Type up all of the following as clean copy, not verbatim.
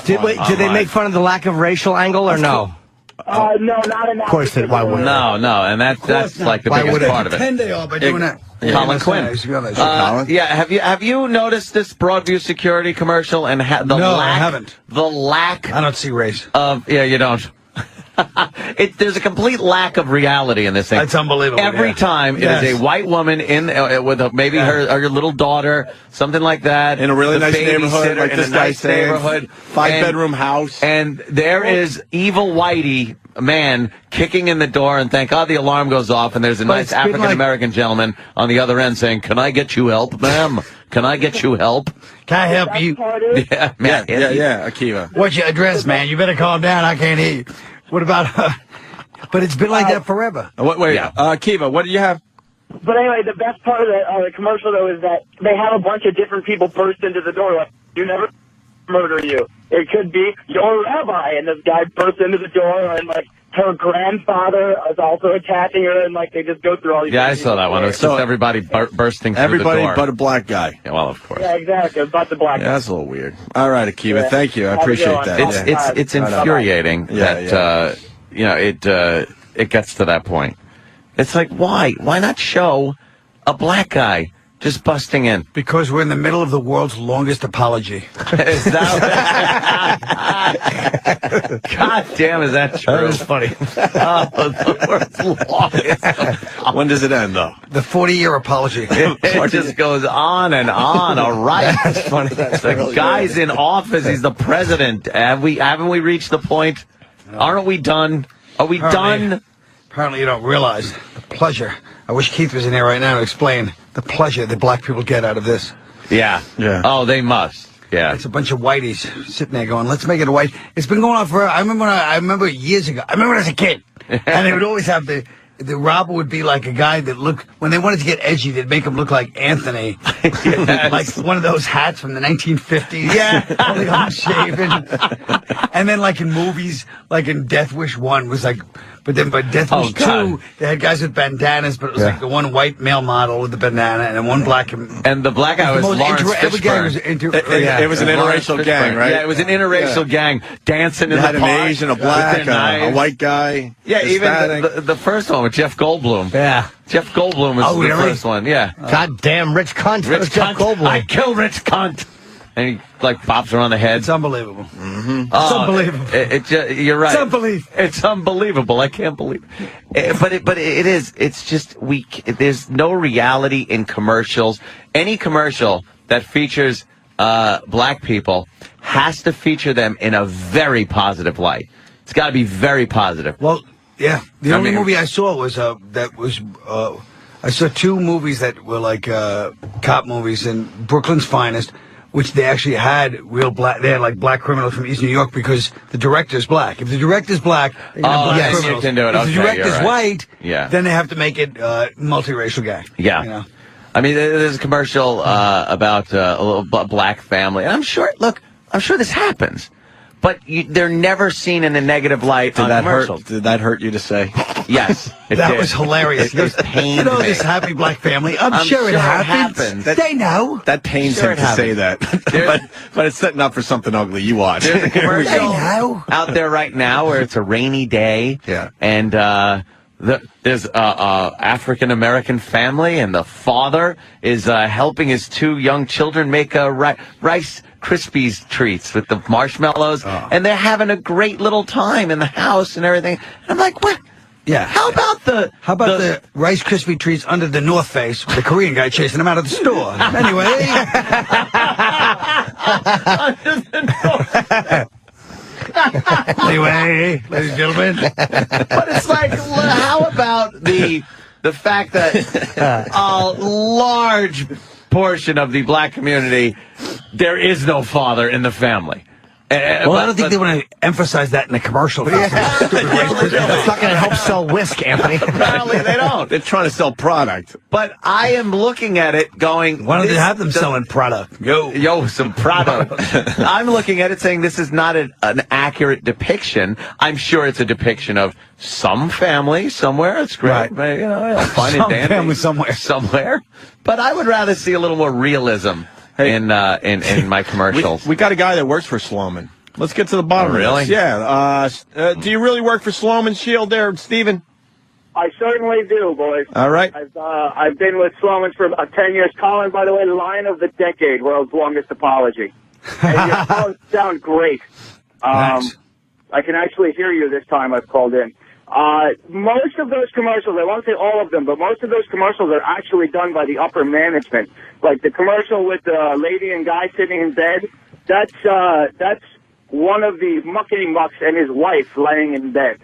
Did they make fun of the lack of racial angle or no? No, not enough. Of course, why would No, and that's like the biggest part of it. Pretend they are by doing that. Colin Quinn. Have you noticed this Broadview security commercial and I haven't. The lack. I don't see race. You don't. There's a complete lack of reality in this thing. That's unbelievable. Every time it is a white woman with maybe her little daughter, something like that, in a really nice neighborhood, like this guy's saying, 5-bedroom house, and there is evil whitey man kicking in the door, and thank God the alarm goes off, and there's a nice African American gentleman on the other end saying, "Can I get you help, ma'am? Can I get you help? Can I help you?" Yeah, man. Yeah, Akiva. What's your address, man? You better calm down. I can't hear you. What about but it's been like that forever. Akiva, what do you have? But anyway, the best part of the commercial, though, is that they have a bunch of different people burst into the door like, "You never murder you." It could be your rabbi, and this guy bursts into the door, and, like, her grandfather is also attacking her, and, like, they just go through all these I saw that one. It was just everybody bursting through the door. Everybody but a black guy. Yeah, well, of course. Yeah, exactly. But the black guy. That's a little weird. All right, Akiva, thank you. I appreciate that. It's infuriating that it gets to that point. It's like, why? Why not show a black guy just busting in? Because we're in the middle of the world's longest apology. Is that God damn, is that true? That is funny. The world's longest. When does it end, though? The 40-year apology. It just goes on and on. All right. That's funny. The guy's in office. He's the president. Haven't we reached the point? No. Aren't we done? Are we done? Apparently you don't realize the pleasure. I wish Keith was in here right now to explain the pleasure that black people get out of this. Yeah. Oh, they must. Yeah. It's a bunch of whiteys sitting there going, "Let's make it a white." It's been going on forever. I remember years ago. I remember when I was a kid. And they would always have the robber would be like a guy that looked, when they wanted to get edgy, they'd make him look like Anthony. Yes. Like one of those hats from the 1950s. Yeah. Only unshaven. And then like in movies, like in Death Wish 1 was like, but Death Wish 2, they had guys with bandanas, but it was like the one white male model with the bandana and then one black. And the black guy was Lawrence Fishburne. It was an interracial gang, right? Yeah, it was an interracial gang dancing in the park. Had an Asian, a black, a white guy. Yeah, even the first one with Jeff Goldblum. Yeah. Jeff Goldblum was the first one, yeah. Goddamn rich cunt. Rich Jeff cunt. Goldblum. I kill rich cunt. And he, like, pops her on the head. It's unbelievable. Mm-hmm. It's unbelievable. You're right. It's unbelievable. It's unbelievable. I can't believe it. But it is. It's just there's no reality in commercials. Any commercial that features black people has to feature them in a very positive light. It's got to be very positive. Well, yeah. The only movie I saw was I saw two movies that were like cop movies in Brooklyn's Finest, which they actually had real black. They had like black criminals from East New York because the director's black. If the director's black, they can have black criminals. You can do it. If the director's white, yeah, then they have to make it multiracial guy. Yeah. You know? I mean, there's a commercial about a little black family, and I'm sure this happens, but they're never seen in a negative light on commercials. Did that hurt you to say? Yes, that was hilarious. It pained me. This happy black family. I'm sure it happens. They know. That pains him to say that, but it's setting up for something ugly. You watch. There's a commercial out there right now where it's a rainy day, and there's a African American family, and the father is helping his two young children make a Rice Krispies treats with the marshmallows, and they're having a great little time in the house and everything. And I'm like, what? Yeah. How about the Rice Krispie treats under the North Face with the Korean guy chasing them out of the store? Anyway. Under the North. Anyway, ladies and gentlemen. But it's like, how about the fact that a large portion of the black community, there is no father in the family. Well, I don't think they want to emphasize that in a commercial. It's not going to help sell whisk, Anthony. Apparently they don't. They're trying to sell product. But I am looking at it going, why don't they have them selling product? Yo, some product. I'm looking at it saying this is not an accurate depiction. I'm sure it's a depiction of some family somewhere. It's great. Right. You know, fun and dandy. Family somewhere. But I would rather see a little more realism in my commercials. We got a guy that works for Sloman. Let's get to the bottom of really? this. Yeah. Do you really work for Sloman Shield there, Stephen? I certainly do, boys. All right. I've been with Sloman's for about 10 years. Colin, by the way, line of the decade, world's longest apology. And your calls sound great. Nice. I can actually hear you this time I've called in. Most of those commercials, I won't say all of them, but most of those commercials are actually done by the upper management. Like the commercial with the lady and guy sitting in bed, that's one of the muckety mucks and his wife laying in bed.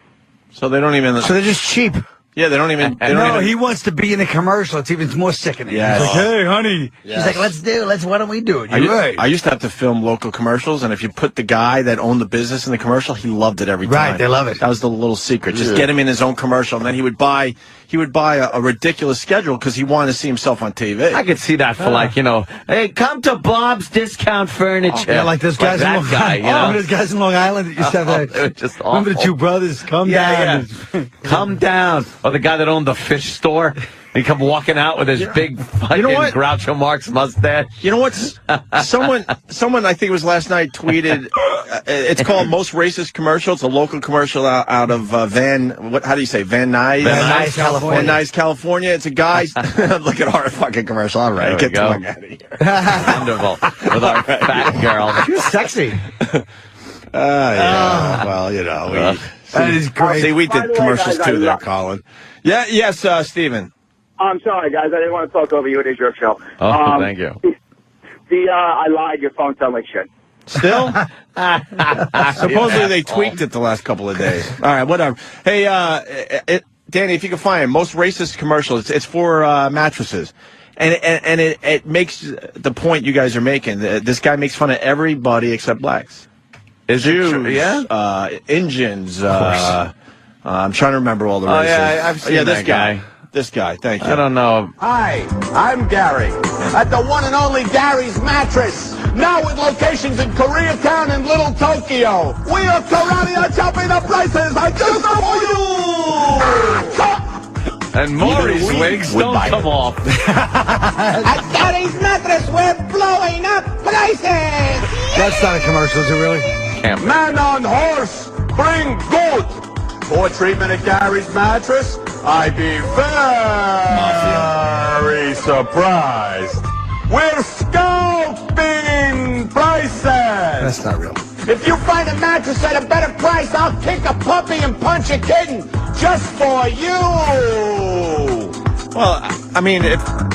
So they don't even... So they're just cheap. Yeah, they don't even... He wants to be in a commercial. It's even more sickening. Yes. He's like, hey, honey. Yes. He's like, why don't we do it? You're right. I used to have to film local commercials, and if you put the guy that owned the business in the commercial, he loved it every time. Right, they love it. That was the little secret. Just get him in his own commercial, and then he would buy a ridiculous schedule because he wanted to see himself on TV. I could see that for hey, come to Bob's Discount Furniture. Yeah, like those guys in Long Island. Remember those guys in Long Island that used to have that? It was just awful. Remember the two brothers? Come down. Yeah. Come down. Or the guy that owned the fish store. He come walking out with his big fucking Groucho Marx mustache. You know what? Someone, I think it was last night, tweeted. It's called Most Racist Commercial. It's a local commercial out of how do you say? Van Nuys, California. Van Nuys, California. It's a guy. Look at our fucking commercial. All right, get the fuck out of here. Wonderful. With our fat girl. She was sexy. Yeah. Well, you know, that is great. See, we did commercials too there, Colin. Yeah. Yes, Stephen. I'm sorry, guys. I didn't want to talk over you. It is your show. Oh, thank you. I lied. Your phone sounded like shit. Still? Supposedly they tweaked it the last couple of days. All right, whatever. Hey, Danny, if you can find it, Most Racist Commercial. It's for mattresses. And it makes the point you guys are making. This guy makes fun of everybody except blacks. Jews, Indians. I'm trying to remember all the races. Yeah, I've seen this that guy. This guy, thank you. I don't know. Hi, I'm Gary at the one and only Gary's Mattress. Now with locations in Koreatown and Little Tokyo. We are karate chopping up prices. I just for you. And Maury's wigs don't come off. At Gary's Mattress, we're blowing up prices. That's not a commercial, is it really? Man on horse, bring goat. For treatment at Gary's Mattress, I'd be very surprised. We're scalping prices. That's not real. If you find a mattress at a better price, I'll kick a puppy and punch a kitten just for you. Well, I mean,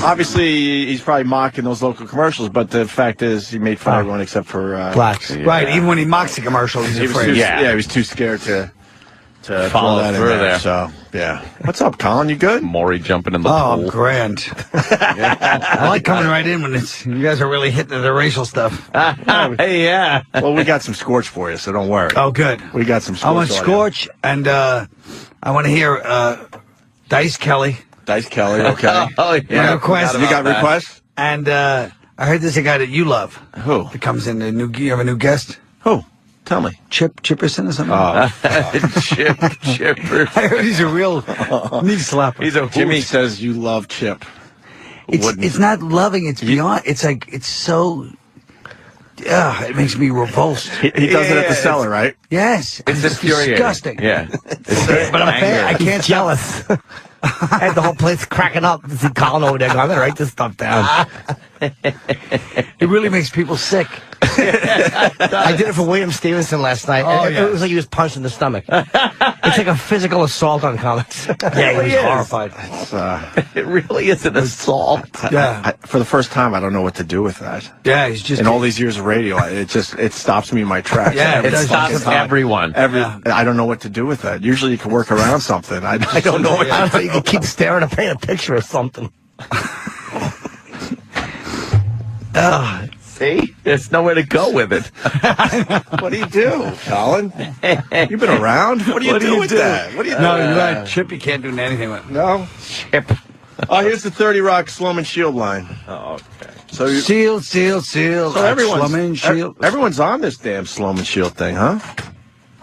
obviously he's probably mocking those local commercials, but the fact is he made fun of everyone except for blacks. Yeah. Right, even when he mocks the commercial, he's afraid. He was too scared to follow that through there. So, yeah. What's up, Colin? You good? Maury jumping in the pool. I'm grand. I like coming right in when you guys are really hitting the racial stuff. Yeah. Well, we got some Scorch for you, so don't worry. Oh, good. We got some Scorch. I want Scorch, and I want to hear Dice Kelly. Dice Kelly, okay. Oh, yeah. Request. You got requests? And I heard there's a guy that you love. Who? That comes in. You have a new guest? Who? Tell me. Chipperson or something? Chipper. I heard he's a real knee slapper. He's a Jimmy says you love Chip. It's not loving. It's beyond. It's like, it's so... it makes me revulsed. He does it at the cellar, right? Yes. It's infuriating. Disgusting. Yeah. But I'm a fan. I can't jealous. I had the whole place cracking up to see Colin over there going, I'm going to write this stuff down. It really makes people sick. I did it for William Stevenson last night. It was like he was punched in the stomach. It's like a physical assault on comics. Yeah, he was horrified. It really is an assault. Yeah. For the first time, I don't know what to do with that. Yeah, he's just... In all these years of radio, it stops me in my tracks. Yeah, it stops everyone. I don't know what to do with that. Usually you can work around something. I don't know what to do. You can keep staring and paint a picture or something. See? There's nowhere to go with it. What do you do, Colin? You've been around. What do you do with that? What do you do? No, you're right. Chip, you can't do anything with. No? Chip. Oh, here's the 30 Rock Sloman Shield line. Oh, okay. So Seal. So everyone's on this damn Sloman Shield thing, huh?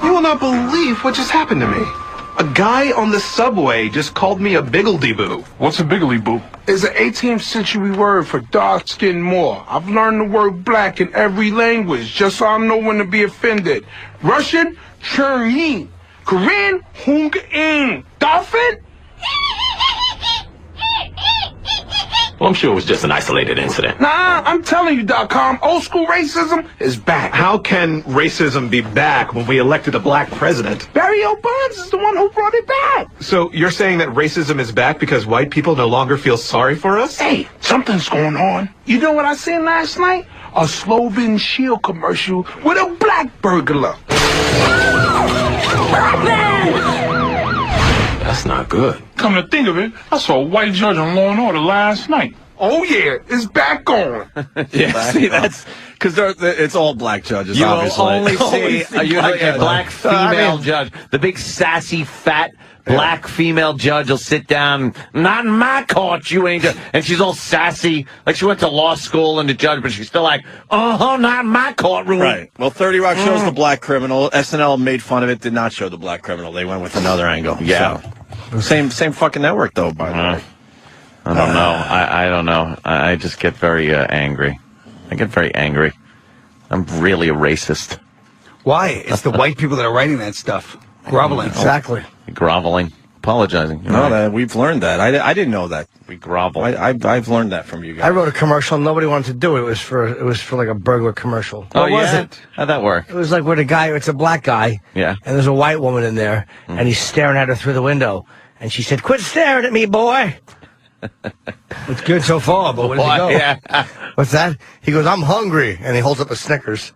You will not believe what just happened to me. A guy on the subway just called me a biggledy-boo. What's a biggledy-boo? It's an 18th century word for dark-skinned Moor. I've learned the word black in every language, just so I know when to be offended. Russian, Chernin. Korean, Hung-in. Dolphin? Well, I'm sure it was just an isolated incident. Nah, I'm telling you, .com, old school racism is back. How can racism be back when we elected a black president? Barry Bonds is the one who brought it back. So you're saying that racism is back because white people no longer feel sorry for us? Hey, something's going on. You know what I seen last night? A Slovin Shield commercial with a black burglar. That's not good. Come to think of it, I saw a white judge on Law & Order last night. Oh, yeah, it's back on. Yeah, see, that's because it's all black judges, You obviously. will only see a black female judge. The big sassy, fat, black female judge will sit down. Not in my court, you ain't. And she's all sassy. Like she went to law school and the judge, but she's still like, not in my courtroom. Right. Well, 30 Rock shows the black criminal. SNL made fun of it, did not show the black criminal. They went with another angle. Yeah. So, same fucking network, though, by the way. I don't know. I don't know. I just get very angry. I get very angry. I'm really a racist. Why? It's the white people that are writing that stuff. Groveling. Exactly. Groveling. Apologizing. No, we've learned that. I didn't know that. We grovel. I've learned that from you guys. I wrote a commercial. Nobody wanted to do it. It was for like a burglar commercial. What was yeah? it? How'd that work? It was like where the guy, it's a black guy. Yeah. And there's a white woman in there, and he's staring at her through the window. And she said, "Quit staring at me, boy." It's good so far, but where does he go? Yeah. What's that? He goes, "I'm hungry," and he holds up a Snickers.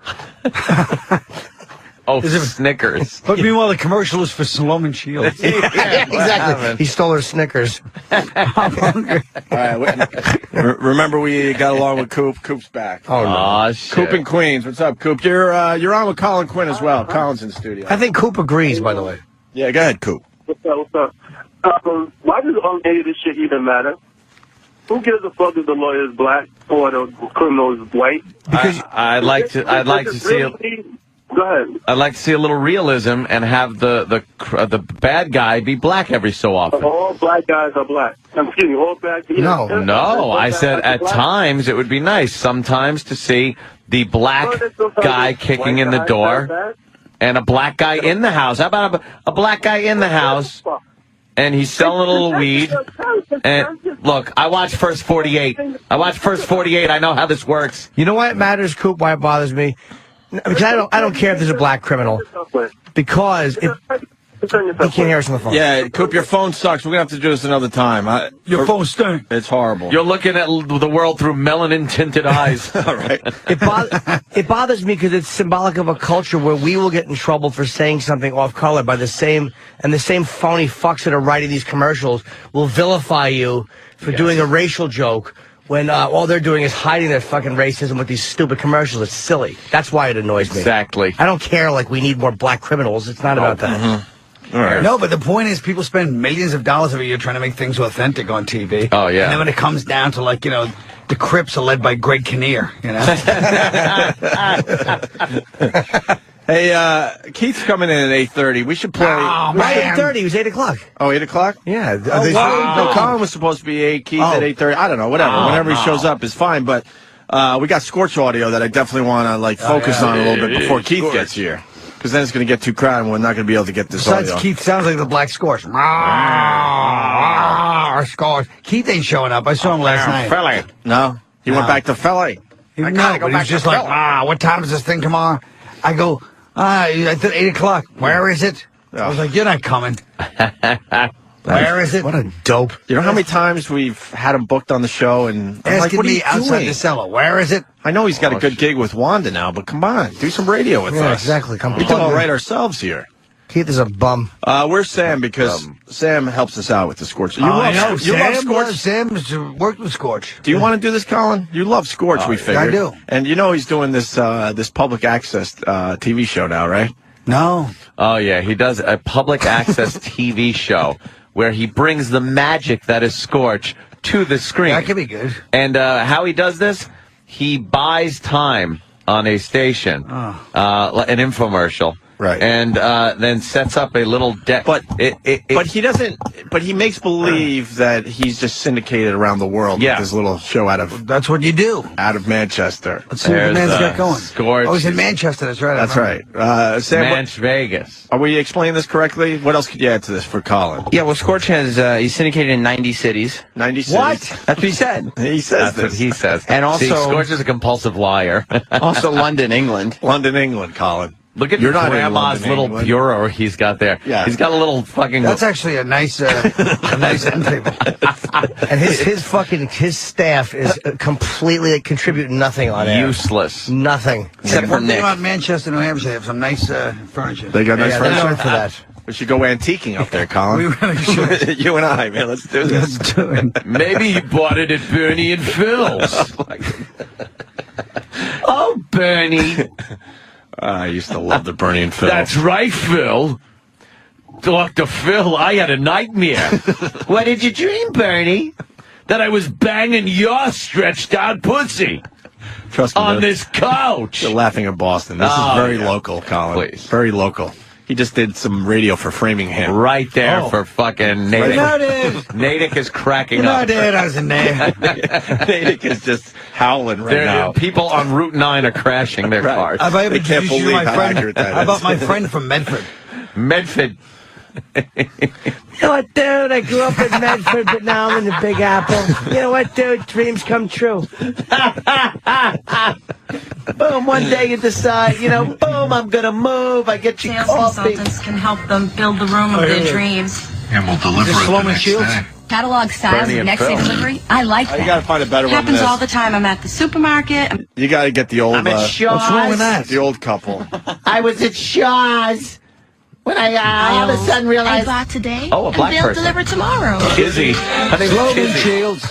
Snickers. But meanwhile, the commercial is for Sloman Shields. Yeah, exactly. He stole her Snickers. I'm hungry. All right, remember we got along with Coop. Coop's back. Oh, no. Shit. Coop in Queens. What's up, Coop? You're on with Colin Quinn as well. Colin's in the studio. I think Coop agrees, by the way. Yeah, go ahead, Coop. What's up? Why does any of this shit even matter? Who gives a fuck if the lawyer is black or the criminal is white? Because I'd like to see. Go ahead. I'd like to see a little realism and have the bad guy be black every so often. All black guys are black. Excuse me, all black guys. No, I said at times it would be nice sometimes to see the black guy kicking in the door and a black guy in the house. How about a black guy in the house and he's selling a little weed? And look, I watched First 48. I know how this works. you know why it matters, Coop, why it bothers me? Because I don't care if there's a black criminal. Because you can't hear us on the phone. Yeah, Coop, your phone sucks. We're going to have to do this another time. Your phone stinks. It's horrible. You're looking at the world through melanin-tinted eyes. All right. It bothers me because it's symbolic of a culture where we will get in trouble for saying something off color by the same phony fucks that are writing these commercials will vilify you for doing a racial joke when all they're doing is hiding their fucking racism with these stupid commercials. It's silly. That's why it annoys me. Exactly. I don't care like we need more black criminals. It's not about that. All right. No, but the point is people spend millions of dollars every year trying to make things authentic on TV. Oh, yeah. And then when it comes down to, like, the Crips are led by Greg Kinnear, Hey, Keith's coming in at 8:30. We should play. Oh, man. 8:30. It was 8 o'clock. Oh, 8 o'clock? Yeah. No, Colin was supposed to be 8, Keith at 8:30. I don't know, whatever. Whenever he shows up is fine, but we got Scorch audio that I definitely want to focus on a little bit before Keith gets here. Because then it's going to get too crowded and we're not going to be able to get this Besides, audio. Keith sounds like the Black Scorch. Scorch. Keith ain't showing up. I saw him last night. Philly. No, he went back to Philly. No, but he's just like, what time does this thing come on? I go, I said 8 o'clock. Where is it? I was like, you're not coming. Where is it? What a dope. You know how many times we've had him booked on the show and I'm like, what are you outside doing? the cellar. Where is it? I know he's got a good gig with Wanda now, but come on, do some radio with Yeah, us. exactly. Come We do all right ourselves here. Keith is a bum. Where's Sam? Because Sam helps us out with the Scorch. You I know. you love Scorch? Sam's worked with Scorch. Do you want to do this, Colin? You love Scorch, we figured. I do. And you know he's doing this this public access TV show now, right? No. Oh, yeah. He does a public access TV show where he brings the magic that is Scorch to the screen. That could be good. And how he does this, he buys time on a station, an infomercial, Right. And then sets up a little deck. But he doesn't. But he makes believe that he's just syndicated around the world. Yeah. With his little show out of. That's what you do. Out of Manchester. Let's see what the man's got going. Scorch. Oh, he's in Manchester. That's right. That's right. Sam, Manch Vegas. are we explaining this correctly? What else could you add to this for Colin? Yeah, well, Scorch has he's syndicated in 90 cities. 90 cities. What? That's what he said. He says That's what he says. And also, See, Scorch is a compulsive liar. also London, England. London, England, Colin. Look at You're not in Grandma's London, little England. bureau he's got there. Yeah. He's got a little fucking... That's actually a nice end table. And his staff is completely contributing nothing on air. useless. Nothing. Except for One thing Nick. about Manchester, New Hampshire, they have some nice furniture. They got nice Yeah, they're furniture. known for that. We should go antiquing up there, Colin. We really should. You and I, man. Let's do this. Let's do it. Maybe he bought it at Bernie and Phil's. Oh, Bernie. I used to love the Bernie and Phil. That's right, Phil. Dr. Phil, I had a nightmare. What did you dream, Bernie? That I was banging your stretched out pussy Trust me. on this couch. You're laughing at Boston. This is very local, Colin. Please. Very local. He just did some radio for Framingham. Right there for fucking Natick. Natick is cracking up. I was in there. Natick is just howling right now. People on Route 9 are crashing their cars. Have I ever They can't introduced you to believe my how friend? accurate that How about is. my friend from Medford? Medford. You know what, dude? I grew up in Medford, but now I'm in the Big Apple. You know what, dude? Dreams come true. Boom, one day you decide, boom, I'm going to move. I get you Sales coffee. consultants can help them build the room of their dreams. And we'll deliver Just it Sloman the next Shields? day. Catalog styles Bernie of and next day Phil. delivery. I like that. You got to find a better one than Happens this. all the time. I'm at the supermarket. You got to get the old. I'm at Shaw's. What's wrong with that? The old couple. I was at Shaw's when I all of a sudden I realized. bought today. Oh, a black and they'll person. deliver tomorrow. Kizzy. Her name is Sloman Kizzy. Shields.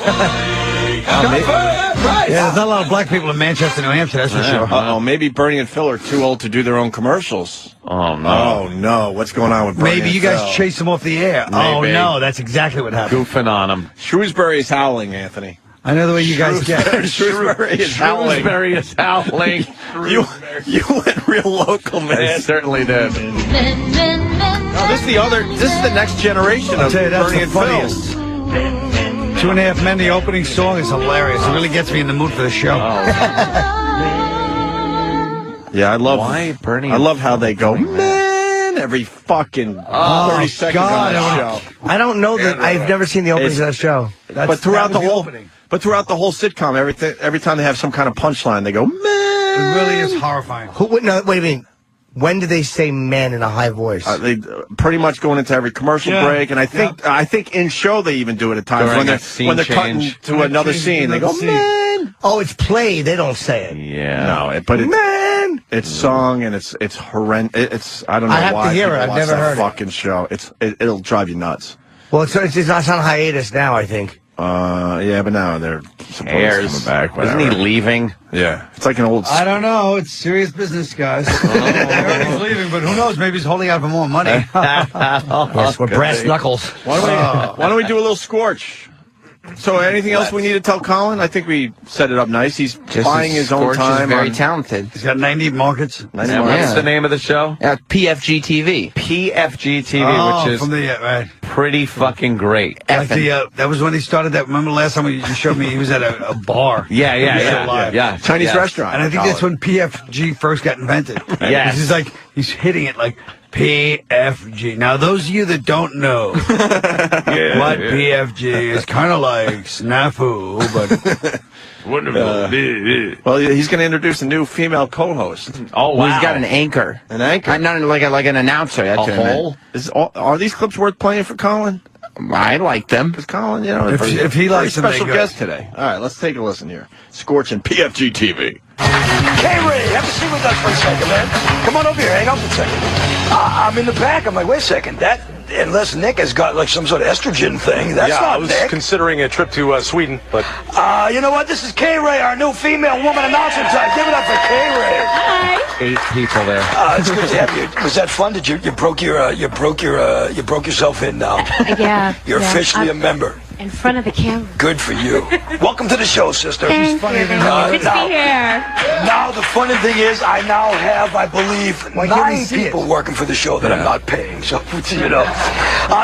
Yeah, there's not a lot of black people in Manchester, New Hampshire, that's for sure. Uh-oh, maybe Bernie and Phil are too old to do their own commercials. Oh, no. Oh, no. What's going on with Bernie Maybe and you guys Phil? chased them off the air. Oh, Maybe. no, that's exactly what happened. Goofing on him. Shrewsbury is howling, Anthony. I know the way you guys get. Shrewsbury is howling. Shrewsbury is howling. You went real local, man. They certainly did. No, this is the next generation I'll of tell you, that's Bernie the and Phil. funniest. 2.5 Men, the opening song is hilarious. It really gets me in the mood for the show. Yeah, I love. Why Bernie I and love how Phil they go, doing man, every fucking 30 seconds God, on that show. I don't know that. I've never seen the openings of that show. But throughout the whole, opening. throughout the whole sitcom, every time they have some kind of punchline, they go, man. It really is horrifying. Wait a minute. When do they say "man" in a high voice? They pretty much going into every commercial break, and I think in show they even do it at times During when a scene when they're cutting change. to another scene. They go, man. Oh, it's played. They don't say it. Yeah. No, but it's Man. it's sung and it's horrendous. It's I don't know I have to why hear it. people I've watch never that heard it. fucking show. It'll drive you nuts. Well, it's on hiatus now, I think. Yeah, but now they're supposed Cares. to come back. Isn't Whatever. he leaving? Yeah, it's like an old. I don't know. It's serious business, guys. Everybody's leaving, but who knows? Maybe he's holding out for more money. Yes, we're brass knuckles. Why don't we do a little Scorch? So, anything else we need to tell Colin? I think we set it up nice. He's buying his own Scorch time. is very on- talented. He's got 90 markets. And what's the name of the show? PFG-TV. PFG-TV, which is from the right. pretty fucking great. Like that was when he started that. Remember last time you showed me he was at a bar. Yeah. Chinese restaurant. And I think that's when PFG first got invented. Yes. He's hitting it like PFG. Now, those of you that don't know what PFG is, kind of like snafu, but Well, he's going to introduce a new female co-host. Oh, wow. He's got an anchor. An anchor? Not like an announcer. That's what I meant. Are these clips worth playing for Colin? I like them. Because Colin, if he likes them, special they go. guest today. All right, let's take a listen here. Scorch and PFG-TV. Hey, Ray, have a seat with us for a second, man. Come on over here, hang out for a second. I'm in the back. I'm like, wait a second. Unless Nick has got like some sort of estrogen thing. That's Yeah, not I was Nick. considering a trip to Sweden, but You know what? This is K-Ray, our new female woman announcer. Give it up for K-Ray. Hi. 8 people there. It's good to have you. Was that fun? Did you broke yourself in now? Yeah. You're officially a member. In front of the camera. Good for you. Welcome to the show, sister. Thank you. Good to be here. Now, the funny thing is, I now have, I believe, 9 people working for the show that I'm not paying. So, you know.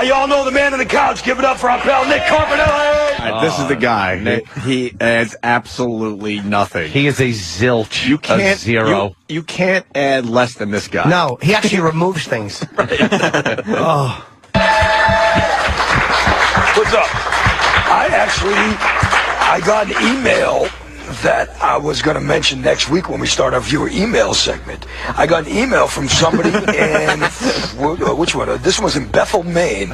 Y'all know the man on the couch. Give it up for our pal, Nick Carpinelli. This is the guy. Nick. He adds absolutely nothing. He is a zilch. You can't, a zero. You can't add less than this guy. No, he actually removes things. Oh. What's up? I got an email that I was going to mention next week when we start our viewer email segment. I got an email from somebody in, which one? This was in Bethel, Maine.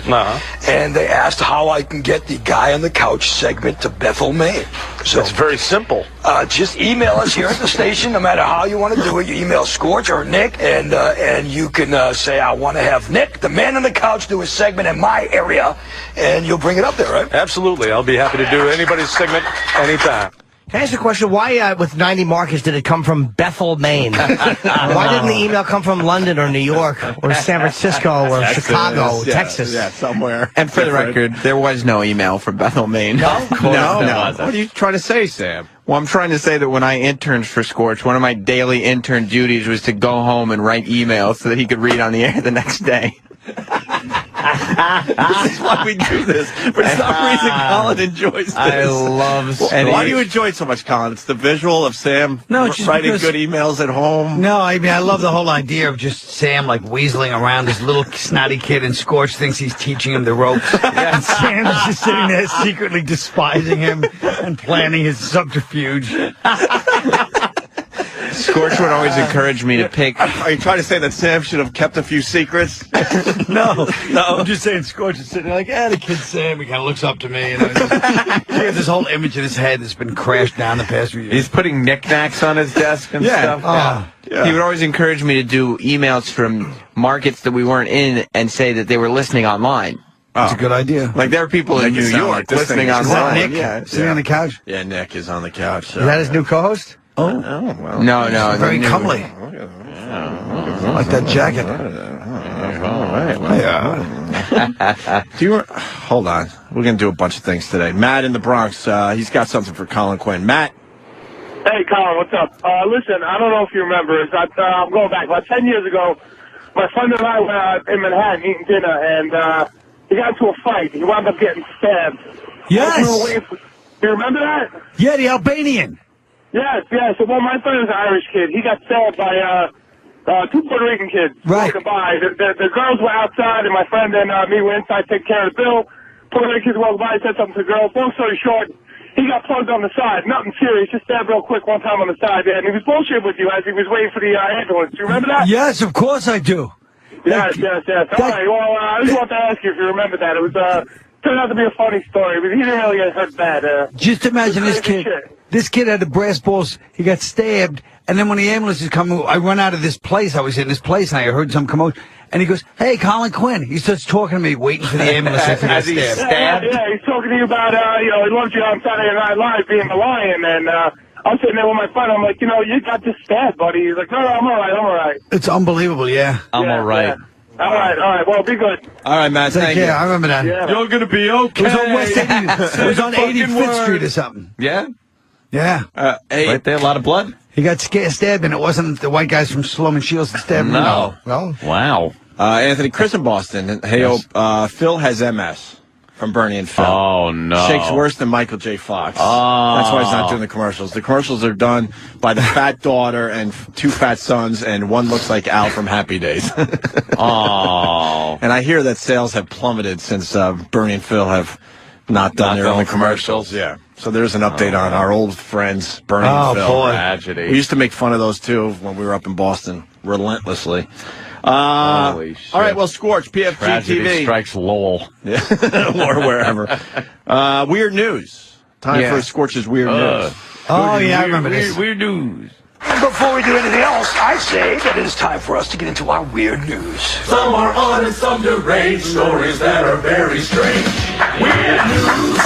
And they asked how I can get the Guy on the Couch segment to Bethel, Maine. So it's very simple. Just email us here at the station, no matter how you want to do it. You email Scorch or Nick, and you can say, I want to have Nick, the man on the couch, do a segment in my area, and you'll bring it up there, right? Absolutely. I'll be happy to do anybody's segment anytime. Can I ask a question? Why, with 90 Marcus, did it come from Bethel, Maine? Why didn't the email come from London or New York or San Francisco or Chicago, Texas? Yeah, somewhere. And for the record, there was no email from Bethel, Maine. No? No. What are you trying to say, Sam? Well, I'm trying to say that when I interned for Scorch, one of my daily intern duties was to go home and write emails so that he could read on the air the next day. This is why we do this. For some reason, Colin enjoys this. I love Why do you enjoy it so much, Colin? It's the visual of Sam writing good emails at home? No, I mean, I love the whole idea of just Sam, like, weaseling around this little snotty kid, and Scorch thinks he's teaching him the ropes. And Sam's just sitting there secretly despising him and planning his subterfuge. Scorch would always encourage me to pick. Are you trying to say that Sam should have kept a few secrets? No. I'm just saying Scorch is sitting there like, the kid Sam, he kind of looks up to me. You know, he has this whole image in his head that's been crashed down the past few years. He's putting knickknacks on his desk and stuff. Yeah. He would always encourage me to do emails from markets that we weren't in and say that they were listening online. That's a good idea. Like, there are people in New York listening online. Is that Nick sitting on the couch? Yeah, Nick is on the couch. Is that his new co-host? Well. No. Very comely. Like that jacket. Hold on. We're going to do a bunch of things today. Matt in the Bronx, he's got something for Colin Quinn. Matt. Hey, Colin, what's up? Listen, I don't know if you remember. I'm going back. About 10 years ago, my friend and I were in Manhattan eating dinner, and he got into a fight. He wound up getting stabbed. Yes. You remember that? Yeah, the Albanian. Yes. So, my friend is an Irish kid. He got stabbed by 2 Puerto Rican kids. Right. Walking by. The girls were outside, and my friend and me were inside taking care of the bill. Puerto Rican kids walked by, said something to the girls. Long story short, he got plugged on the side. Nothing serious, just stabbed real quick one time on the side. And he was bullshitting with you as he was waiting for the ambulance. Do you remember that? Yes, of course I do. Yes. All right, well, I just wanted to ask you if you remember that. It was turned out to be a funny story, but he didn't really get hurt bad. Just imagine this kid. This kid had the brass balls. He got stabbed, and then when the ambulance is coming, I run out of this place. I was in this place, and I heard some commotion. And he goes, "Hey, Colin Quinn." He starts talking to me, waiting for the ambulance after he got stabbed. Yeah, he's talking to you about, he loves you on Saturday Night Live being the lion, and I'm sitting there with my friend. I'm like, you got just stabbed, buddy. He's like, no, I'm all right. It's unbelievable, yeah. I'm all right. Yeah. All right. Well, be good. All right, Matt. Thank you. I remember that. Yeah. You're going to be okay. It was on West 80, it was on 85th Street or something. Yeah? Yeah. Right there, a lot of blood? He got stabbed, and it wasn't the white guys from Sloan and Shields that stabbed him. No. Wow. Anthony, Chris in Boston. Hey, Phil has MS from Bernie and Phil. Oh, no. Shakes worse than Michael J. Fox. Oh. That's why he's not doing the commercials. The commercials are done by the fat daughter and 2 fat sons, and one looks like Al from Happy Days. Oh. And I hear that sales have plummeted since Bernie and Phil have not done their own commercials. Yeah. So there's an update on our old friends, Bernie and Phil. Boy. Tragedy. We used to make fun of those, too, when we were up in Boston, relentlessly. Holy shit. All right, well, Scorch, PFG-TV. Strikes Lowell. Yeah. Or wherever. Weird news. Time for Scorch's Weird News. Oh, yeah, I remember this. Weird news. Before we do anything else, I say that it is time for us to get into our weird news. Some are odd and some deranged, stories that are very strange. Weird news.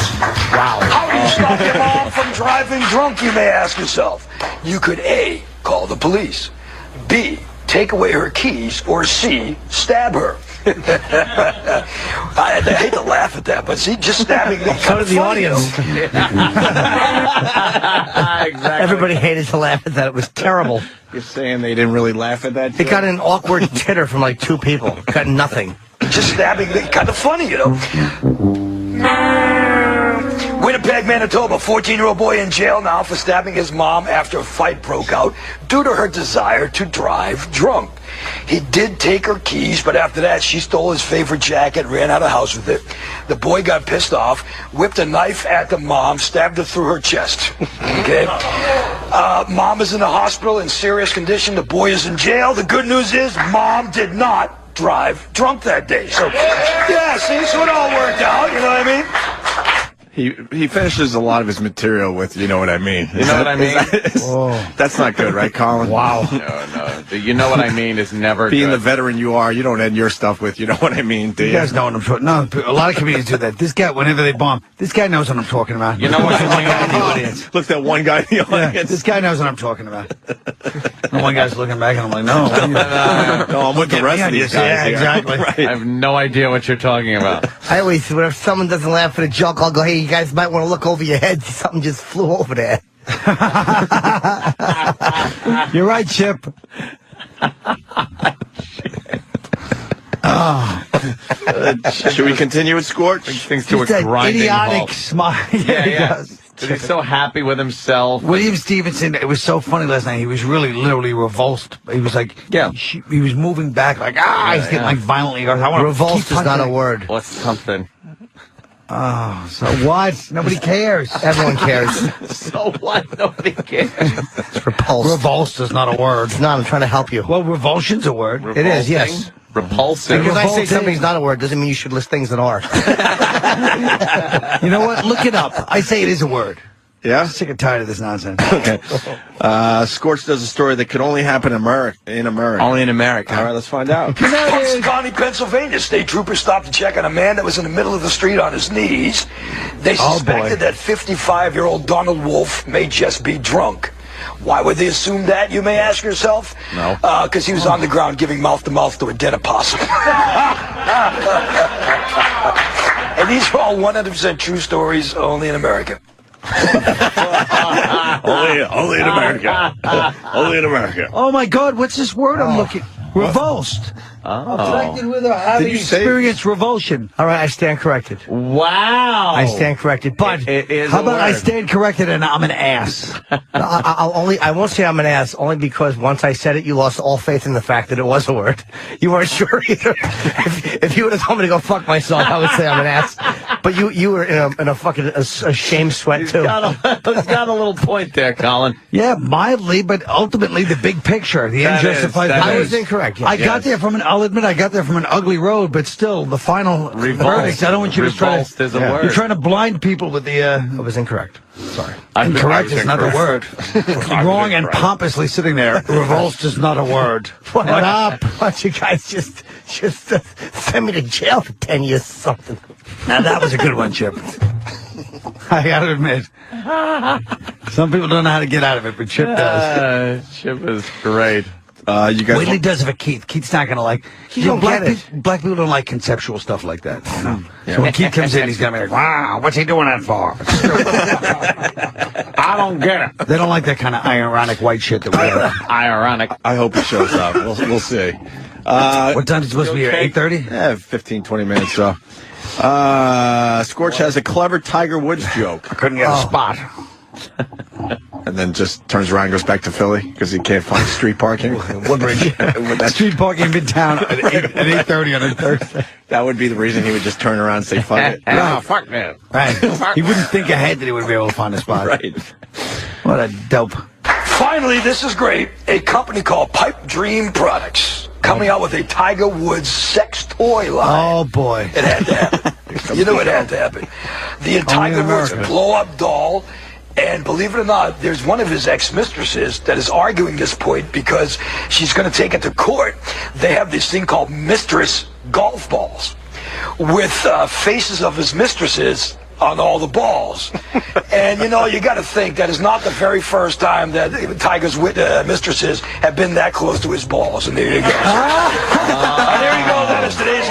Wow. How do you stop your mom from driving drunk, you may ask yourself? You could A, call the police, B, take away her keys, or C, stab her. I hate to laugh at that, but see, just stabbing me. So did the audience. Exactly. Everybody hated to laugh at that. It was terrible. You're saying they didn't really laugh at that? It got an awkward titter from like 2 people. Got nothing. Just stabbing me, kind of funny, you know. Winnipeg, Manitoba, 14-year-old boy in jail now for stabbing his mom after a fight broke out due to her desire to drive drunk. He did take her keys, but after that, she stole his favorite jacket, ran out of the house with it. The boy got pissed off, whipped a knife at the mom, stabbed her through her chest. Okay? Mom is in the hospital in serious condition. The boy is in jail. The good news is mom did not drive drunk that day. So, yeah, see, so it all worked out, you know what I mean? He finishes a lot of his material with, you know what I mean. You know what I mean? That's not good, right, Colin? Wow. No. The you know what I mean is never Being good. the veteran you are, you don't end your stuff with, you know what I mean, do you? You guys know what I'm talking. No, a lot of comedians do that. This guy, whenever they bomb, this guy knows what I'm talking about. You know what One guy in the I mean? audience. Look, that one guy in the Yeah, audience. this guy knows what I'm talking about. And one guy's looking back, and I'm like, no. No, I'm with the rest of these guys. Yeah, here. exactly. Right. I have no idea what you're talking about. I always, when if someone doesn't laugh at a joke, I'll go, hey, you guys might want to look over your heads. Something just flew over there. You're right, Chip. Should we continue with Scorch? Things to a Just that grinding idiotic halt. smile. Yeah. He does. He's so happy with himself. William Stevenson, it was so funny last night. He was really literally revulsed. He was like, he was moving back like, he's getting like violently. I want to Revulsed is not a word. What's something? Oh, so what? Nobody cares. Everyone cares. So what? Nobody cares. It's repulsed. Revulsed is not a word. It's not. I'm trying to help you. Well, revulsion's a word. It is, yes. Repulsive. Because I say Revolting. something's not a word doesn't mean you should list things that are. You know what? Look it up. I say it is a word. Yeah? I'm sick and tired of this nonsense. Okay. Scorch does a story that could only happen in America. Only in America. All right, let's find out. Cruisin Colin, Pennsylvania, state troopers stopped to check on a man that was in the middle of the street on his knees. They suspected that 55-year-old Donald Wolf may just be drunk. Why would they assume that, you may ask yourself? No. Because he was on the ground giving mouth-to-mouth to a dead opossum. And these are all 100% true stories, only in America. only in America. Only in America. Oh my God, what's this word I'm looking? Revulsed. Afflicted with or having experienced revulsion. All right, I stand corrected. Wow. I stand corrected. But It is How a about I word. stand corrected and I'm an ass? I won't say I'm an ass, only because once I said it, you lost all faith in the fact that it was a word. You weren't sure either. If you would have told me to go fuck myself, I would say I'm an ass. But you were in a fucking a shame sweat too. He's got a little point there, Colin. Yeah, mildly, but ultimately the big picture, the end justifies the that I means. was incorrect. Yes. I got there from I'll admit I got there from an ugly road, but still, the final verdict, I don't want you to try Revulsed to... is a word. You're trying to blind people with the... I was incorrect. Sorry. Incorrect is not a word. Wrong and pompously sitting there. Revulsed is not a word. What up? Why don't you guys just send me to jail for 10 years or something? Now that was a good one, Chip. I gotta admit. Some people don't know how to get out of it, but Chip does. Chip is great. You guys. Wait till he does it for Keith. Keith's not gonna like. You don't black, get it. black people don't like conceptual stuff like that. You know? So when Keith comes in, he's gonna be like, "Wow, what's he doing that for?" I don't get it. They don't like that kind of ironic white shit that we have. Ironic. I hope he shows up. We'll see. What time is it supposed to be here? 8:30? Yeah, 15, 20 minutes. So, Scorch has a clever Tiger Woods joke. I couldn't get a spot. And then just turns around and goes back to Philly because he can't find street parking. Woodbridge. Street parking in Midtown at 8:30 on a Thursday. That would be the reason he would just turn around and say, fuck it. No, fuck that. Right. He wouldn't think ahead that he would be able to find a spot. Right. What a dope. Finally, this is great. A company called Pipe Dream Products coming out with a Tiger Woods sex toy line. Oh, boy. It had to happen. You knew it had to happen. The Tiger Woods blow-up doll. And believe it or not, there's one of his ex-mistresses that is arguing this point because she's going to take it to court. They have this thing called mistress golf balls with faces of his mistresses on all the balls. And, you know, you got to think that is not the very first time that Tiger's mistresses have been that close to his balls. And there you go. There you go. That is today's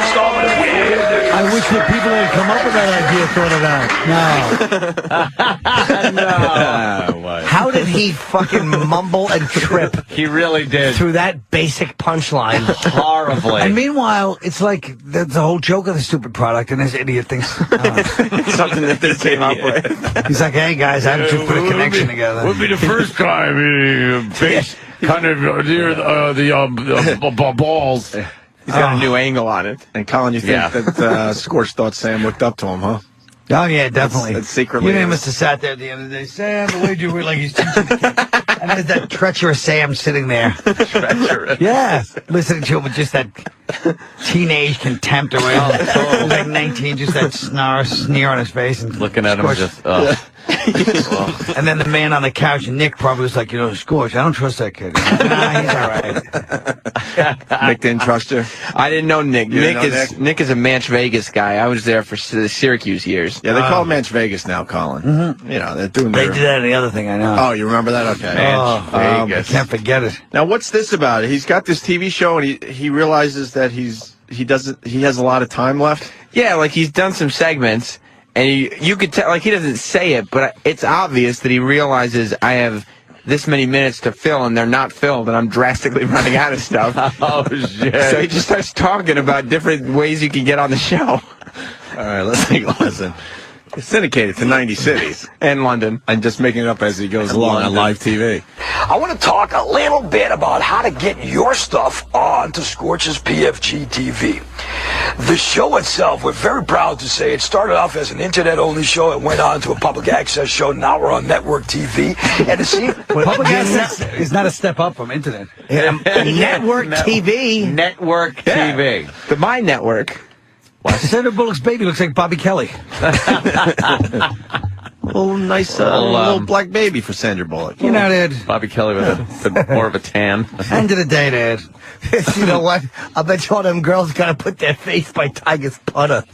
thought of that. No. How did he fucking mumble and trip? He really did. Through that basic punchline. Horribly. And meanwhile, it's like the whole joke of the stupid product, and this idiot thinks something that they came up with. He's like, hey guys, I just put a connection together. Would be the first time base kind of near the balls. He's got a new angle on it. And Colin, you think that Scorch thought Sam looked up to him, huh? Oh, yeah, definitely. That's secretly. You must have sat there at the end of the day. Sam, the way you were like he's teaching the kid. And there's that treacherous Sam sitting there. Treacherous. Yeah. Listening to him with just that teenage contempt or whatever. He was like 19, just that sneer on his face. And looking at him just, And then the man on the couch, Nick, probably was like, Scorch, I don't trust that kid. Nah, he's all right. Nick didn't trust you? I didn't know Nick. Nick is a Manch Vegas guy. I was there for the Syracuse years. Yeah, they call it Manch Vegas now, Colin. Mm-hmm. They're doing They did that in the other thing, I know. Oh, you remember that? Okay. Manch Vegas. I can't forget it. Now, what's this about? He's got this TV show, and he realizes that he has a lot of time left. Yeah, like he's done some segments, and you could tell, like he doesn't say it, but it's obvious that he realizes I have this many minutes to fill, and they're not filled, and I'm drastically running out of stuff. Oh, shit. So he just starts talking about different ways you can get on the show. All right, let's take a listen. It's syndicated to 90 cities. And London. And just making it up as he goes along on live TV. I want to talk a little bit about how to get your stuff on to Scorch's PFG-TV. The show itself, we're very proud to say, it started off as an internet-only show. It went on to a public access show. Now we're on network TV. And it seems... Public access is not a step up from internet. Network TV. Network TV. The My Network. Sandra Bullock's baby looks like Bobby Kelly. Oh, nice little black baby for Sandra Bullock. Ed. Bobby Kelly with more of a tan. End of the day, Ed. You know what? I bet you all them girls gotta put their face by Tiger's putter.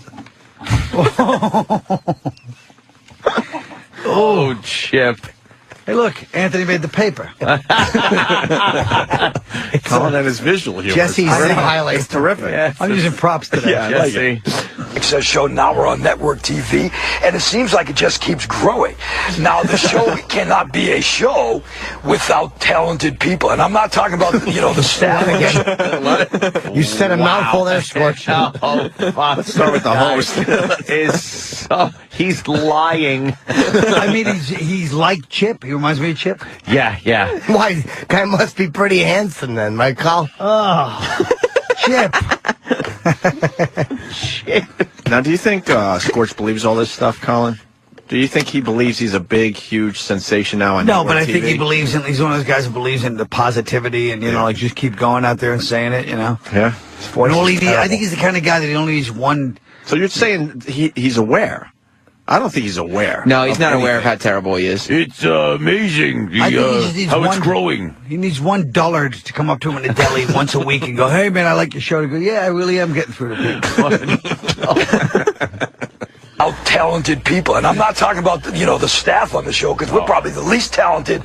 Oh, Chip. Hey, look, Anthony made the paper. Colin and his visual humor. Jesse's highlights. It's terrific. Yeah, I'm using props today. Yeah, I like it. Access show. Now we're on network TV, and it seems like it just keeps growing. Now the show cannot be a show without talented people, and I'm not talking about the staff again. You said a mouthful there, Scorch. Let's start with the host. He's lying. I mean, he's like Chip. He reminds me of Chip. Yeah. Why? Guy must be pretty handsome then, right, Carl? Oh, Chip. Shit. Now, do you think Scorch believes all this stuff, Colin? Do you think he believes he's a big, huge sensation now on No, network but I TV? think he believes in. He's one of those guys who believes in the positivity and like just keep going out there and saying it. Yeah. And I think he's the kind of guy that he only needs one. So you're saying he's aware? I don't think he's aware. No, he's not aware of how terrible he is. It's amazing I think he just needs how it's growing. He needs one dullard to come up to him in the deli once a week and go, "Hey man, I like your show." To go, "Yeah, I really am getting through to people." Out talented people, and I'm not talking about the staff on the show, because we're probably the least talented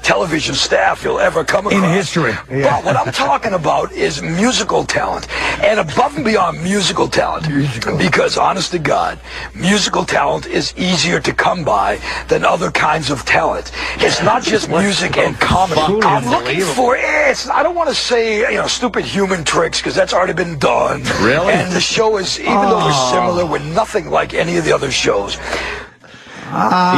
television staff you'll ever come across in history. But what I'm talking about is musical talent, and above and beyond musical talent, because honest to God, musical talent is easier to come by than other kinds of talent. It's not just music and comedy. I'm looking for I don't want to say stupid human tricks, because that's already been done. Really? And the show is, even though we're similar, we're nothing like any of the other shows.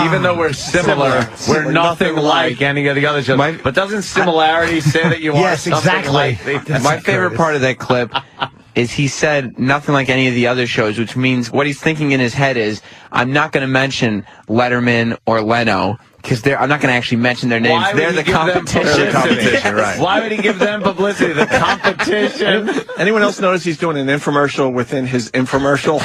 Even though we're similar, we're nothing like any of the other shows. But doesn't similarity say that you are something exactly. like... My favorite part of that clip is he said nothing like any of the other shows, which means what he's thinking in his head is, I'm not going to mention Letterman or Leno, because I'm not going to actually mention their names. They're the competition. Right. Why would he give them publicity? The competition. Anyone else notice he's doing an infomercial within his infomercial?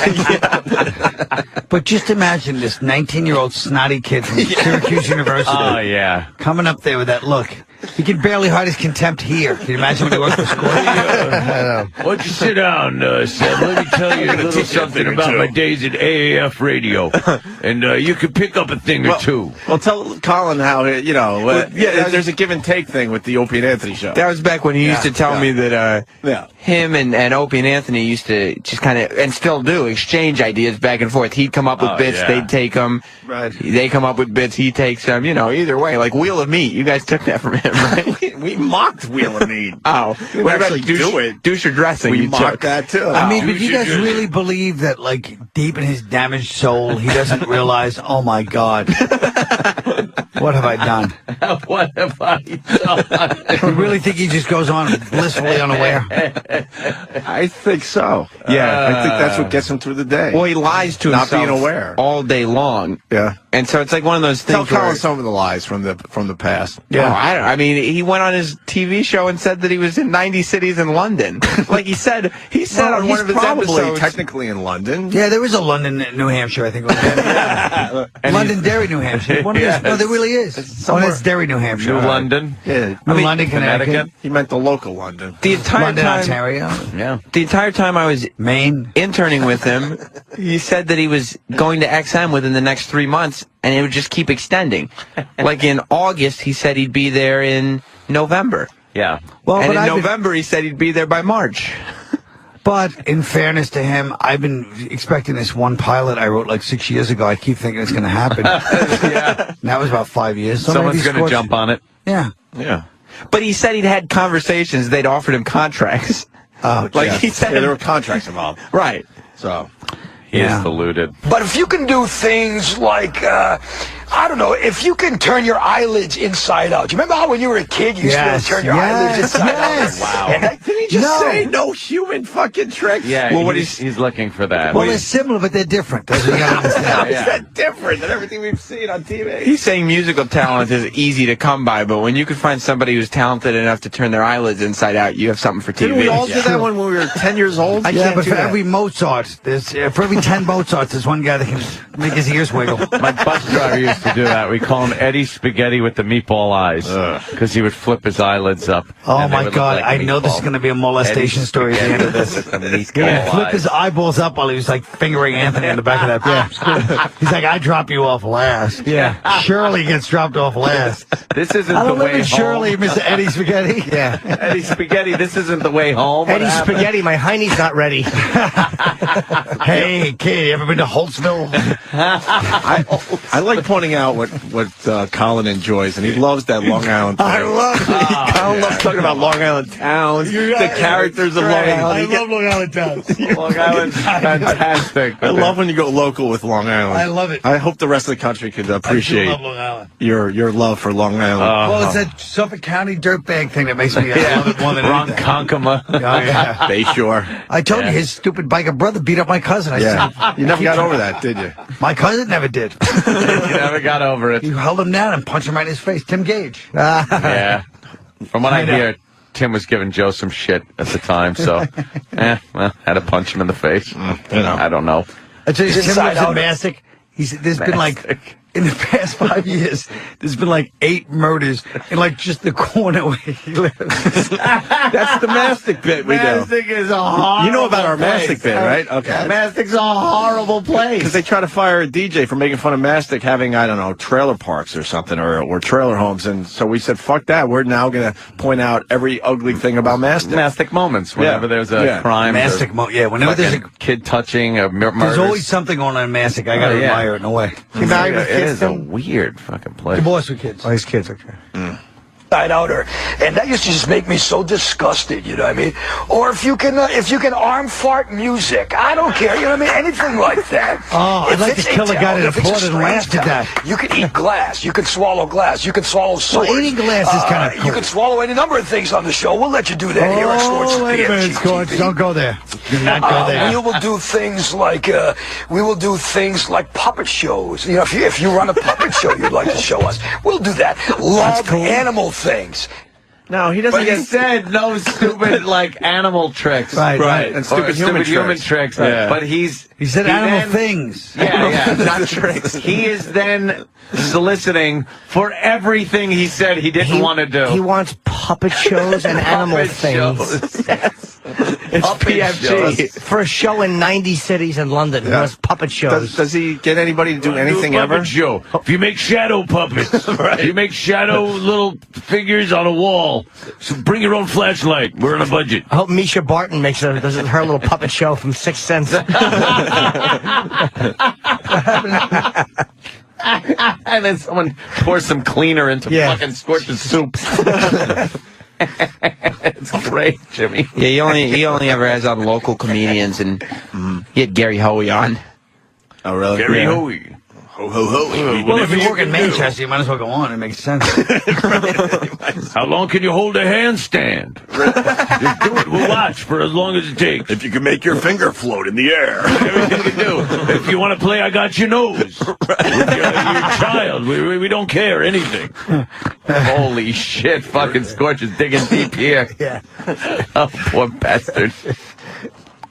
But just imagine this 19-year-old snotty kid from Syracuse University. Oh, yeah. Coming up there with that look. He can barely hide his contempt here. Can you imagine when he works for Scorch? Why don't you sit down, Sam? Let me tell you a little something about my days at AAF Radio. And you can pick up a thing or two. Well, tell Colin how, there's a give and take thing with the Opie and Anthony show. That was back when he used to tell me that him and Opie and Anthony used to just kind of, and still do, exchange ideas back and forth. He'd come up with bits, they'd take them. Right. They come up with bits, he takes them. You know, either way, like Wheel of Meat. You guys took that from him, right? We mocked Wheel of Meat. Oh, what about douche or dressing? We you mocked took? that too. I mean, but you guys really believe that, like, deep in his damaged soul, he doesn't realize, oh my God, what have I done? What have I done? You really think he just goes on blissfully unaware? I think so. Yeah, I think that's what gets him through the day. Well, he lies to not himself being aware all day long. Yeah. And so it's like one of those things. Tell Colin some of the lies from the past. Yeah. Oh, I mean, he went on his TV show and said that he was in 90 cities in London. Like he said on one of his episodes. Technically in London. Yeah, there is a London, New Hampshire, I think. Londonderry, New Hampshire. No, there really is. Oh, that's Derry, New Hampshire. New London. Yeah. New London, Connecticut. He meant the local London. The entire London, time, Ontario. Yeah. The entire time I was Maine interning with him, he said that he was going to XM within the next 3 months, and it would just keep extending. Like in August, he said he'd be there in November. Yeah. Well, and in November, he said he'd be there by March. But in fairness to him, I've been expecting this one pilot I wrote like 6 years ago. I keep thinking it's going to happen. Yeah. And that was about 5 years. So someone's going to jump on it. Yeah. Yeah. But he said he'd had conversations. They'd offered him contracts. Oh, like he said, there were contracts involved. Right. So he is deluded. But if you can do things like, I don't know, if you can turn your eyelids inside out. Do you remember how when you were a kid, you used to be able to turn your eyelids inside out? Wow. And did he just say no human fucking tricks? Yeah, well, he's looking for that. Well, they're similar, but they're different. That's what you gotta understand. How is that different than everything we've seen on TV? He's saying musical talent is easy to come by, but when you can find somebody who's talented enough to turn their eyelids inside out, you have something for TV. Didn't we all do that when we were 10 years old? Yeah, but for every Mozart, there's for every 10 Mozarts, there's one guy that can make his ears wiggle. My bus driver used to do that. We call him Eddie Spaghetti with the meatball eyes because he would flip his eyelids up. Oh my God! I know this is going to be a molestation story at the end of this. Yeah, flip his eyeballs up while he was like fingering Anthony in the back of that. Yeah, he's like, "I drop you off last." Yeah, Shirley gets dropped off last. This isn't I the don't way live in home. Shirley, Mr. Eddie Spaghetti. Yeah, Eddie Spaghetti. This isn't the way home. Eddie Spaghetti, my hiney's not ready. Hey kid, you ever been to Holtzville? I like pointing out what Colin enjoys, and he loves that Long Island thing. I love it. Colin loves talking about Long Island towns, the characters of Long Island. I love Long Island towns. Long Island's fantastic. I love when you go local with Long Island. I love it. I hope the rest of the country could appreciate I love Long Island. your love for Long Island. Well, it's that Suffolk County dirtbag thing that makes me love it more than anything. Ronkonkoma. Oh, yeah. Bayshore. I told you his stupid biker brother beat up my cousin. I said, You never got over that, did you? my cousin never did. You never got over it. You held him down and punched him right in his face. Tim Gage. Yeah. From what I hear, Tim was giving Joe some shit at the time, so well, had to punch him in the face. I don't know. I tell you, Tim lives in Massac. There's been like, in the past 5 years, there's been like 8 murders in like just the corner where he lives. That's the Mastic bit we do. Mastic is a horrible You know about our place. Mastic bit, right? Okay. Mastic's a horrible place. Because they try to fire a DJ for making fun of Mastic having, I don't know, trailer parks or something, or trailer homes. And so we said, fuck that. We're now going to point out every ugly thing about Mastic. Mastic moments. Whenever there's a crime. Mastic whenever there's a kid touching, a murder. There's always something going on in Massac. I got to admire it in a way. It is a weird fucking place. Divorced with kids. Oh, he's kids, okay. Inside outer, and that used to just make me so disgusted, you know what I mean? Or if you can arm fart music, I don't care, you know what I mean? Anything like that. Oh, I'd like to kill a guy that applauded and laughed at that. You can eat glass, you can swallow glass, you can swallow swords. Well, eating glass is kind of cool. You can swallow any number of things on the show. We'll let you do that here at Scorch. Oh, wait a minute, Scorch. Don't go there. Do not go there. We will do things like puppet shows. You know, if you run a puppet show you'd like to show us, we'll do that. Love animal things. No, he doesn't. But he said no stupid like animal tricks, Right. And stupid human tricks. Yeah. But he said animal things. Yeah, not tricks. He is then soliciting for everything he said he didn't want to do. He wants puppet shows and animal things. Yes. It's PFG. For a show in 90 cities in London. He does puppet shows. Does he get anybody to do anything puppet ever? Show. If you make shadow puppets, Right. you make shadow little figures on a wall. So bring your own flashlight. We're on a budget. I hope Misha Barton does her little puppet show from Sixth Sense. And then someone pours some cleaner into fucking Scorch's soup. It's great, Jimmy. Yeah, he only ever has on local comedians, and he had Gary Hoey on. Oh, really? Gary Hoey. Ho, ho, ho. Well, if you work in Manchester, you might as well go on. It makes sense. How long can you hold a handstand? Just do it. We'll watch for as long as it takes. If you can make your finger float in the air. Everything you do. If you want to play I Got Your Nose. With your child. We don't care. Anything. Holy shit. Fucking Scorch is digging deep here. Yeah. Oh, poor bastard.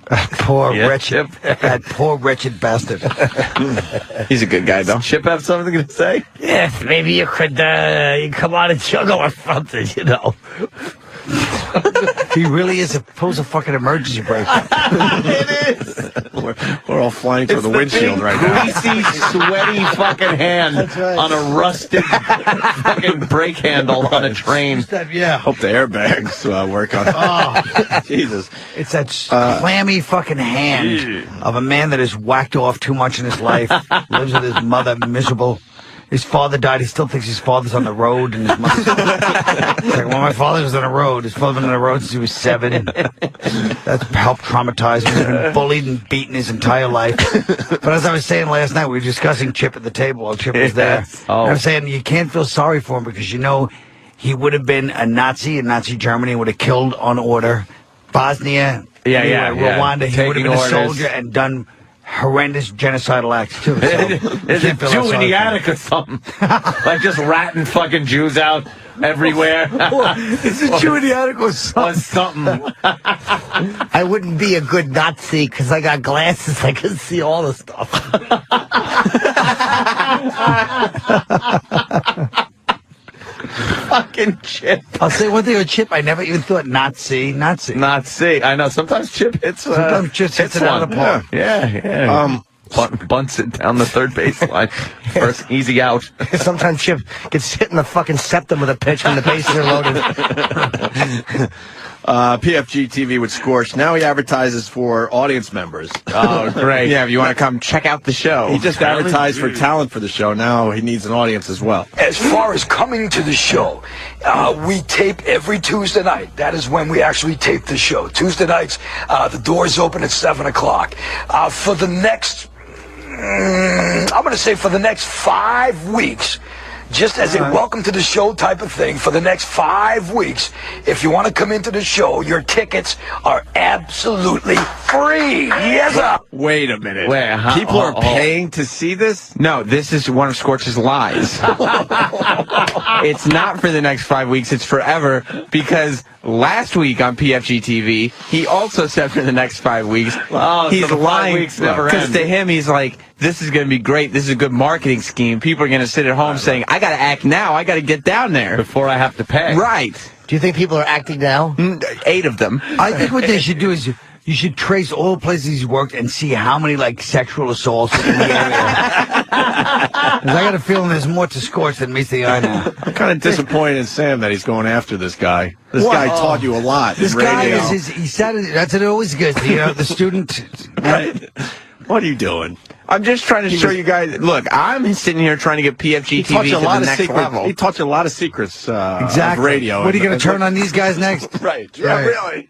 Poor wretched, that poor wretched bastard. He's a good guy, though. Chip have something to say? Yes, maybe you could you come on and juggle or something, you know. He really is a fucking emergency brake. It is. We're all flying through the windshield right now. Greasy, sweaty fucking hand on a rusted fucking brake handle on a train. Yeah. Hope the airbags work on. Oh, Jesus. it's that clammy fucking hand of a man that has whacked off too much in his life, lives with his mother, miserable. His father died. He still thinks his father's on the road, and his mother's like, well, my father was on the road. His father's been on the road since he was 7. That's helped traumatize him. He's been bullied and beaten his entire life. But as I was saying last night, we were discussing Chip at the table while Chip was there. Oh. And I was saying you can't feel sorry for him because you know he would have been a Nazi in Nazi Germany, would have killed on order. Bosnia, Rwanda, he would have been a soldier and done horrendous genocidal acts too. So There's a Jew in the attic or something. Like just ratting fucking Jews out everywhere. It's a Jew in the attic or something. I wouldn't be a good Nazi because I got glasses. I can see all the stuff. Fucking Chip. I'll say one thing with Chip. I never even thought Nazi. I know. Sometimes Chip hits. Sometimes Chip hits it out of the park. Yeah. Bunts it down the third baseline. First easy out. Sometimes Chip gets hit in the fucking septum with a pitch when the bases are loaded. PFG-TV with Scorch. Now he advertises for audience members. Oh, great. Yeah, if you want to come check out the show. He just advertised for talent for the show. Now he needs an audience as well. As far as coming to the show, we tape every Tuesday night. That is when we actually tape the show. Tuesday nights, the doors open at 7 o'clock. For the next, I'm going to say for the next 5 weeks, just as a welcome to the show type of thing, for the next 5 weeks, if you want to come into the show, your tickets are absolutely free. Yes, sir. Wait a minute. Wait, People are paying to see this? No, this is one of Scorch's lies. It's not for the next 5 weeks. It's forever, because last week on PFG-TV, he also said for the next 5 weeks. Oh, he's so the 5 lying weeks never because end. to him, he's like, this is going to be great. This is a good marketing scheme. People are going to sit at home saying, I got to act now. I got to get down there. Before I have to pay. Right. Do you think people are acting now? 8 of them. I think what they should do is you should trace all the places he's worked and see how many like sexual assaults in the area. Because I got a feeling there's more to Scorch than meets the eye now. I'm kind of disappointed in Sam that he's going after this guy. This guy taught you a lot. This guy is he said that's what it always good. You know, the student. Right. What are you doing? I'm just trying to show you guys. Look, I'm sitting here trying to get PFG-TV to the next level. He taught you a lot of secrets exactly. of radio. What are you going to turn on these guys next? Right. Yeah, really.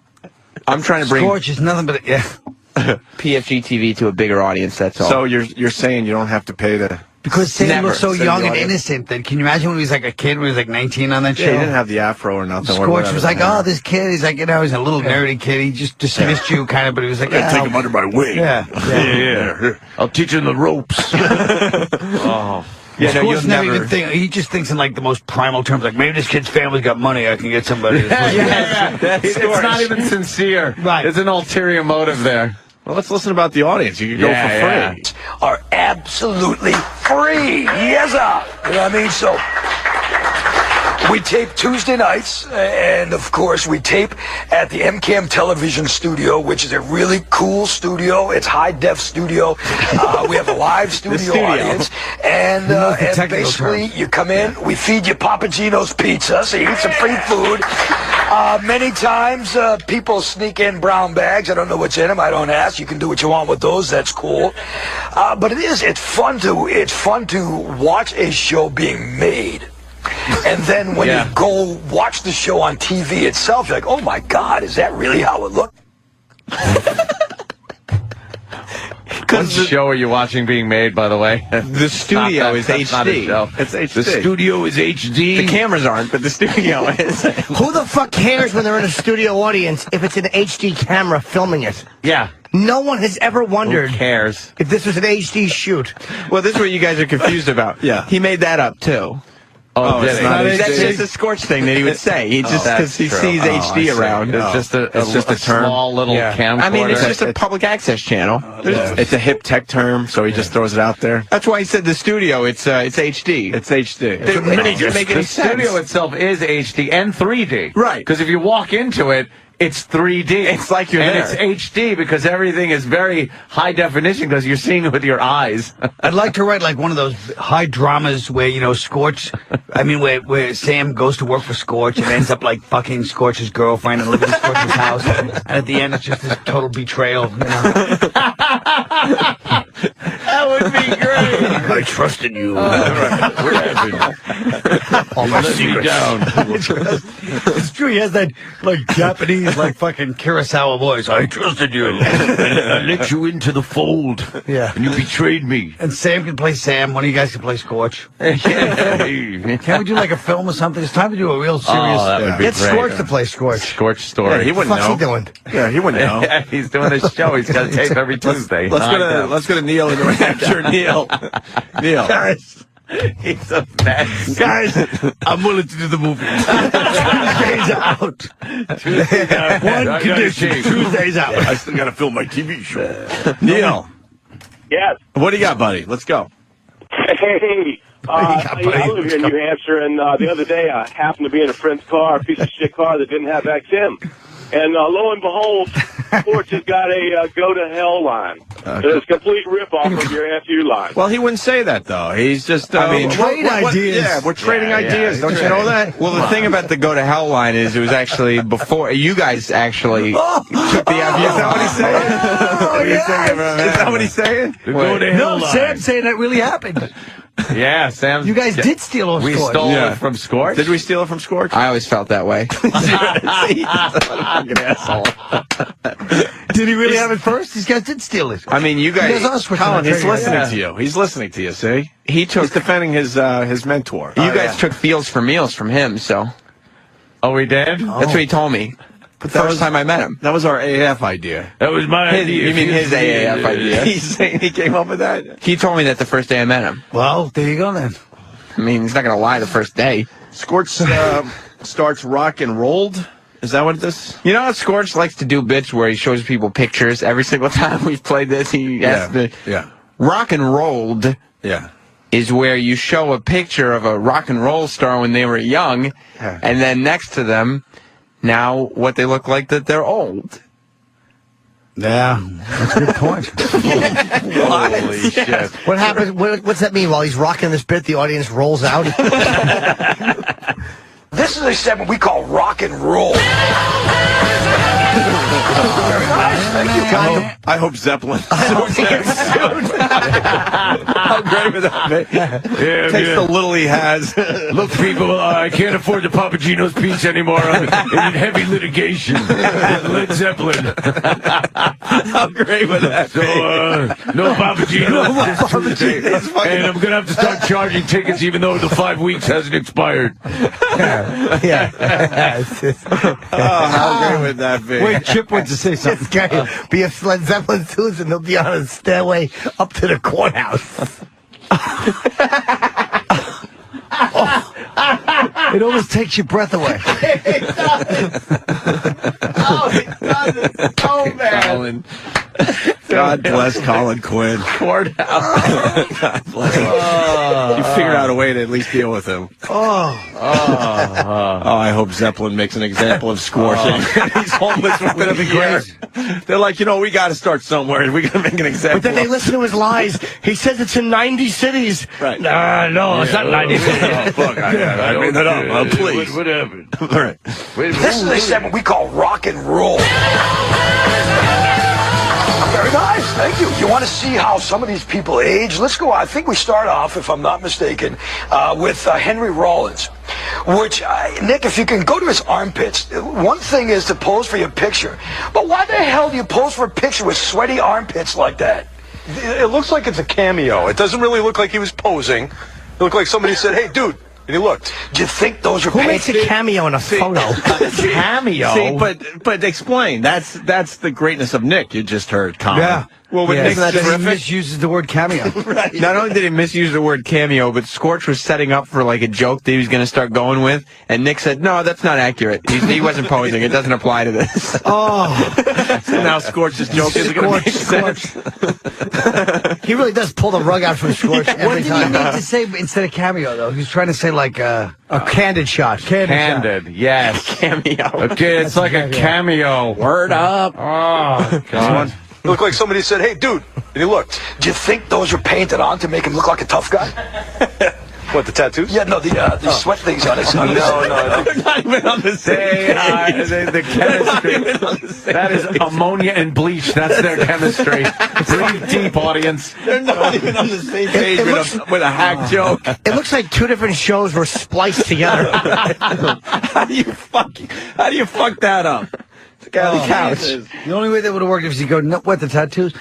I'm trying to bring Scorch is nothing but PFG-TV to a bigger audience. That's all. So you're saying you don't have to pay to. Because Sam looks so young and audience. innocent. Then can you imagine when he was like a kid, when he was like 19 on that show? Yeah, he didn't have the afro or nothing. Scorch was like, oh, this kid. He's like, you know, he's a little nerdy kid. He just dismissed you, kind of, but he was like, I'm gonna take him under my wing. Yeah. I'll teach him the ropes. Oh. Yeah, no, you'll never even think. He just thinks in like the most primal terms, like maybe this kid's family's got money. I can get somebody. It's not even sincere. Right. There's an ulterior motive there. Well, let's listen about the audience. You can go for free. Are absolutely free. Yes, sir. You know what I mean? So We tape Tuesday nights, and of course we tape at the MCAM Television Studio, which is a really cool studio. It's high-def studio. We have a live studio audience, and basically you come in, we feed you Papagino's pizza, so you eat some free food. Many times people sneak in brown bags. I don't know what's in them. I don't ask. You can do what you want with those. That's cool. But it's fun to watch a show being made. And then when you go watch the show on TV itself, you're like, oh my God, is that really how it looked? What show are you watching being made, by the way? The studio is HD. It's HD. The studio is HD. The cameras aren't, but the studio is. Who the fuck cares when they're in a studio audience if it's an HD camera filming it? Yeah. No one has ever wondered Who cares? if this was an HD shoot. Well, this is what you guys are confused about. Yeah. He made that up, too. Oh, it's not HD. That's just a Scorch thing that he would say. He just because he sees HD around. It's just a term. Small little camcorder. I mean, it's just a public access channel. It's a hip tech term, so he just throws it out there. That's why he said the studio. It's HD. It's HD. It doesn't make any The sense. studio itself is HD and 3D. Right. Because if you walk into it, it's 3D. It's like you're and there. it's HD because everything is very high definition because you're seeing it with your eyes. I'd like to write like one of those high dramas where, you know, Scorch, I mean, where Sam goes to work for Scorch and ends up like fucking Scorch's girlfriend and living in Scorch's house. And at the end, it's just this total betrayal, you know. That would be great. I trusted you. All my secrets down. It's true. He has that like Japanese, like fucking Kurosawa voice. I trusted you. I let you into the fold. Yeah. And you betrayed me. And Sam can play Sam. One of you guys can play Scorch. Hey. Can't we do like a film or something? It's time to do a real serious. that would be Get great. Scorch to play Scorch. Scorch story. Yeah, he wouldn't What's know. he doing? Yeah, he wouldn't know. Yeah, he's doing this show. He's got to tape every Tuesday. Let's go to Neil in New Hampshire. Neil. Guys, He's a mess. guys, I'm willing to do the movie. Tuesday's out. One condition. Tuesday's out. I still got to film my TV show. Neil, Yes. what do you got, buddy? Let's go. Hey, I live here in New Hampshire, and the other day I happened to be in a friend's car, a piece of shit car that didn't have XM. And lo and behold, Scorch has got a go to hell line. It's a complete rip-off of your FU line. Well, he wouldn't say that, though. He's just, trade ideas. Yeah, we're trading ideas. Don't you know that? Well, the thing about the go to hell line is it was actually before you guys actually took the idea. Is that what he's saying? Is that what he's saying? The go to hell No, line. Sam's saying that really happened. Yeah, Sam. You guys did steal off We Scorch. stole it from Scorch. Did we steal it from Scorch? I always felt that way. Fucking asshole. Did he really have it first? These guys did steal it. I mean, you guys. guys are switching Colin, that he's trade. listening to you. He's listening to you, see? He took. He's defending his mentor. You guys took feels for meals from him, so Oh, we did? that's what he told me. The first time I met him. That was our AAF idea. That was my idea. You mean his AAF idea? He's saying he came up with that? He told me that the first day I met him. Well, there you go then. I mean, he's not going to lie the first day. Scorch starts rock and rolled. Is that what this? You know how Scorch likes to do bits where he shows people pictures every single time we've played this? He has to. Yeah. Rock and rolled Yeah. is where you show a picture of a rock and roll star when they were young, and then next to them, now what they look like that they're old. Yeah, that's a good point. Holy shit. What happens? What's that mean? While he's rocking this bit, the audience rolls out? This is a segment we call rock and roll. Very nice. Thank you. I hope Zeppelin. How great would that be? Yeah, Takes the little he has. Look, people, I can't afford the Papagino's pizza anymore. I'm in heavy litigation with Led Zeppelin. How great would that So, be? no Papagino. That's fucking- And I'm going to have to start charging tickets even though the 5 weeks hasn't expired. Yeah. how great would that be? Wait, Chip wants to say This something. guy be a Led Zeppelin Susan. He'll be on a stairway up to the courthouse. It almost takes your breath away. it does. Oh, it does. It's so bad. Colin. God bless Colin Quinn. Courthouse. God bless him. You figured out a way to at least deal with him. I hope Zeppelin makes an example of Scorch. He's homeless for That'd be great. They're like, we got to start somewhere. We got to make an example. But then they listen to his lies. He says it's in 90 cities. Right. No, it's not 90 cities. Oh, fuck, I made that up. Please. What happened? All right. This is a segment we call rock and roll. Very nice, thank you. You want to see how some of these people age? Let's go. I think we start off, if I'm not mistaken, with Henry Rollins. Which, Nick, if you can go to his armpits, one thing is to pose for your picture. But why the hell do you pose for a picture with sweaty armpits like that? It looks like it's a cameo. It doesn't really look like he was posing. It looked like somebody said, "Hey, dude," and he looked. Do you think those are Who makes a cameo in a photo? Cameo. See, but explain. That's the greatness of Nick. You just heard, Colin. Yeah. Well, with Nick's He terrific. misuses the word cameo. Right. Not only did he misuse the word cameo, but Scorch was setting up for like a joke that he was going to start going with, and Nick said, "No, that's not accurate. He wasn't posing. It doesn't apply to this." Oh, So now Scorch's joke isn't going to make sense. He really does pull the rug out from Scorch what every did he time. need to say instead of cameo, though? He was trying to say, like, a candid shot. Candid, yes. Cameo. Okay, it's like a cameo. Word up. Oh, God. It looked like somebody said, "Hey, dude," and he looked. Do you think those are painted on to make him look like a tough guy? What, the tattoos? Yeah, no, the sweat things on his. No, I think They're not even on the same The chemistry. That is ammonia and bleach. That's their chemistry. Breathe deep, audience. They're not even on the same page with a hack joke. It looks like two different shows were spliced together. How do you fuck that up? The guy on the couch. The only way that would have worked is you go, no, what, the tattoos?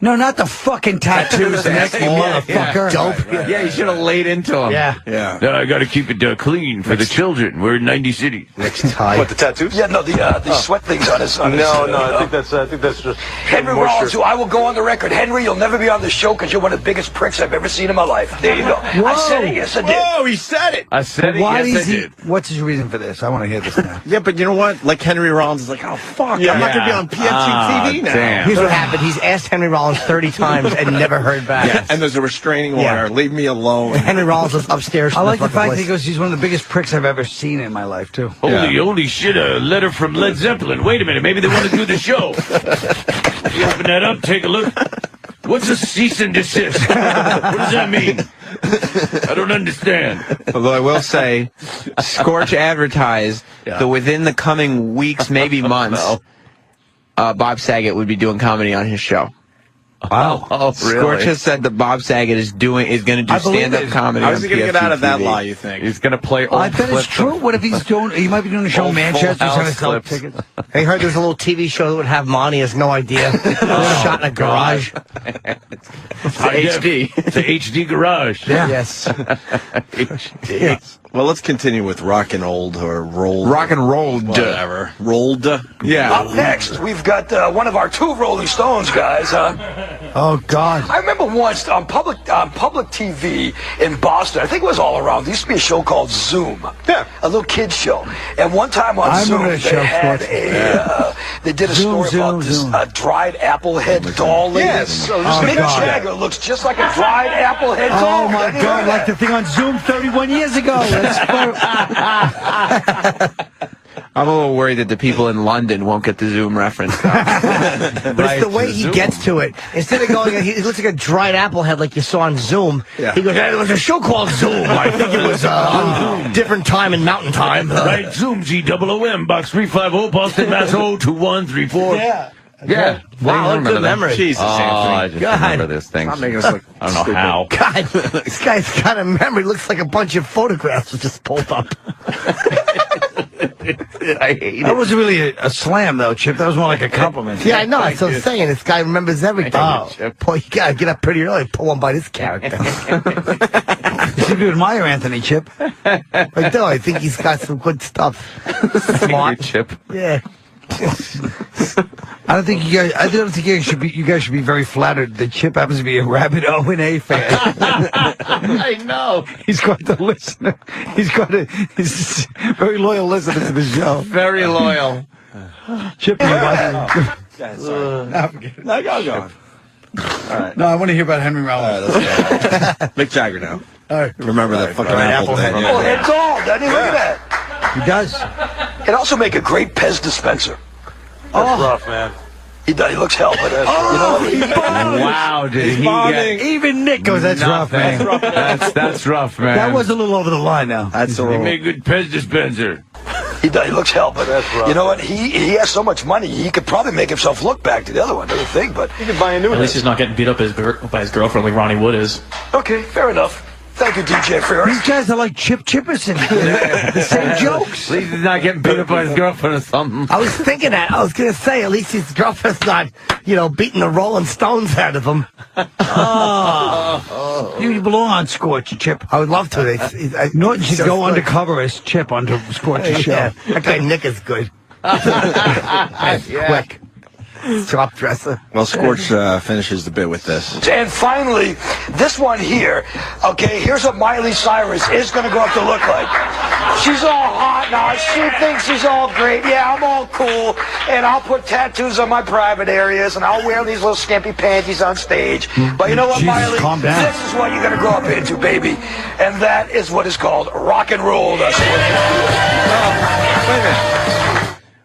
No, not the fucking tattoos, Nick. Motherfucker. Dope. Yeah, you should have laid into him. Yeah. Yeah. No, I got to keep it clean for the children. We're in 90 cities. Next time. What, the tattoos? Yeah, no, the sweat things on his. No, I think that's just Henry Rollins, who I will go on the record. Henry, you'll never be on the show because you're one of the biggest pricks I've ever seen in my life. There you go. I said it. Yes, I did. Oh, he said it. I said it. Why Yes, is I he? did. What's his reason for this? I want to hear this now. Yeah, but you know what? Like Henry Rollins is like, oh fuck, I'm not gonna be on PFG-TV now. Damn. Here's what happened. He's asked Henry Rollins 30 times and never heard back. Yes. And there's a restraining order. Yeah. Leave me alone. Henry Rollins was upstairs. I like the fucking fact that place. he goes, he's one of the biggest pricks I've ever seen in my life, too. Holy shit, a letter from Led Zeppelin. Wait a minute, maybe they want to do the show. You open that up, take a look. What's a cease and desist? What does that mean? I don't understand. Although I will say, Scorch advertised that within the coming weeks, maybe months, Bob Saget would be doing comedy on his show. Wow. Oh, really? Scorch has said that Bob Saget is going to do stand-up comedy. How is on he going to get out of that PFG-TV. lie, you think? He's going to play old I bet it's clips true. of- What if he's doing? He might be doing a show in Old Manchester. Full He's trying to House sell clips. tickets. I heard there's a little TV show that would have money. He has no idea. Shot in a garage. It's the HD garage. Yeah. Yes. HD. Well, let's continue with rock and old or rolled. Rock and rolled. Whatever. Rolled. Yeah. Up next, we've got one of our two Rolling Stones guys. Oh God. I remember once on public TV in Boston. I think it was all around. There used to be a show called Zoom. Yeah. A little kids show. And one time on I Zoom, remember they that show, had Scorch. they did a Zoom, story about Zoom, this Zoom. dried apple head doll lady. Yes. Oh, Oh, Mick God. Jagger looks just like a dried apple head doll. Oh my Did you hear God! Like that? the thing on Zoom 31 years ago. I'm a little worried that the people in London won't get the Zoom reference. But it's the way he gets to it. Instead of going, he looks like a dried apple head like you saw on Zoom. Yeah. He goes, hey, there was a show called Zoom. I think it was on different time in Mountain Time. Right, Zoom, ZOOM, box 350, Boston, Mass. 02134. Yeah. Wow, what a good memory. Jesus, Oh, I Anthony. just God. remember this thing. Stop making us look I don't know how. God, this guy's got a memory. Looks like a bunch of photographs was just pulled up. I hate That it. wasn't really a slam, though, Chip. That was more like a compliment. Yeah, I know. That's what I'm saying. This guy remembers everything. Boy, you gotta get up pretty early. Pull one by this character. You seem to admire Anthony, Chip. I do. I think he's got some good stuff. Smart. Chip. Yeah. I don't think you guys should be very flattered that Chip happens to be a rabid O&A fan. I know. He's quite the listener. He's a very loyal listener to the show. Very loyal. Chip, No, go. All right. No, I want to hear about Henry Rollins. Mick Jagger now. All right. Remember that fucking apple thing. Oh, that's all. Daddy, look at that. He does. He'd also make a great Pez dispenser. That's rough, man. He does. He looks hell, but you know what? Wow, dude. Even Nick goes, that's rough, man. That's rough, man. That was a little over the line now. That's a He little. made a good Pez dispenser. He does. He looks hell, but you know what? He has so much money, he could probably make himself look back to the other one, doesn't think, but You can buy a new At one. least he's not getting beat up by his girlfriend like Ronnie Wood is. okay, fair enough. Thank you, DJ, for your... These guys are like Chip Chipperson. The same jokes. At least he's not getting beat up by his girlfriend or something. I was thinking that. I was going to say, at least his girlfriend's not, beating the Rolling Stones out of him. You belong on Scorch, Chip. I would love to. Norton should So go good. undercover as Chip onto Scorch's show. Yeah, that guy Nick is good. Quick. Top dresser. Well, Scorch finishes the bit with this. And finally, this one here, okay, here's what Miley Cyrus is going to go up to look like. She's all hot now. She thinks she's all great. Yeah, I'm all cool. And I'll put tattoos on my private areas, and I'll wear these little skimpy panties on stage. But you know what, Jesus, Miley? calm down. This is what you're going to grow up into, baby. And that is what is called rock and roll. That's what it is. Wait a minute.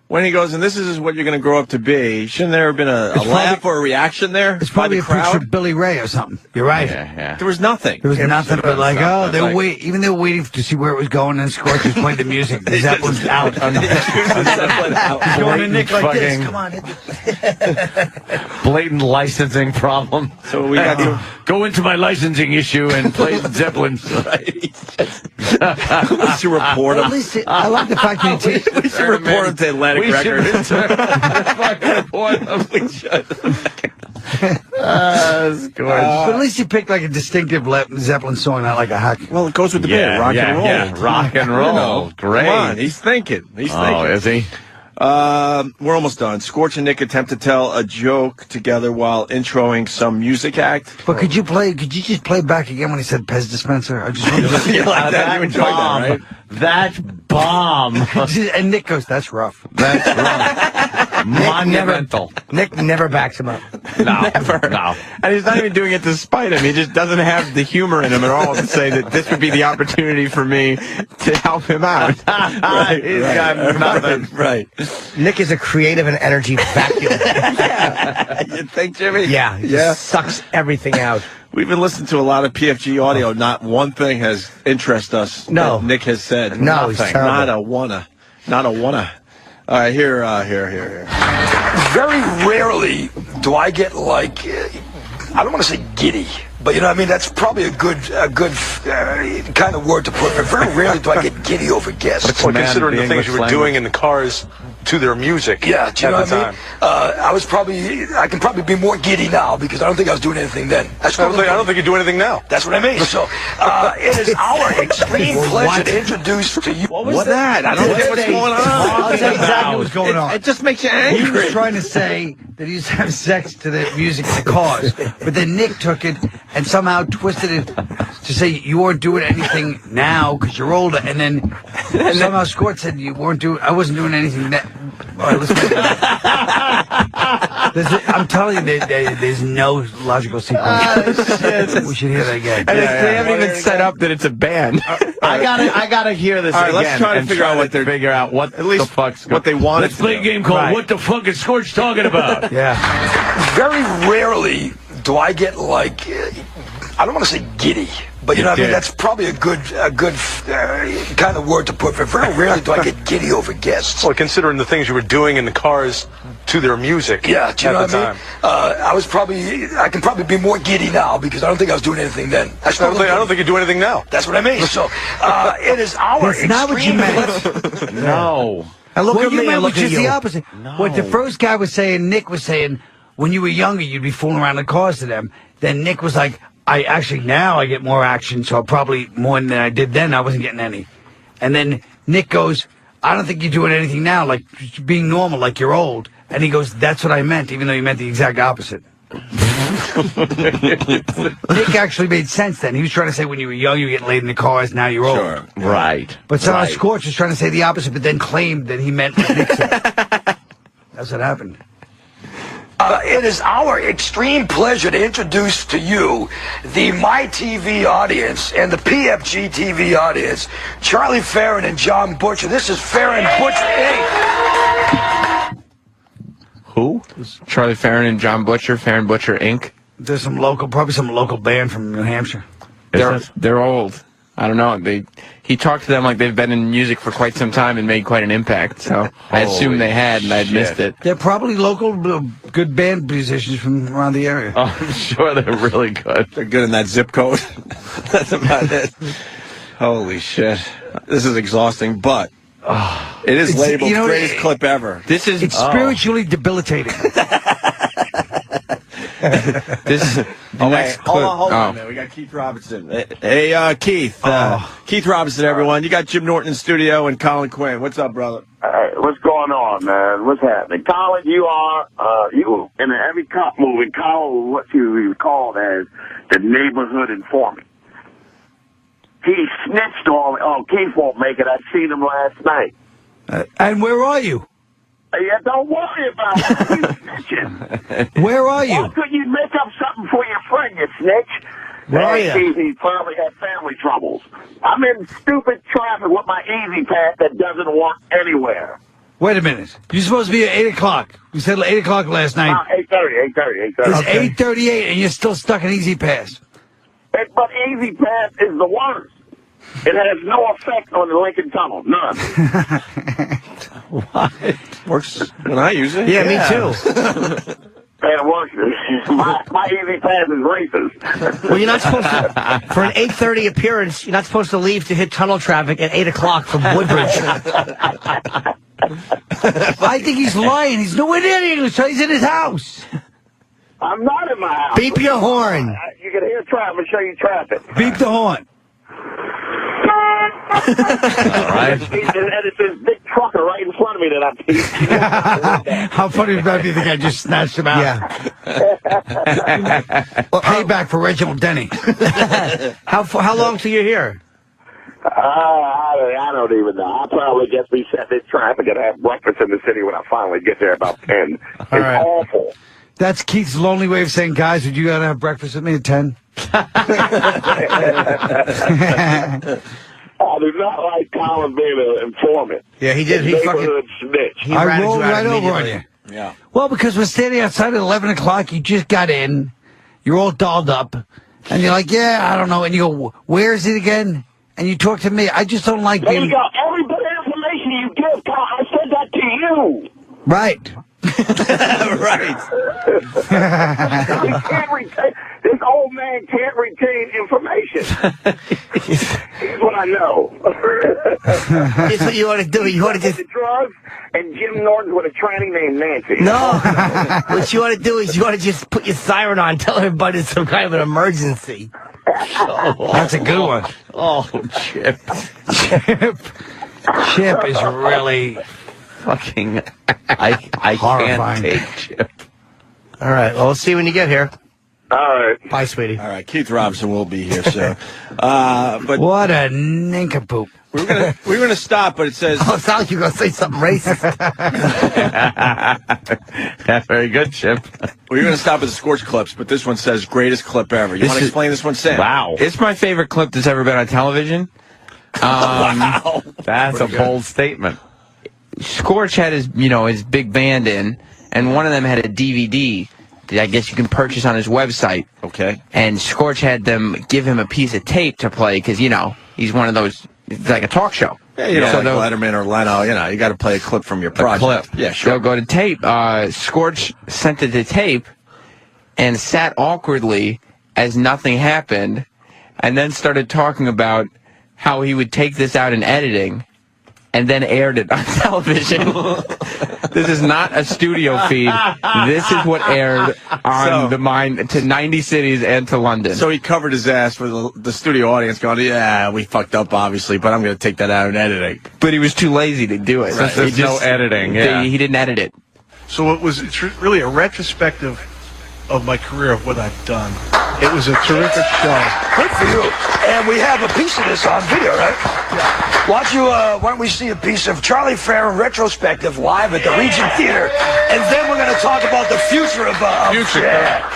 When he goes, and this is what you're going to grow up to be, shouldn't there have been a laugh or a reaction there? It's probably by a the picture crowd? of Billy Ray or something. You're right. Yeah. There was nothing. There was nothing but like, something. they were waiting to see where it was going, and Scorch was playing the music. The Zeppelin's out. He's going to Nick like this. Come on, hit the... Blatant licensing problem. So we got to Go into my licensing issue and play the Zeppelin. we should report At him. least I like the fact that he takes... We should report him to Atlantic We should Records. We should. but at least he picked like a distinctive Zeppelin song, not like a hack. Well, it goes with the bit. Rock and roll. Yeah. Rock and roll. You know, Great. Come on, he's thinking. He's thinking. Oh, is he? We're almost done. Scorch and Nick attempt to tell a joke together while introing some music act. But could you just play back again when he said Pez dispenser? I just wanted to... You like that? You enjoyed bomb. that, right? That bomb. And Nick goes, that's rough. That's right. Monumental. Nick never backs him up. No. Never. No. And he's not even doing it to spite him. He just doesn't have the humor in him at all to say that this would be the opportunity for me to help him out. He's got nothing. Right. Nick is a creative and energy vacuum. You think, Jimmy? Yeah. He just sucks everything out. We've been listening to a lot of PFG audio. Not one thing has interested us. No. that Nick has said. No, he's Nothing. terrible. Not a wanna. All right, here. Very rarely do I get like, I don't want to say giddy, but you know what I mean? That's probably a good kind of word to put, but very rarely do I get giddy over guests. Well, considering the things you were doing in the cars to their music Yeah, do you know at what the I mean? time. I can probably be more giddy now because I don't think I was doing anything then. I don't think you do anything now. That's what I mean. So it is our extreme pleasure to introduce to you. What's that? I don't get what's going on. I'll tell you exactly what's going on. It just makes you He angry. was trying to say that he used to have sex to the music in the cars, but then Nick took it and somehow twisted it to say you weren't doing anything now because you're older, and then somehow Scorch said you weren't doing. I wasn't doing anything. All right, let's make I'm telling you, there's no logical sequence. We should hear that again. And they haven't even set up that it's a band. I gotta hear this All right, again. let's try to and figure out what they're figure out what at least the fuck's what they wanted. Let's play a game called Right. What the Fuck is Scorch Talking About? Yeah. Very rarely do I get like, I don't want to say giddy, but you know what I mean? That's probably a good kind of word to put, but very rarely do I get giddy over guests. Well, considering the things you were doing in the cars to their music Yeah, do you know at what I mean? I can probably be more giddy now because I don't think I was doing anything then. I don't think you do anything now. That's what I mean. So it is our That's not what you extreme meant. No. And look What at you me meant and was look at just you. the opposite. What the first guy was saying, Nick was saying, when you were younger, you'd be fooling around in cars to them. Then Nick was like, now I get more action, so probably more than I did then. I wasn't getting any. And then Nick goes, I don't think you're doing anything now, like just being normal, like you're old. And he goes, that's what I meant, even though he meant the exact opposite. Nick actually made sense then. He was trying to say when you were young, you were getting laid in the cars, now you're old. Sure. Right. But somehow right. Scorch was trying to say the opposite, but then claimed that he meant what Nick said. That's what happened. It is our extreme pleasure to introduce to you the MyTV audience and the PFG-TV audience, Charlie Farron and John Butcher. This is Farron Butcher Inc. Who? Charlie Farron and John Butcher, Farron Butcher Inc. There's probably some local band from New Hampshire. They're old. I don't know. He talked to them like they've been in music for quite some time and made quite an impact. So I assumed they had, and I'd missed it. They're probably local, good band musicians from around the area. Oh, I'm sure they're really good. They're good in that zip code. That's about it. Holy shit. This is exhausting, but it is labeled greatest clip ever. It's spiritually debilitating. This next clip. Hold on, man. We got Keith Robinson. Hey, Keith. Keith Robinson, everyone. You got Jim Norton in studio and Colin Quinn. What's up, brother? Hey, what's going on, man? What's happening? Colin, you in every cop movie, Colin, what you called as the neighborhood informant. He snitched on Keith won't make it. I seen him last night. And where are you? Yeah, don't worry about it. You snitching. Where are you? Why couldn't you make up something for your friend, you snitch? Where are you? He probably had family troubles. I'm in stupid traffic with my Easy Pass that doesn't work anywhere. Wait a minute. You're supposed to be at 8 o'clock. We said 8 o'clock last night. 8:30. It's 8:38 and you're still stuck in Easy Pass. But Easy Pass is the worst. It has no effect on the Lincoln Tunnel. None. What? Works when I use it. Yeah, me too. And it works. My Easy Pass is racist. Well, you're not supposed to, for an 8:30 appearance, you're not supposed to leave to hit tunnel traffic at 8 o'clock from Woodbridge. I think he's lying. He's nowhere near English. He's in his house. I'm not in my house. Beep your horn. You can hear traffic. Show you traffic. Beep the horn. All right. And it's this big trucker right in front of me that I'm How funny would that be? The guy just snatched him out. Yeah. Payback for Reginald Denny. How long till you're here? I don't even know. I'll probably just be setting in traffic and have breakfast in the city when I finally get there about 10. It's awful. That's Keith's lonely way of saying, guys, would you gotta have breakfast with me at 10? I do not like Colin being an informant. Yeah, he did. He neighborhood snitch. I rolled right over on you. Yeah. Well, because we're standing outside at 11 o'clock, you just got in, you're all dolled up, and you're like, yeah, I don't know, and you go, where is it again? And you talk to me. I just don't like There being... you go. Every bit of information you give, Colin, I said that to you. Right. Right. He can't retain, this old man can't retain information. Here's what I know. Here's what you want to do. You want to just... The drugs and Jim Norton with a tranny named Nancy. No. What you want to do is you want to just put your siren on, tell everybody it's some kind of an emergency. That's a good one. Oh, Chip. Chip is really... Fucking... I can't take Chip. All right. Well, we'll see when you get here. All right. Bye, sweetie. All right. Keith Robinson will be here soon. But what a nincompoop. We were gonna stop, but it says... Oh, it sounds like you're going to say something racist. Yeah, very good, Chip. We were going to stop at the Scorch clips, but this one says greatest clip ever. You want to explain this one, Sam? Wow. It's my favorite clip that's ever been on television. Wow. That's a bold statement. Scorch had his big band in, and one of them had a DVD that I guess you can purchase on his website. Okay. And Scorch had them give him a piece of tape to play because, he's one of those, it's like a talk show. Yeah, like Letterman or Leno, you got to play a clip from your project. Yeah, sure. They'll go to tape. Scorch sent it to tape and sat awkwardly as nothing happened, and then started talking about how he would take this out in editing and then aired it on television. This is not a studio feed. This is what aired on to 90 cities and to London. So he covered his ass for the studio audience going, yeah, we fucked up, obviously, but I'm going to take that out in editing. But he was too lazy to do it. Right. There's no editing. Yeah. He didn't edit it. So it's really a retrospective of my career of what I've done. It was a terrific show. Good for you. And we have a piece of this on video, right? Yeah. Why don't we see a piece of Charlie Farron retrospective live at the Regent Theater, and then we're going to talk about the future of future. Yeah.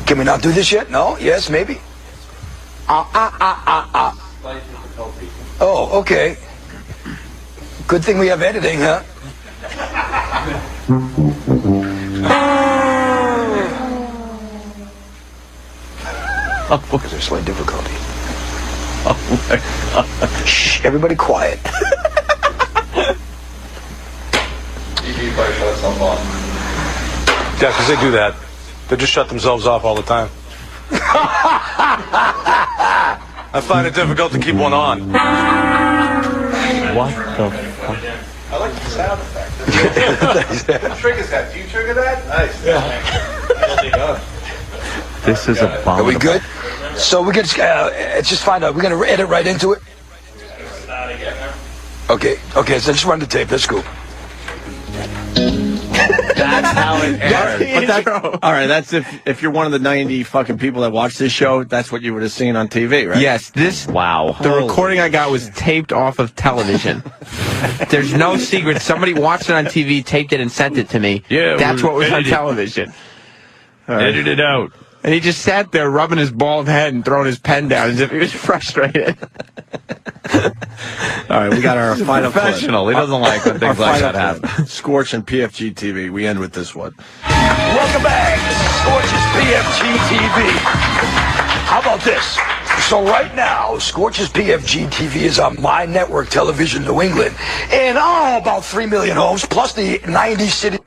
Can we not do this yet? No? Yes? Maybe? Oh, okay. Good thing we have editing, huh? Because there's slight difficulty. Oh my God. Shh, everybody quiet. Yeah, because they do that. They just shut themselves off all the time. I find it difficult to keep one on. What the fuck? I like the sound effect. What trick is that? Do you trigger that? Nice. Yeah. This is a bomb. Are we good? So we can just find out. We're going to edit right into it? Okay, so just run the tape. That's cool. That's how it airs. All right, that's if you're one of the 90 fucking people that watch this show, that's what you would have seen on TV, right? Yes, the recording I got was taped off of television. There's no secret. Somebody watched it on TV, taped it, and sent it to me. Yeah, that's what was on television. Edit it out. And he just sat there rubbing his bald head and throwing his pen down as if he was frustrated. All right, we got our final professional. clip. He doesn't like when things like that happen. Scorch and PFG-TV. We end with this one. Welcome back. This is Scorch's PFG-TV. How about this? So right now, Scorch's PFG-TV is on My Network Television New England in about 3 million homes, plus the 90 cities.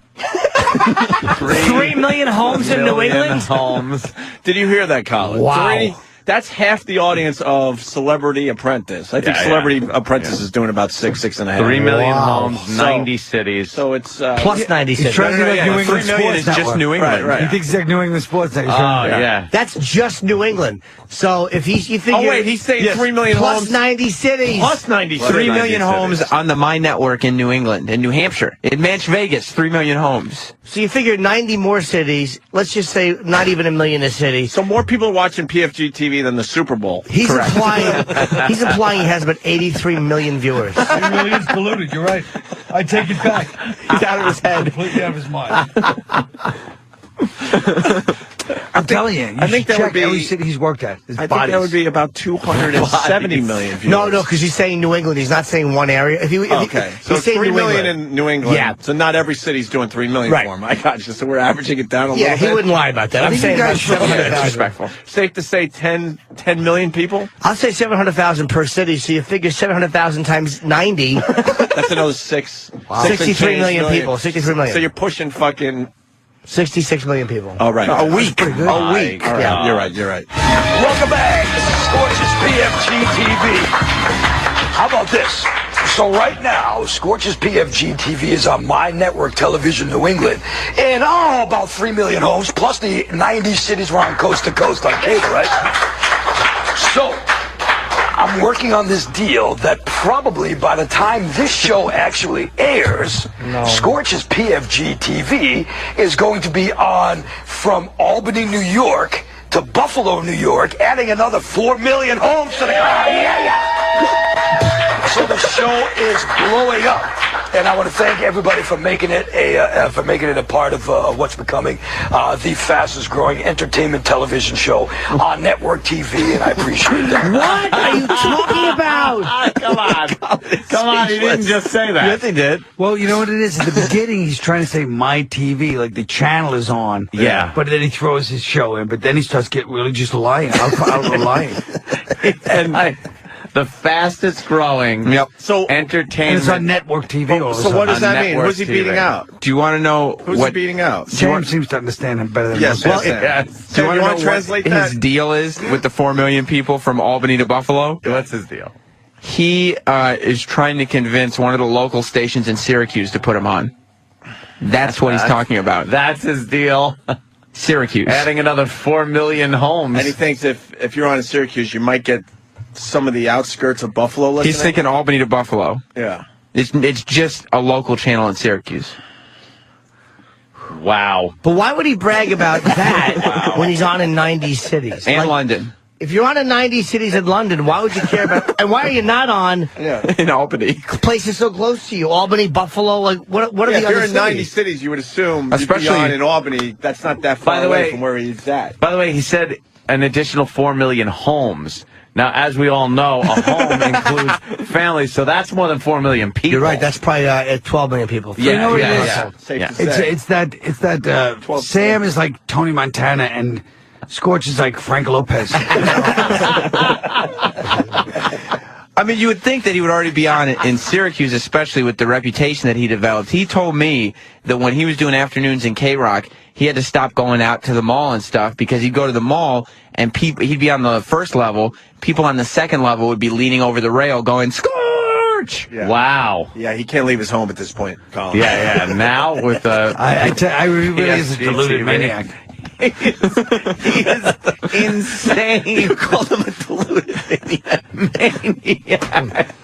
3 million homes in New England? Homes. Did you hear that, Colin? Wow. That's half the audience of Celebrity Apprentice. I think Celebrity Apprentice is doing about 6.5. 3 million homes, 90 cities. So it's plus 90 cities. He's trying to do like New England 3 million Sports is just New England. Right. He thinks it's like New England Sports Network. Oh, yeah. That's just New England. So if you figure... Oh, wait, he's saying 3 million plus homes. 90 cities. Plus 90 cities. 3 million homes on the My Network in New England, in New Hampshire. In Manch Vegas, 3 million homes. So you figure 90 more cities, let's just say not even a million a city. So more people are watching PFG-TV than the Super Bowl. He's implying he has about 83 million viewers. 3 million's polluted, you're right. I take it back. He's out of his head. Completely out of his mind. I'm telling you, I think that would be every city he's worked at. I think that would be about 270 million viewers. No, because he's saying New England. He's not saying one area. Okay, so he's saying 3 New million England. in New England. Yeah. So not every city's doing 3 million Right. for him. I got you. So we're averaging it down a little Yeah, bit. he wouldn't lie about that. I'm saying about 700,000. Disrespectful. Safe to say 10 million people? I'll say 700,000 per city. So you figure 700,000 times 90. That's another 63 million people. 63 million. So you're pushing fucking 66 million people. Oh, right. A week. A week. All right. Yeah. You're right. Welcome back. This is Scorch's PFG-TV. How about this? So right now, Scorch's PFG-TV is on My Network Television New England in about 3 million homes, plus the 90 cities around coast to coast on cable, right? So I'm working on this deal that probably by the time this show actually airs, Scorch's PFG-TV is going to be on from Albany, New York to Buffalo, New York, adding another 4 million homes to the... So the show is blowing up, and I want to thank everybody for making it a part of what's becoming the fastest growing entertainment television show on network TV, and I appreciate that. What are you talking about? Come on, he didn't just say that. Yes, he did. Well, you know what it is? At the beginning, he's trying to say My TV, like the channel is on. Yeah. But then he throws his show in, but then he starts getting really just lying. Out lying. And the fastest growing So And entertainment. it's on network TV. all So of a what does sudden. that mean? network Who's he beating TV. out? Do you want to know Who's he beating out? Sam seems to understand him better than Yes, most. yes. Do you want to know translate what that? his deal is with the 4 million people from Albany to Buffalo? What's his deal? He is trying to convince one of the local stations in Syracuse to put him on. That's what he's talking about. That's his deal. Syracuse. Adding another 4 million homes. And he thinks if you're on in Syracuse, you might get some of the outskirts of Buffalo listening. He's thinking Albany to Buffalo. Yeah. It's just a local channel in Syracuse. Wow. But why would he brag about that when he's on in 90 cities? And London. If you're on in 90 cities in London, why would you care about... And why are you not on... in Albany. Places so close to you. Albany, Buffalo, like, what are the other If you're in cities? 90 cities, you would assume Especially- you'd be on in Albany. That's not that far By the away way- from where he's at. By the way, he said an additional 4 million homes. Now, as we all know, a home includes families, so that's more than 4 million people. You're right. That's probably 12 million people. You know what it is? yeah. Safe to say. It's that Sam is like Tony Montana and Scorch is like Frank Lopez. I mean, you would think that he would already be on in Syracuse, especially with the reputation that he developed. He told me that when he was doing afternoons in K-Rock, he had to stop going out to the mall and stuff because he'd go to the mall and he'd be on the first level. People on the second level would be leaning over the rail going, Scorch! Yeah. Wow. Yeah, he can't leave his home at this point, Colin. Yeah. Now with I really is a deluded PFG-TV. maniac. He is insane. You called him a deluded maniac.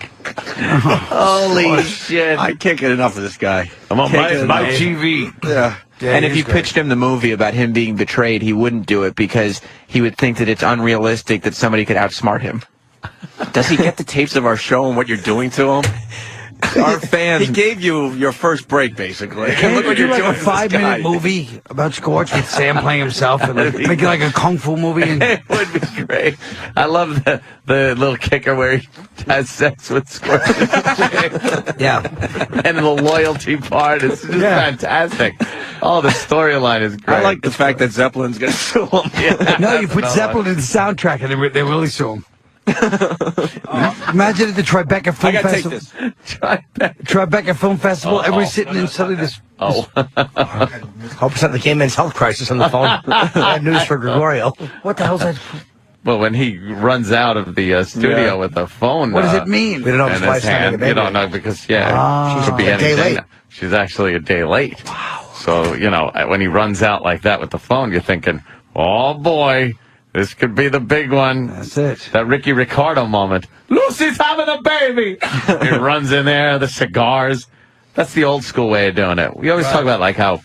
Holy shit. I can't get enough of this guy. I'm on Can't get my enough. TV. Yeah. And if you pitched him the movie about him being betrayed, he wouldn't do it because he would think that it's unrealistic that somebody could outsmart him. Does he get the tapes of our show and what you're doing to him? Our fans... He gave you your first break, basically. Can't Look we what do you're like doing a to this guy. 5-minute movie about Scorch with Sam playing himself and like, make it like a kung fu movie? And It would be great. I love the little kicker where he has sex with Scorch. yeah. And the loyalty part is just fantastic. Oh, the storyline is great. I like the fact that Zeppelin's going to sue him. Yeah. No, you put Zeppelin in the soundtrack and they really sue him. Imagine at the Tribeca Film I gotta take Festival. this. Tribeca Film Festival. Everybody's sitting in suddenly this. Oh. Hope it's not the gay men's health crisis on the phone. Bad news for Gregorio. What the hell's that? Well, when he runs out of the studio with the phone, What does it mean? We don't know if in his his wife's having a hand, baby. you don't know because she could be a any day day late. now. She's actually a day late. Wow. So when he runs out like that with the phone, you're thinking, oh boy. This could be the big one. That's it. That Ricky Ricardo moment. Lucy's having a baby. He runs in there, the cigars. That's the old school way of doing it. We always talk about like how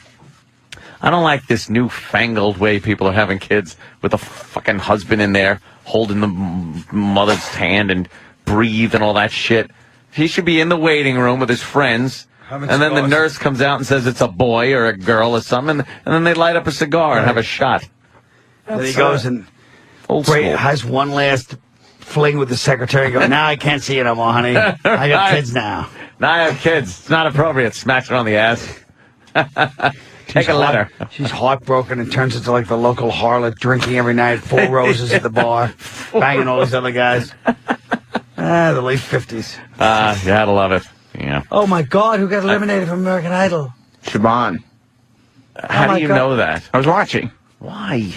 I don't like this newfangled way people are having kids with a fucking husband in there holding the mother's hand and breathe and all that shit. He should be in the waiting room with his friends. And then the nurse comes out and says it's a boy or a girl or something. And then they light up a cigar and have a shot. Then he goes and Old school. has one last fling with the secretary and goes, now I can't see you no more, honey. I got kids now. Now I have kids. It's not appropriate. Smash her on the ass. Take a letter. She's heartbroken and turns into like the local harlot, drinking every night, 4 roses at the bar, banging all these other guys. The late 50s. You had to love it. Yeah. Oh my God, who got eliminated from American Idol? Siobhan. How my do you God. know that? I was watching. Why?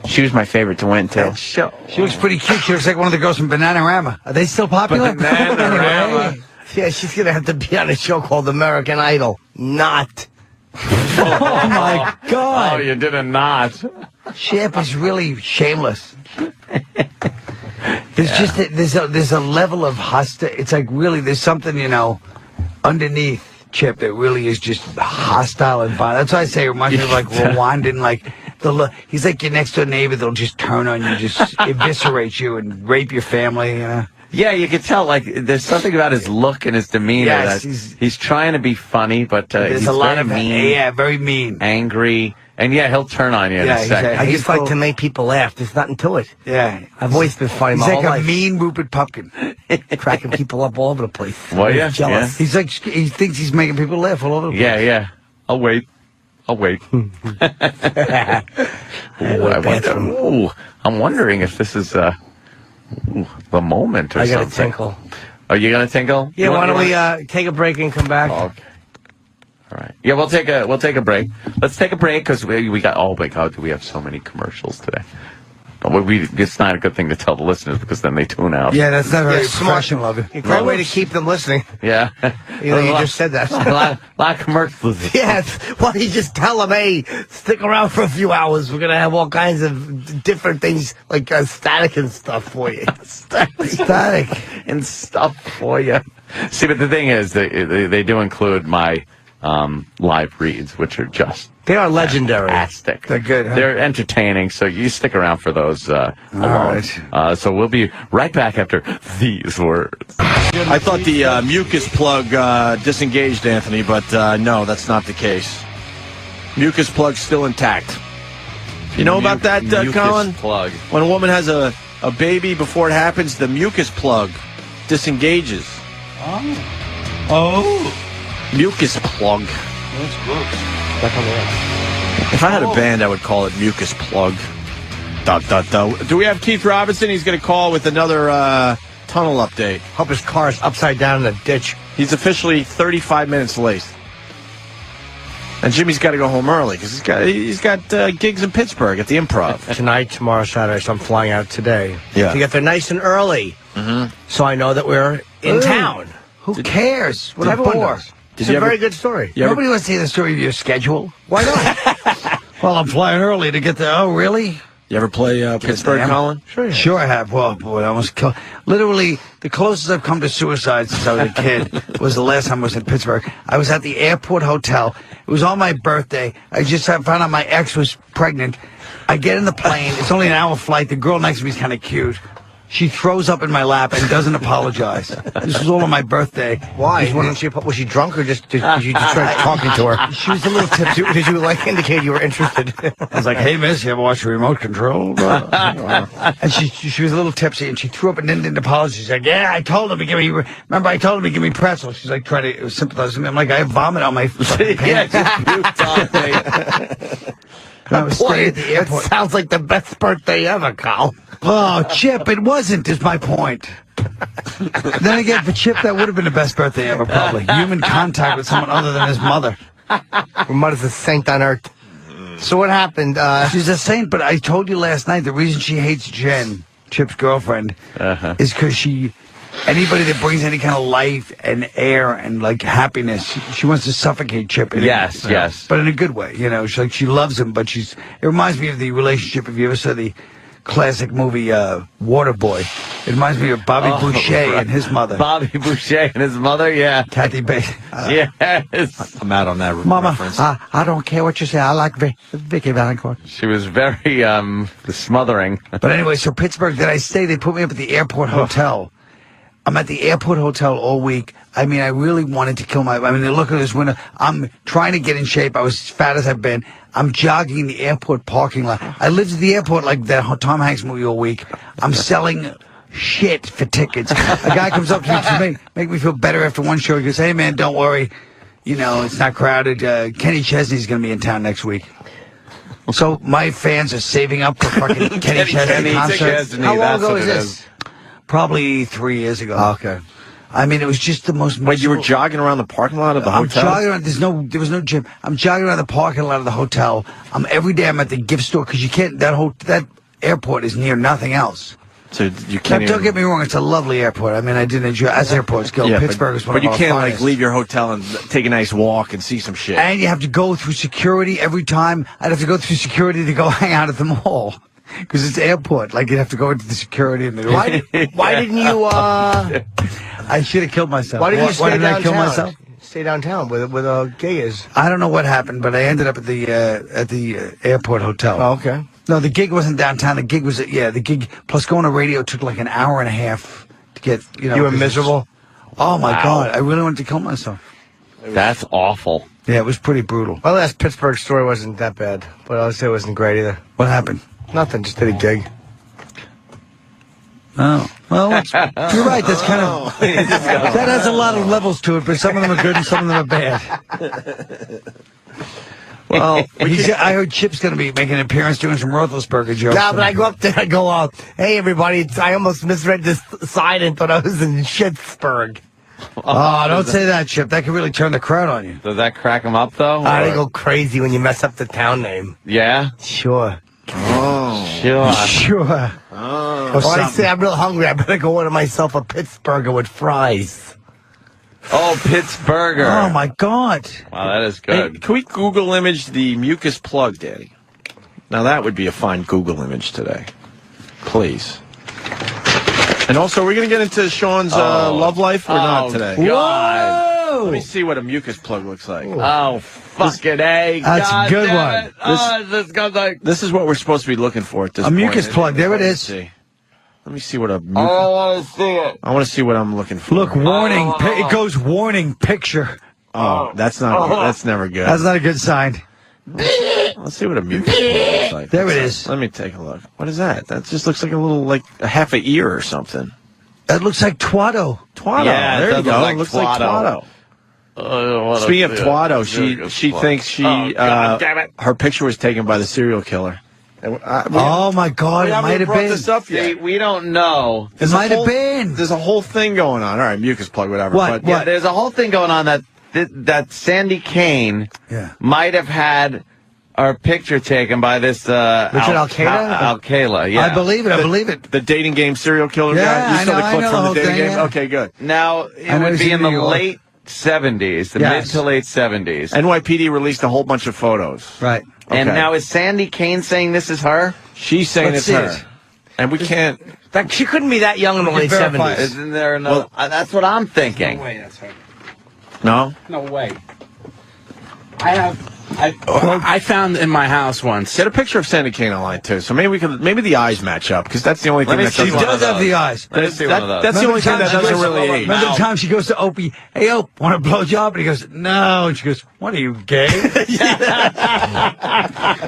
She was my favorite to win, too. She looks pretty cute. She looks like one of the girls from Bananarama. Are they still popular? Bananarama. Anyway. Yeah, she's going to have to be on a show called American Idol. Not. Oh my Oh, God. you did a not. Chip is really shameless. There's a level of hostility. It's like really there's something underneath Chip that really is just hostile and violent. That's why I say it reminds me of like Rwandan, like he's like your next door neighbor that'll just turn on you, just eviscerate you and rape your family. Yeah, you could tell, like, there's something about his look and his demeanor. Yes, that he's trying to be funny, but There's he's a lot very of mean, very mean. angry, and he'll turn on you in Yeah, a he's second. I just like to make people laugh. There's nothing to it. Yeah, I've always been funny he's my whole like a life. mean Rupert Pupkin. Cracking people up all over the place. Well, I'm yeah, jealous. He's like he thinks he's making people laugh all over the place. Yeah. I'll wait. I'm wondering if this is the moment or I something. got to tinkle. Are you gonna tinkle? Yeah, You why want- don't you we take a break and come back? want- Okay. All right. Yeah, we'll take a break. Let's take a break because we got. Oh my God, we have so many commercials today. But it's not a good thing to tell the listeners because then they tune out. Yeah, that's not very Yeah, smart. professional of you. Great way to keep them listening. Yeah. You just said that. a lot of commercials. Yeah, why don't you just tell them, hey, stick around for a few hours. We're going to have all kinds of different things like static and stuff for you. Static and stuff for you. See, but the thing is, they do include my live reads, which are just they are legendary. Fantastic. They're good. Huh? They're entertaining, so you stick around for those alone. Right. So we'll be right back after these words. I thought the mucus plug disengaged, Anthony, but no, that's not the case. Mucus plug's still intact. You know about that, Colin? Plug. When a woman has a baby, before it happens, the mucus plug disengages. Oh. Mucus plug. That's gross. If I had a band, I would call it Mucus Plug. Do we have Keith Robinson? He's going to call with another tunnel update. Hope his car's upside down in the ditch. He's officially 35 minutes late. And Jimmy's got to go home early because he's got gigs in Pittsburgh at the Improv. Tonight, tomorrow, Saturday, so I'm flying out today. Yeah. To get there nice and early. So I know that we're in town. Who cares? What a Everyone bore. knows. It's a very good story. Nobody wants to hear the story of your schedule. Why not? Well, I'm flying early to get there. Oh, really? You ever play Pittsburgh, Colin? Sure I have. Well, boy, I almost killed. Literally, the closest I've come to suicide since I was a kid was the last time I was in Pittsburgh. I was at the airport hotel. It was on my birthday. I just found out my ex was pregnant. I get in the plane. It's only an hour flight. The girl next to me is kind of cute. She throws up in my lap and doesn't apologize. This was all on my birthday. Why? Was she drunk or just did you just try talking to her? She was a little tipsy. Did you like indicate you were interested? I was like, "Hey, miss, you ever watch Remote Control?" And she was a little tipsy, and she threw up and didn't apologize. She's like, "Yeah, I told him to give me. Remember, I told him to give me pretzel." She's like trying to sympathize with me. I'm like, I have vomit on my fucking pants. I was staying at the airport. That sounds like the best birthday ever, Carl. Oh, Chip, it wasn't, is my point. Then again, for Chip, that would have been the best birthday ever, probably. Human contact with someone other than his mother. Her mother's a saint on earth. So what happened? She's a saint, but I told you last night the reason she hates Jen, Chip's girlfriend, is because anybody that brings any kind of life and air and like happiness, she wants to suffocate Chip. Yes. But in a good way, you know. She loves him, but it reminds me of the relationship. If you ever saw the classic movie Waterboy, it reminds me of Bobby Boucher and his mother. Bobby Boucher and his mother, yeah. Kathy Bates. Yes. I'm out on that reference. Mama, I don't care what you say. I like Vicky Valancourt. She was very smothering. But anyway, so Pittsburgh, did I stay? They put me up at the airport hotel. I'm at the airport hotel all week. I mean, I really wanted to kill they look at this window. I'm trying to get in shape. I was as fat as I've been. I'm jogging in the airport parking lot. I lived at the airport like that Tom Hanks movie all week. I'm selling shit for tickets. A guy comes up to me to make me feel better after one show. He goes, "Hey, man, don't worry. You know, it's not crowded. Kenny Chesney's going to be in town next week." So my fans are saving up for fucking Kenny Chesney concert. How long ago is this? Probably 3 years ago. Okay. I mean, it was just the most. Wait, you were jogging around the parking lot of the hotel? I'm jogging around. There was no gym. I'm jogging around the parking lot of the hotel. Every day I'm at the gift store because you can't. That airport is near nothing else. So you can't. Don't get me wrong. It's a lovely airport. I mean, I didn't enjoy as airports go. Pittsburgh is one of our But you can't finest. leave your hotel and take a nice walk and see some shit. And you have to go through security every time. I'd have to go through security to go hang out at the mall. Because it's airport. Like, you'd have to go into the security and why didn't you, I should have killed myself. Why didn't you stay downtown? I kill myself? Stay downtown where a gig is. I don't know what happened, but I ended up at the airport hotel. Oh, okay. No, the gig wasn't downtown. The gig was, the gig, plus going to radio took like an hour and a half to get, You were miserable? Oh, my God. I really wanted to kill myself. That's awful. Yeah, it was pretty brutal. My last Pittsburgh story wasn't that bad, but I'll say it wasn't great either. What happened? Nothing, just did a gig. Oh. Well, you're right. That's kind of... that has a lot of levels to it, but some of them are good and some of them are bad. Well, I heard Chip's going to be making an appearance doing some Roethlisberger jokes. Yeah, but I go up there, I go, hey, everybody, I almost misread this sign and thought I was in Schittsburg. Oh, don't say that, Chip. That could really turn the crowd on you. Does that crack him up, though? They go crazy when you mess up the town name. Yeah? Sure. Oh. Sure. Oh. Or I say I'm real hungry. I better go order myself a Pittsburgher with fries. Oh, Pittsburgher. Oh, my God. Wow, that is good. Hey, can we Google image the mucus plug, Daddy? Now, that would be a fine Google image today. Please. And also, are we going to get into Sean's love life or not today? God. Let me see what a mucus plug looks like. Oh, fucking A. That's God a good damn one. it. This goes like... This is what we're supposed to be looking for at this A point. mucus plug. There it is. Let me see what a mucus... I don't want to see it. I want to see what I'm looking for. Look, warning. It goes warning picture. Oh, that's not. That's never good. That's not a good sign. Let's see what a mucus plug looks like. There it is. Let me take a look. What is that? That just looks like a little, like a half a ear or something. That looks like Twatto. Twatto. Yeah, there you go. Like it looks Twatto. like Twatto. Speaking of Twatto, she thinks her picture was taken by the serial killer. Oh my God! It might have been. This up yet. See, we don't know. It might have been. There's a whole thing going on. All right, mucus plug, whatever. What? But, Yeah, there's a whole thing going on that Sandy Kane might have had our picture taken by this Richard Al-Qaeda? Al-Qaeda, yeah. I believe it. I believe it. The dating game serial killer Yeah, guy? You I saw know, the I clip know from the the dating whole game? thing, yeah. Okay, good. Now, it would be in the late 70s, the mid to late 70s. NYPD released a whole bunch of photos. Right. And Okay. now is Sandy Kane saying this is her? She's saying Let's it's see her. it. And we can't... She couldn't be that young in the late verify 70s. it. Isn't there another? That's what I'm thinking. No way, that's her. No? No way. I found in my house once. Get a picture of Sandy Kane online, too. So maybe the eyes match up, because that's the only thing that She doesn't... does have the eyes. That's the only thing that doesn't really age. Remember the time she goes to Opie, hey, Ope, want a blowjob? And he goes, no. And she goes, what are you, gay?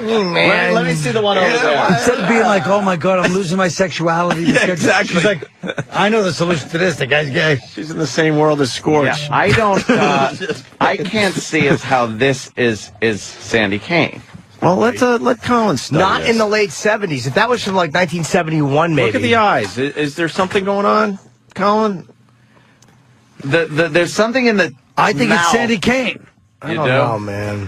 Man. Let me see the one over there. Instead of being like, oh my God, I'm losing my sexuality. Yeah, exactly. She's like, I know the solution to this. The guy's gay. She's in the same world as Scorch. Yeah, I don't. I can't see as how this is Sandy Kane. Well, let Colin study Not this. in the late 70s. If that was from like 1971, maybe. Look at the eyes. Is there something going on, Colin? There's something in the I think mouth. it's Sandy Kane. I don't know, man.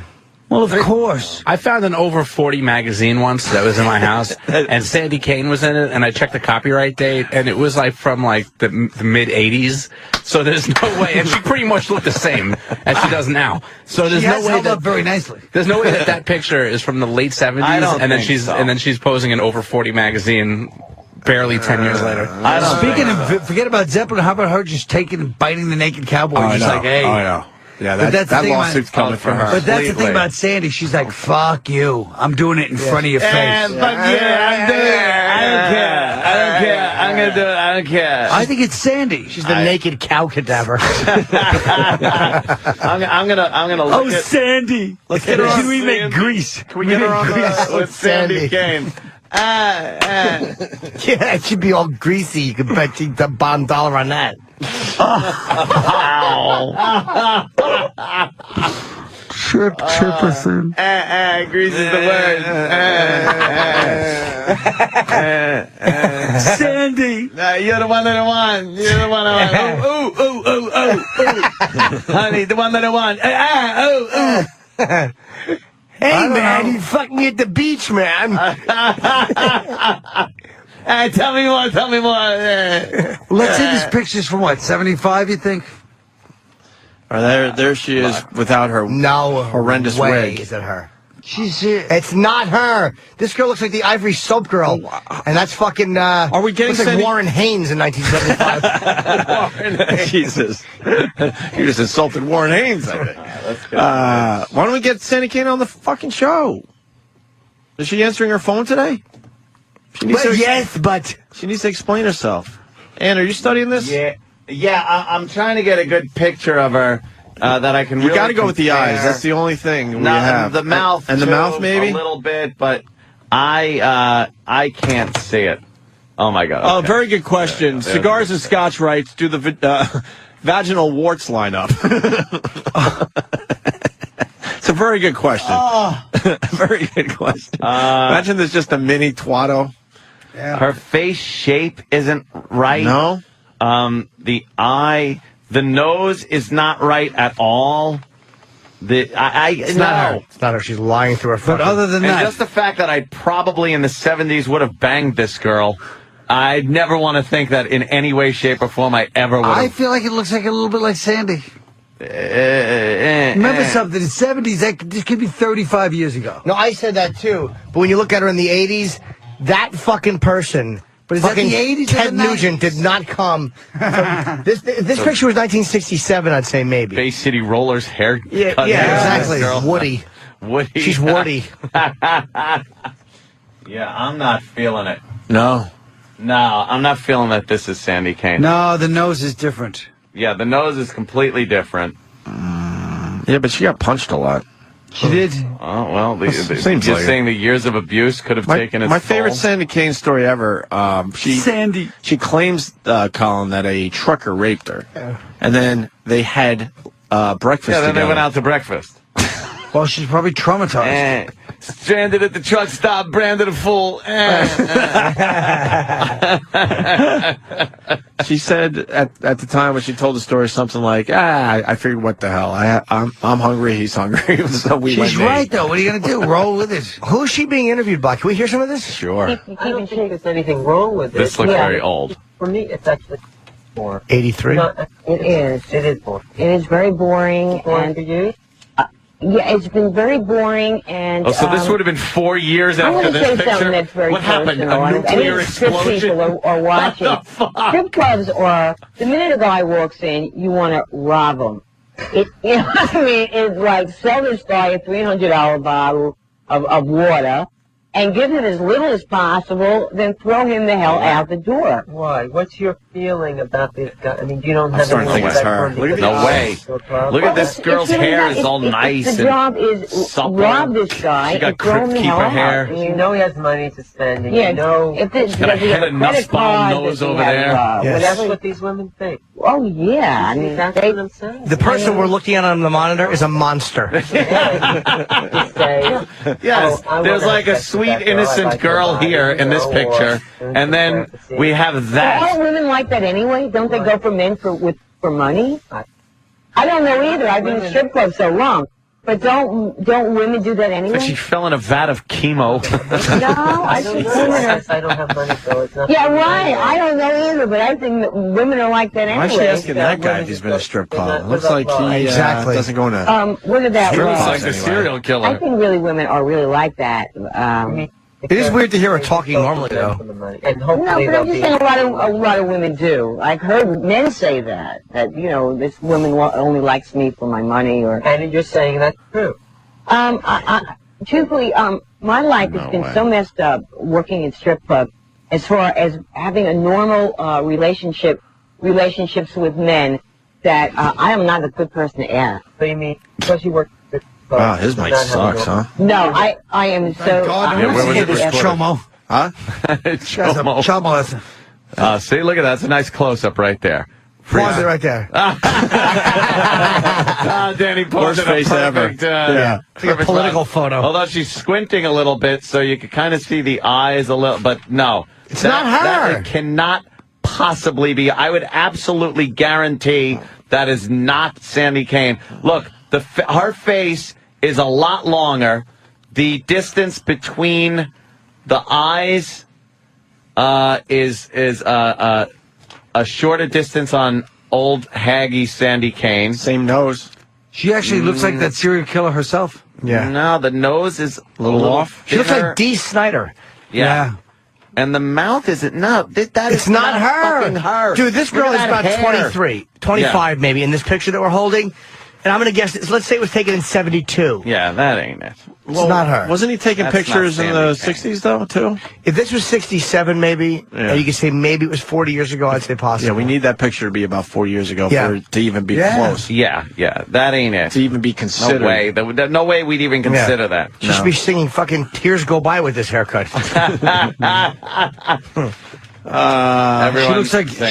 Well, of course. I found an Over 40 magazine once that was in my house, and Sandy Kane was in it, and I checked the copyright date, and it was like from like the mid 80s. So there's no way, and she pretty much looked the same as she does now. So there's She no has way held that up very nicely. there's no way that picture is from the late 70s, I don't and then think so. she's posing in Over 40 magazine barely 10 years later. Speaking of, forget about Zeppelin. How about her just taking and biting the naked cowboy? I Just know. like, hey. I know. Yeah, But that's the that thing about- lawsuit's coming for her. But that's the thing about Sandy. She's like, fuck you. I'm doing it in front of your face. Fuck you, I'm doing it. I don't care. I don't care. I'm gonna do it. I don't care. I think it's Sandy. She's the naked cow cadaver. I'm gonna look Oh, at. Sandy. Let's get her on. We make grease. Can we get her on with Sandy Kane. Yeah, it should be all greasy. You could bet you the bottom dollar on that. Chipperson. Grease is the word. Sandy. You're the one that I want. You're the one I want. Ooh. Honey, the one that I want. Hey, man, you fucked me at the beach, man. Tell me more. Tell me more. Let's see, this picture's from what, 75, you think? There she is without her horrendous way wig. is it her? It's not her. This girl looks like the Ivory Soap girl, and that's fucking. Are we getting looks like Sandy- Warren Haynes in 1975? Jesus. You just insulted Warren Haynes, I think. Why don't we get Sandy Kane on the fucking show? Is she answering her phone today? She needs but she needs to explain herself. Ann, are you studying this? Yeah. I'm trying to get a good picture of her that I can. You really got to go with the compare. eyes. That's the only thing we No, have. the mouth and the too, mouth, maybe a little bit, but I can't see it. Oh my God! Oh, okay. very good question. Cigars and Scotch writes, do the vaginal warts line up? It's a very good question. Very good question. Imagine there's just a mini Twatto. Yeah. Her face shape isn't right. No. The eye, the nose is not right at all. It's not her. It's not her. She's lying through her fucking. But other than that, just the fact that I probably in the 70s would have banged this girl, I'd never want to think that in any way, shape, or form I ever would have. I feel like it looks like a little bit like Sandy. Remember something, the 70s, this could be 35 years ago. No, I said that too. But when you look at her in the 80s, that fucking person But is that fucking the 80s or Ted the Nugent did not come from... This picture was 1967, I'd say, maybe. Bay City Rollers hair. Yeah, exactly. Girl. Woody. Woody. She's Woody. Yeah, I'm not feeling it. No. No, I'm not feeling that this is Sandy Kane. No, the nose is different. Yeah, the nose is completely different. Yeah, but she got punched a lot. She did. Oh, well, Seems you're like saying the years of abuse could have taken its My favorite toll? Sandy Kane story ever. Sandy. She claims, Colin, that a trucker raped her. And then they had breakfast Yeah, then together. they went out to breakfast. Well, she's probably traumatized. Stranded at the truck stop, branded a fool. She said at the time when she told the story something like, I figured what the hell. I'm hungry, he's hungry. So She's right, though. What are you going to do? Roll with it. Who is she being interviewed by? Can we hear some of this? Sure. I don't think there's anything wrong with it. This looks very old. For me, it's actually boring. 83? It is. It is boring. It is very boring. Boring for you? Yeah, it's been very boring, and... Oh, so this would have been 4 years after this picture? I want to say something that's very what happened? personal. A nuclear Any strip explosion? people are watching. What the fuck? Strip clubs are... The minute a guy walks in, you want to rob him. You know what I mean? It's like, sell this guy a $300 bottle of water, and give him as little as possible, then throw him the hell out the door. Why? What's your feeling about this guy? I mean, you don't have starting to think it's her. Look at no way. Look at this girl's hair is all nice The job is supple. rob this guy She got and throw him the hell keeper out. hair. You know he has money to spend, and Yeah, you know... if this, Got a does he have head of credit nuts-bound card, nose does he over have, there. Yes. That's what these women think. Oh, yeah. I mean, That's they, what I'm saying. The person we're looking at on the monitor is a monster. Just say, Yes, oh, I there's wanna like a have sex with sweet, that girl. I innocent like her girl body, here in this or- picture, and then we have that. Aren't women like that anyway? Don't they go for men for money? I don't know either. I've been in strip clubs so long. But don't women do that anyway? She fell in a vat of chemo. No, I think women are... I don't have money, so it's not... Yeah, right. I don't know either, but I think that women are like that Why is she anyway. asking that guy if he's been a strip club? It looks like he Exactly. doesn't go into What about strip Looks clubs like the anyway. serial I killer. think really women are really like that. It is weird to hear her talking normally, though. And No, hopefully but they'll I'm just be... saying a lot of women do. I've heard men say that you know, this woman only likes me for my money, or. And you're saying that's true. Truthfully, my life has been so messed up working in strip clubs, as far as having a normal relationships with men, that I am not a good person to ask. So you mean, because you work... Wow, his mic sucks, huh? No, I am so... Yeah, where was it recorded? Chomo. Huh? Chomo. Chomo. See, look at that. That's a nice close-up right there. Pause it right there. Danny posed Worst a face ever. perfect, Yeah. It's like a political photo. Although she's squinting a little bit, so you can kind of see the eyes a little, but no. It's not her. That cannot possibly be. I would absolutely guarantee that is not Sandy Kane. Look, her face is a lot longer. The distance between the eyes is a shorter distance on old haggy Sandy Kane. Same nose. She actually looks like that serial killer herself. Yeah. No, the nose is a little off. She looks like Dee Snider. Yeah. And the mouth isn't. No, that is It's not her. fucking her. Dude, this girl is about 23, 25 maybe in this picture that we're holding. And I'm going to guess, let's say it was taken in 72. Yeah, that ain't it. It's not her. Wasn't he taking That's pictures not in the Sandy 60s, though, too? If this was 67 maybe, Yeah. and you could say maybe it was 40 years ago, I'd say possible. Yeah, we need that picture to be about 4 years ago for it to even be close. Yeah, that ain't it. To even be considered. No way. No way we'd even consider that. She should be singing fucking Tears Go By with this haircut. She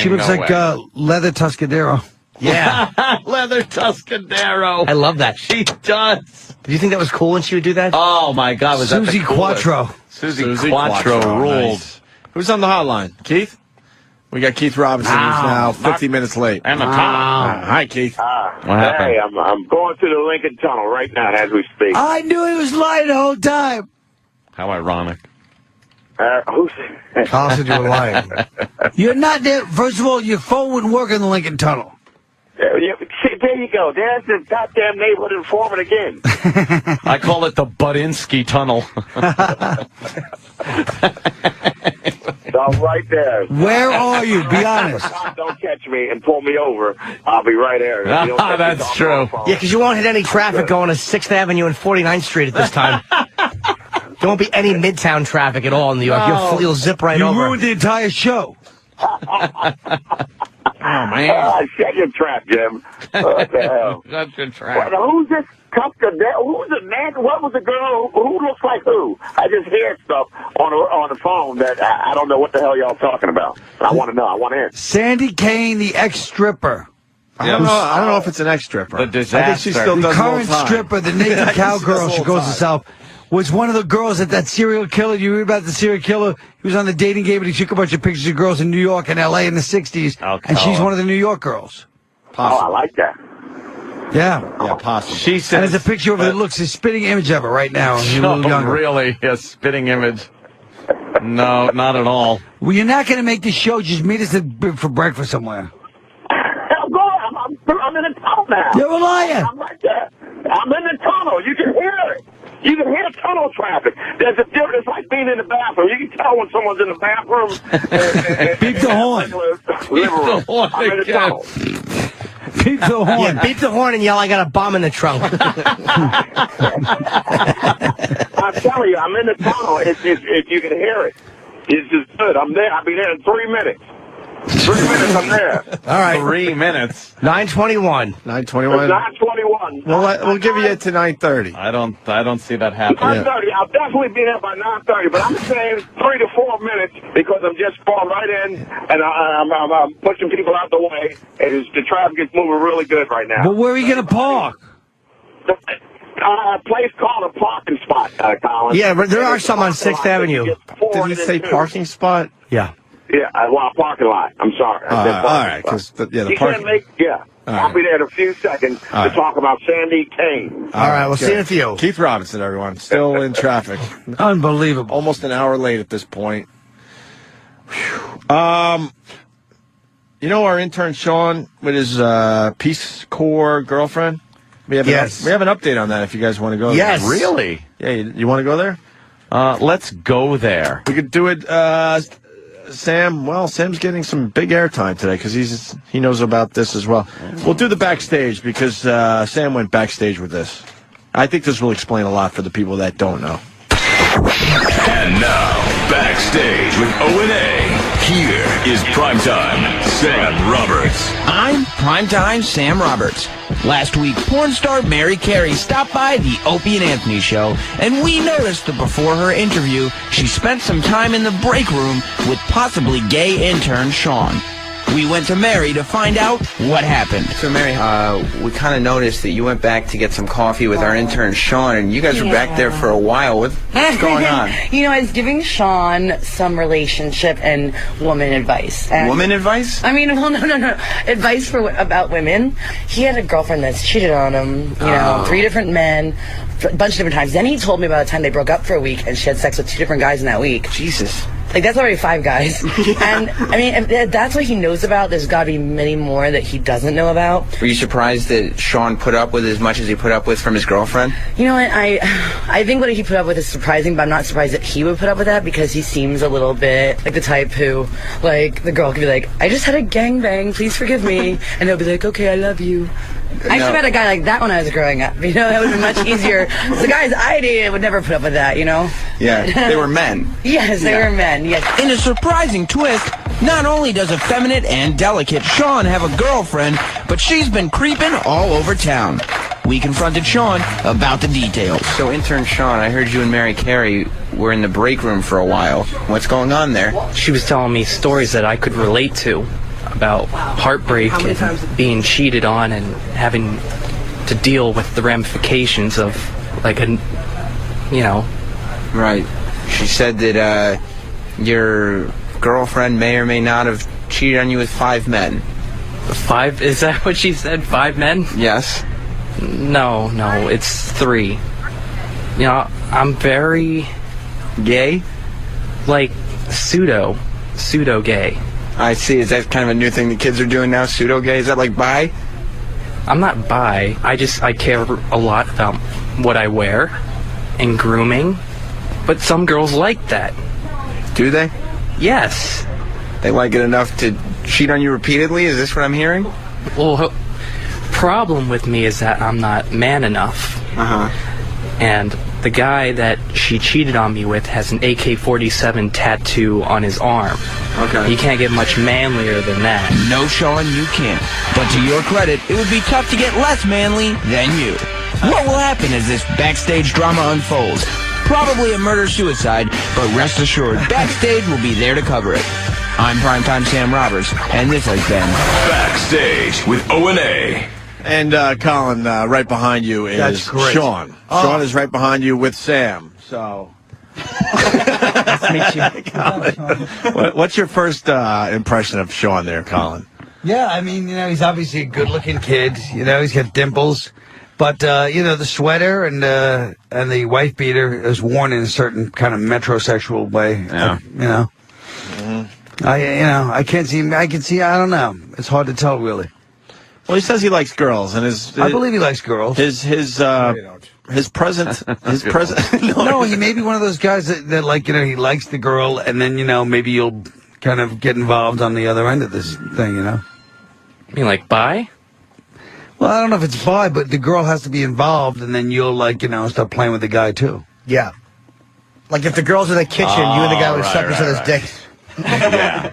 looks like Leather Tuscadero. Yeah. Leather Tuscadero. I love that. She does. Did you think that was cool when she would do that? Oh, my God. Was Susie that the coolest? Quattro. Susie Quattro ruled. Nice. Who's on the hotline? Keith? We got Keith Robinson, who's now 50 minutes late. And the top. Hi, Keith. What happened? Hey, I'm going through the Lincoln Tunnel right now as we speak. I knew he was lying the whole time. How ironic. Who's... Carl said you were lying. You're not there. First of all, your phone wouldn't work in the Lincoln Tunnel. There you go. There's the goddamn neighborhood informant again. I call it the Budinsky Tunnel. I'm right there. Where are you? Be honest. Don't catch me and pull me over. I'll be right there. If you don't catch me, That's call me true. on the phone. Yeah, because you won't hit any traffic going to 6th Avenue and 49th Street at this time. There won't be any Midtown traffic at all in New York. You'll zip right You over. ruined the entire show. Oh, man. Shut your trap, Jim. What the hell? That's your trap. Well, who's this cupcake? Who's the man? What was the girl? Who looks like who? I just hear stuff on the phone that I don't know what the hell y'all talking about. I want to know. I want to answer. Sandy Kane, the ex-stripper. I don't know if it's an ex-stripper. The disaster. I think she still The does it all current the time. stripper, the naked cowgirl, she goes to South, was one of the girls that serial killer. You read about the serial killer? He was on the dating game, and he took a bunch of pictures of girls in New York and L.A. in the 60s, and she's one of the New York girls. Oh, I like that. Yeah, possible. She says, and there's a picture of her that looks a spitting image of her right now. She's a little younger. Really? A spitting image? No, not at all. Well, you're not going to make this show. Just meet us for breakfast somewhere. I'm in the tunnel now. You're a liar. I'm right there. I'm in the tunnel. You can hear it. You can hear tunnel traffic. There's a difference. It's like being in the bathroom. You can tell when someone's in the bathroom. Beep the horn. Beep the horn. I'm in the tunnel. Beep the horn. Yeah, beep the horn and yell, I got a bomb in the trunk. I'm telling you, I'm in the tunnel. It's you can hear it. It's just good. I'm there. I'll be there in 3 minutes. 3 minutes, I'm there. All right. 3 minutes. 9:21. 9:21. 9:21. We'll give you it to 9:30. I don't see that happening. 9:30. I'll definitely be there by 9:30, but I'm saying 3 to 4 minutes because I'm just falling right in and I'm pushing people out the way. And the traffic is moving really good right now. But where are you going to park? A place called a parking spot, Colin. Yeah, there are some on 6th Avenue. Did he say parking spot? Yeah. Yeah, well, parking lot. I'm sorry. All right, because the You parking. can't make, All I'll right. be there in a few seconds to talk about Sandy Kane. All right, we'll see you in a few. Keith Robinson, everyone, still in traffic. Unbelievable. Almost an hour late at this point. Whew. You know our intern Sean with his Peace Corps girlfriend? We have Yes. we have an update on that if you guys want to go Yes. there. Really? Yeah, you want to go there? Let's go there. We could do it, Sam. Well, Sam's getting some big airtime today because he knows about this as well. We'll do the backstage because Sam went backstage with this. I think this will explain a lot for the people that don't know. And now, backstage with O&A. Here is Primetime Sam Roberts. I'm Primetime Sam Roberts. Last week, porn star Mary Carey stopped by the Opie and Anthony show, and we noticed that before her interview, she spent some time in the break room with possibly gay intern Sean. We went to Mary to find out what happened. So, Mary, we kind of noticed that you went back to get some coffee with our intern, Sean, and you guys were back there for a while. What's going on? You know, I was giving Sean some relationship and woman advice. And Woman advice? I mean, well, no. Advice about women. He had a girlfriend that's cheated on him, you know, 3 different men, a bunch of different times. Then he told me about the time they broke up for a week and she had sex with 2 different guys in that week. Jesus. Like, that's already 5 guys. And, I mean, if that's what he knows about, there's got to be many more that he doesn't know about. Were you surprised that Sean put up with as much as he put up with from his girlfriend? You know what, I think what he put up with is surprising, but I'm not surprised that he would put up with that because he seems a little bit like the type who, like, the girl could be like, I just had a gangbang, please forgive me. And they'll be like, okay, I love you. I should have had a guy like that when I was growing up. You know, that would have been much easier. The guys I dated would never put up with that, you know? Yeah, they were men. Yes, they were men, yes. In a surprising twist, not only does effeminate and delicate Sean have a girlfriend, but she's been creeping all over town. We confronted Sean about the details. So, intern Sean, I heard you and Mary Carey were in the break room for a while. What's going on there? She was telling me stories that I could relate to about heartbreak and being cheated on and having to deal with the ramifications of, like, you know. Right. She said that your girlfriend may or may not have cheated on you with 5 men. 5? Is that what she said? 5 men? Yes. No, it's 3. You know, I'm very... Gay? Like, pseudo gay. I see. Is that kind of a new thing the kids are doing now, pseudo gay? Is that like bi? I'm not bi. I care a lot about what I wear and grooming. But some girls like that. Do they? Yes. They like it enough to cheat on you repeatedly? Is this what I'm hearing? Well, problem with me is that I'm not man enough. And the guy that she cheated on me with has an AK-47 tattoo on his arm. Okay. You can't get much manlier than that. No, Sean, you can't. But to your credit, it would be tough to get less manly than you. What will happen as this backstage drama unfolds? Probably a murder-suicide, but rest assured, Backstage will be there to cover it. I'm Primetime Sam Roberts, and this has been Backstage with O&A. And Colin, right behind you is Sean. Sean is right behind you with Sam. So, Nice to meet you. Colin, what's your first impression of Sean there, Colin? Yeah, I mean, he's obviously a good-looking kid. He's got dimples. But, the sweater and the wife beater is worn in a certain kind of metrosexual way. Yeah. I can't see, I don't know. It's hard to tell, really. Well, he says he likes girls, and I believe he likes girls. His present. No, he may be one of those guys that like, he likes the girl, and then, maybe you'll kind of get involved on the other end of this thing, You mean like bi? Well, I don't know if it's bi, but the girl has to be involved, and then you'll, start playing with the guy, too. Yeah. Like if the girl's in the kitchen, you and the guy would suck each other's dick. Yeah.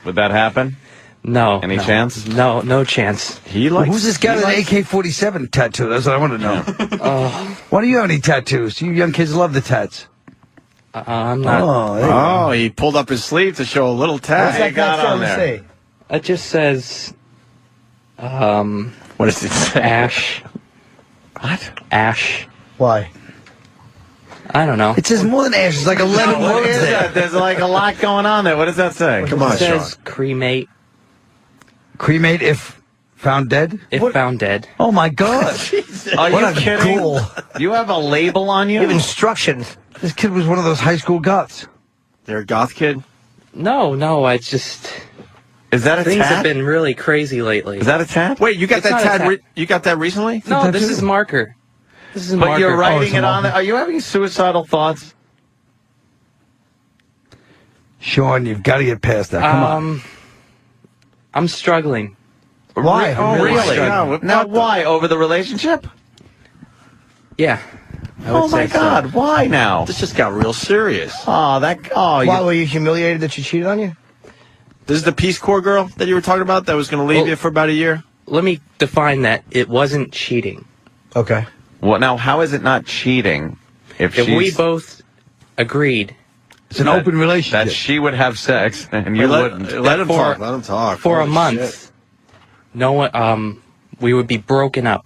Would that happen? No. Any chance? No chance. He likes. Who's this guy with an AK-47 tattoo? That's what I want to know. Why do you have any tattoos? You young kids love the tats. I'm not. Oh, he pulled up his sleeve to show a little tat. What's that got on there? say? It just says, what does it say? Ash. What? Ash. Why? I don't know. It says more than ash. It's like 11 What words is there. that? There's like a lot going on there. What does that say? Come on, It says Sean. cremate. Cremate if found dead? If found dead. Oh, my God. Are What you a kidding? ghoul. You have a label on you? You have instructions. This kid was one of those high school goths. They're a goth kid? No, I just... Is that a Things tat? have been really crazy lately. Is that a tat? Wait, you got It's that not a tat? tat. You got that recently? No, this is marker. This is But marker. you're writing it's a it on marker. there. Are you having suicidal thoughts? Sean, you've got to get past that. Come on. I'm struggling. Why? Oh, really? Yeah, Now, why? Over the relationship? Yeah. I would Oh, my say so. God. Why now? This just got real serious. Oh, Why were you humiliated that she cheated on you? This is the Peace Corps girl that you were talking about that was going to leave you for about a year? Let me define that. It wasn't cheating. Okay. Well, now, how is it not cheating if we both agreed It's an open relationship. that she would have sex and you wouldn't? Let him For- talk. Let him talk. for a Holy month? shit. No one. We would be broken up,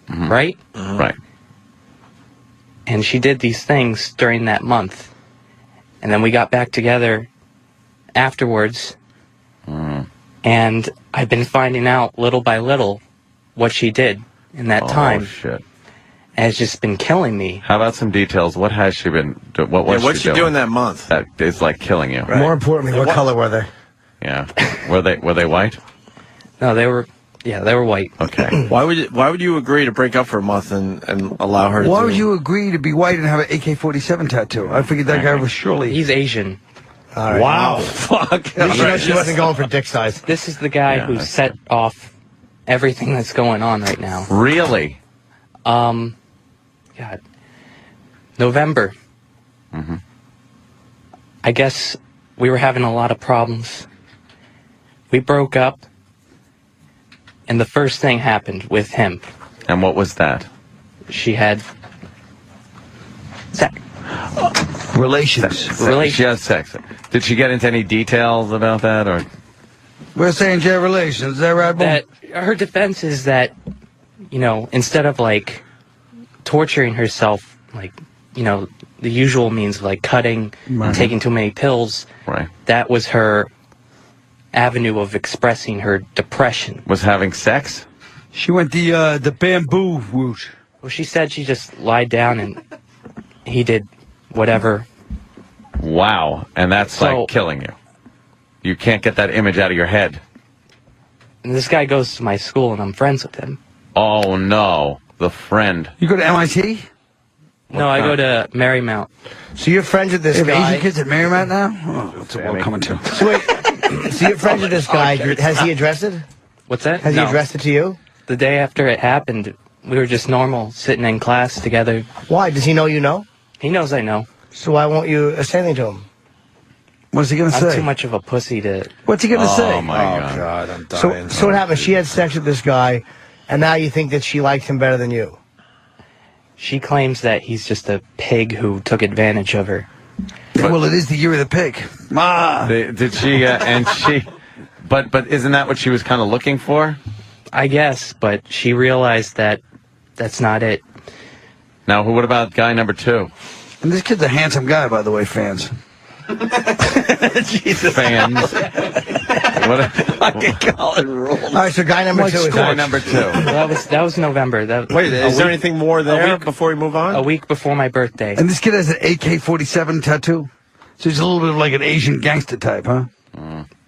right? Right. And she did these things during that month, and then we got back together afterwards. And I've been finding out little by little what she did in that time. Oh, shit. And it's just been killing me. How about some details? What has she been doing? What was what's she she doing that month? That is like killing you. More importantly, what color were they? Yeah. Were they white? No, they were white. Okay. Why would you agree to break up for a month and allow her to Why do would you agree to be white and have an AK-47 tattoo? I figured that guy was surely... He's Asian. All right. Wow. Fuck. At least you know she wasn't going for dick size. This is the guy who set off everything that's going on right now. Really? God. November. I guess we were having a lot of problems. We broke up, and the first thing happened with him. And what was that? She had sex. Relations. She has sex. Did she get into any details about that, or? We're saying she had relations. Is that right, Boom? That her defense is that, instead of like torturing herself, like, the usual means of like cutting, taking too many pills, Right. that was her avenue of expressing her depression. Was having sex? She went the bamboo route. Well, she said she just lied down and he did whatever. Wow. And that's like killing you. You can't get that image out of your head. And this guy goes to my school and I'm friends with him. Oh, no. The friend. You go to MIT? No, I go to Marymount. So you're friends with this They have guy. Asian kids at Marymount now? Oh, what's the world coming to? So wait, so you're friends with this guy. Has he addressed it? What's that? Has he addressed it to you? The day after it happened, we were just normal, sitting in class together. Why? Does he know you know? He knows I know. So why won't you say anything to him? What's he going to I'm say? too much of a pussy to... What's he going to say? Oh, my God. I'm dying. So what happened? She had sex with this guy, and now you think that she liked him better than you? She claims that he's just a pig who took advantage of her. Well, it is the year of the pig. Did she, and she... But isn't that what she was kind of looking for? I guess, but she realized that that's not it. Now, what about guy number 2? And this kid's a handsome guy, by the way, fans. Jesus. Fans. Fucking Colin rules. All right, so guy number 2 is guy number 2. That was November. Wait, is there anything more there before we move on? A week before my birthday. And this kid has an AK-47 tattoo? So he's a little bit of like an Asian gangster type, huh?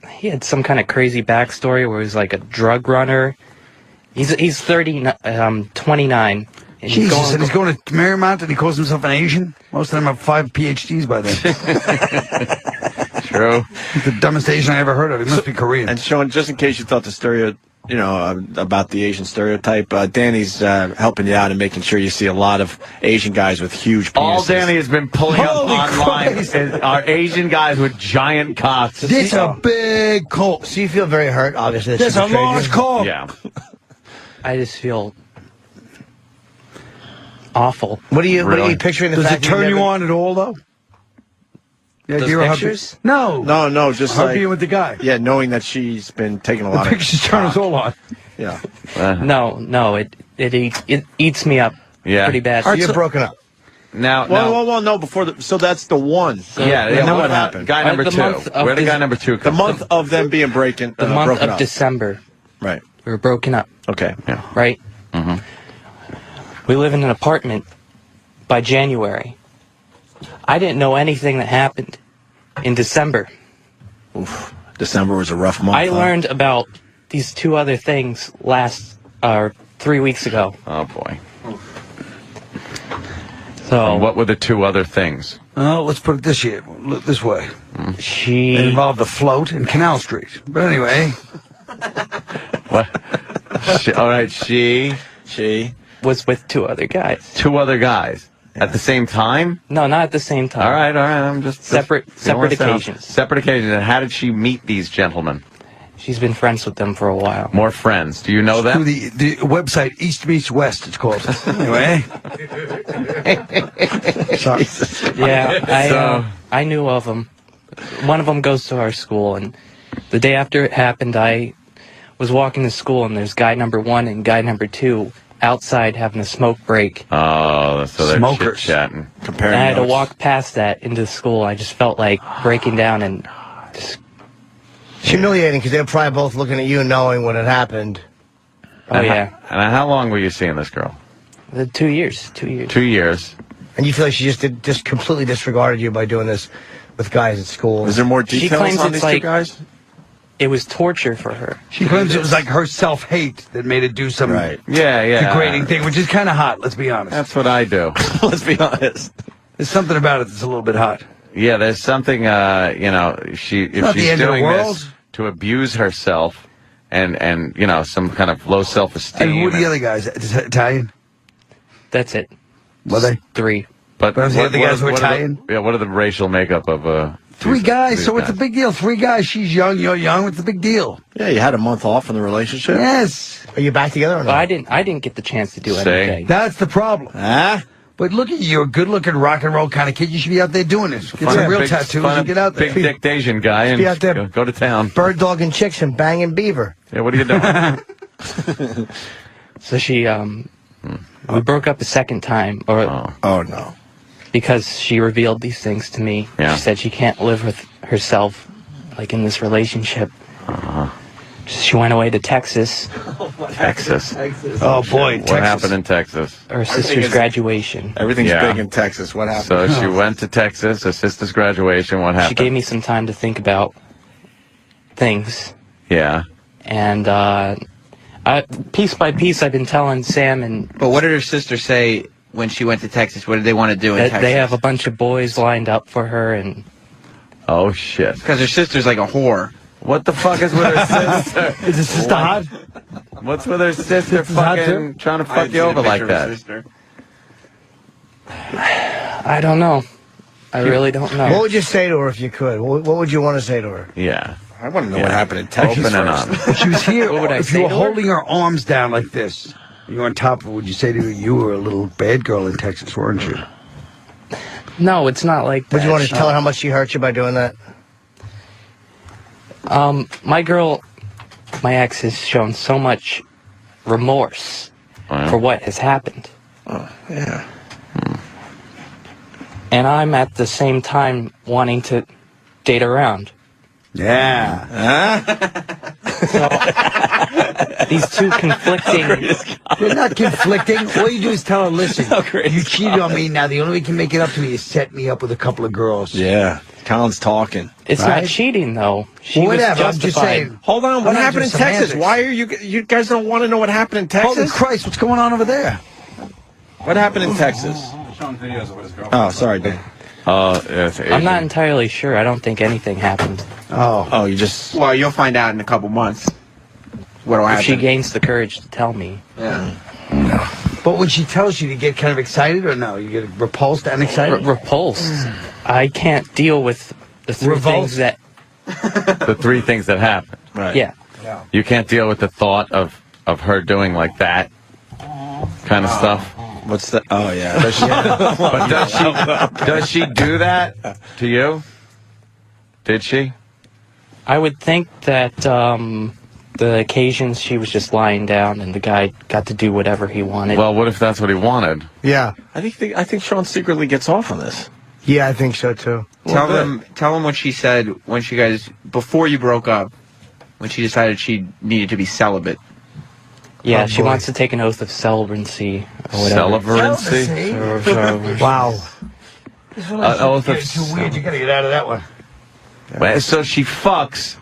He had some kind of crazy backstory where he's like a drug runner. He's 29. And Jesus, and he's going to Marymount and he calls himself an Asian? Most of them have 5 PhDs by then. True. He's the dumbest Asian I ever heard of. He must be Korean. And Sean, just in case you thought about the Asian stereotype, Danny's helping you out and making sure you see a lot of Asian guys with huge penises. All Danny has been pulling up Holy online Christ. are Asian guys with giant cocks. This a big cock. So you feel very hurt, obviously. This a large cock. Yeah. I just feel awful. What are you picturing? The Does fact it that turn you never- on at all, though? Yeah, Those you're pictures? No. No, just Her like being with the guy. Yeah, knowing that she's been taking a The lot of pictures turn us all on. Yeah. No, it eats me up pretty bad. So you're broken up. Now, Well, no, so that's the one. and then what happened? Guy number 2. Where did guy number 2 come The month of them being broken The month broken of up. December. Right. We were broken up. Okay. Yeah. Right? Mm-hmm. We live in an apartment by January. I didn't know anything that happened in December. Oof. December was a rough month. I learned about these 2 other things 3 weeks ago. Oh, boy. So what were the 2 other things? Oh, let's put it this way. She It involved the float and Canal Street. But anyway. What? All right, she was with 2 other guys. 2 other guys at the same time? No, not at the same time. All right. I'm just Separate occasions. Separate occasions. And how did she meet these gentlemen? She's been friends with them for a while. More friends. Do you know them? Through the website East Meets West, it's called. Anyway. Sorry. Yeah, I knew of them. One of them goes to our school, and the day after it happened, I was walking to school, and there's guy number 1 and guy number 2 outside having a smoke break. Oh, so they're Smokers. chit-chatting. And I had to walk past that into school. I just felt like breaking down and just... It's humiliating because they're probably both looking at you knowing what had happened. Oh, yeah. And how long were you seeing this girl? 2 years. 2 years. 2 years. And you feel like she just completely disregarded you by doing this with guys at school. Is there more She details claims on it's these like- 2 guys? It was torture for her. She claims it was like her self-hate that made her do some Yeah. degrading thing, which is kind of hot, let's be honest. That's what I do. Let's be honest. There's something about it that's a little bit hot. Yeah, there's something, not if the she's end of the doing world. this to abuse herself and some kind of low self-esteem. And who are the other guys? Italian? That's it. Were they? 3. But But the other guys were Italian? What are the racial makeup of 3 guys, these so what's the big deal? 3 guys, she's young, you're young, what's the big deal? Yeah, you had a month off from the relationship. Yes. Are you back together or Well, not? I didn't get the chance to do Say. anything. That's the problem. Huh? But look at you, you're a good-looking rock and roll kind of kid. You should be out there doing this. Get some real tattoos and get out there. Big dick Asian guy and Be out there. go to town. Bird dogging chicks and banging beaver. Yeah, what are you doing? So she, we broke up a second time, Oh, no. because she revealed these things to me. Yeah. She said she can't live with herself, like in this relationship. She went away to Texas. Texas. Oh, boy, What Texas. happened in Texas? Her sister's graduation. Everything's Yeah. big in Texas. What happened? So she went to Texas, her sister's graduation. What She happened? gave me some time to think about things. Yeah. And piece by piece, I've been telling Sam and... But what did her sister say when she went to Texas? What did they want to do in Texas? They have a bunch of boys lined up for her, and oh shit! Because her sister's like a whore. What the fuck is with her sister? Is her sister hot? What's with her sister fucking trying to fuck you over like that? I don't know. I really don't know. What would you say to her if you could? What would you want to say to her? Yeah. I want to know what happened in Texas. Open and honest. If she was here, What would I if say you were to her? holding her arms down like this, you were on top of her, would you say to her, you were a little bad girl in Texas, weren't you? No, it's not like that. Would you want to tell her how much she hurt you by doing that? My ex has shown so much remorse for what has happened. Oh, yeah. And I'm at the same time wanting to date around. Yeah. These two conflicting... They're not conflicting. All you do is tell her, listen, you cheated on me. Now the only way you can make it up to me is set me up with a couple of girls. Yeah. Colin's talking. It's not cheating, though. She Well, was whatever, I'm just justified. saying. Hold on. What I'm not happened in just Texas? semantics. Why are you guys don't want to know what happened in Texas? Holy Christ, what's going on over there? What happened in Texas? Showing videos of what his girlfriend. Oh, sorry, Dan. I'm not entirely sure. I don't think anything happened. Oh, you just... Well, you'll find out in a couple months. What'll If happen? she gains the courage to tell me. Yeah. But when she tells you, you get kind of excited or no? You get repulsed and excited? Repulsed. I can't deal with the three Revolt? things that... The three things that happened. Right. Yeah. You can't deal with the thought of her doing like that kind of stuff. What's that? Oh, yeah. Does she, but does she do that to you? Did she? I would think that the occasions she was just lying down and the guy got to do whatever he wanted. Well, what if that's what he wanted? Yeah. I think Sean secretly gets off on this. Yeah, I think so, too. Tell them what she said when she guys, before you broke up, when she decided she needed to be celibate. Yeah, Oh, she boy. wants to take an oath of celibacy or whatever. Celibacy? Wow. Oath of Too weird. You got to get out of that one. Well, so she fucks,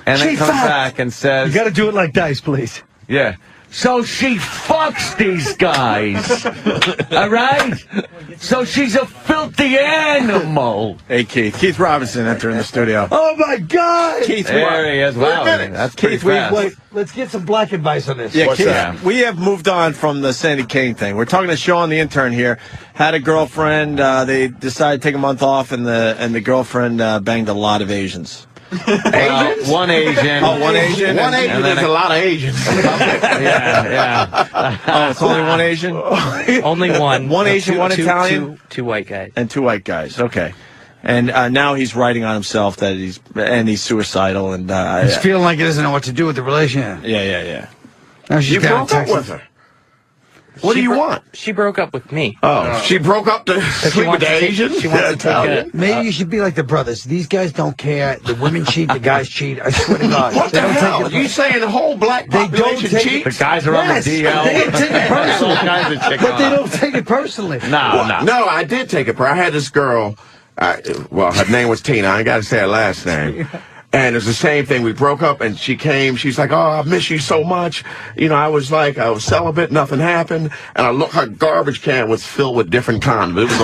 and then She comes fucked. back and says, You got to do it like dice, please. yeah. So she fucks these guys. All right? So she's a filthy animal. Hey, Keith. Keith Robinson entering the studio. Oh, my God. Keith, There he is. Wow. That's pretty fast. Wait, let's get some black advice on this. Yeah, What's Keith, that? we have moved on from the Sandy Kane thing. We're talking to Sean, the intern here. Had a girlfriend. They decided to take a month off, and the girlfriend banged a lot of Asians. Well, one Asian. Oh, one Asian. One Asian is a lot of Asians. Yeah. Oh, it's only one Asian? Only one. One Asian, one Italian? Two white guys. And two white guys. Okay. And now he's writing on himself that he's suicidal. And He's feeling like he doesn't know what to do with the relationship. Yeah. Now she's You down in broke up Texas. with her. What do you want? She broke up with me. Oh, she broke up to sleep with the Asians? She wants to take a... Maybe you should be like the brothers. These guys don't care. The women cheat, the guys cheat. I swear to God. What They the don't hell? take it. You saying the whole black They don't population take cheats? The guys are on the DL. They don't take it personally. All kinds of chicks But they on. don't take it personally. No. No, I did take it. I had this girl. Well, her name was Tina. I ain't got to say her last name. And it's the same thing. We broke up, and she came. She's like, "Oh, I miss you so much." You know, I was celibate. Nothing happened. And I looked. Her garbage can was filled with different condoms. It was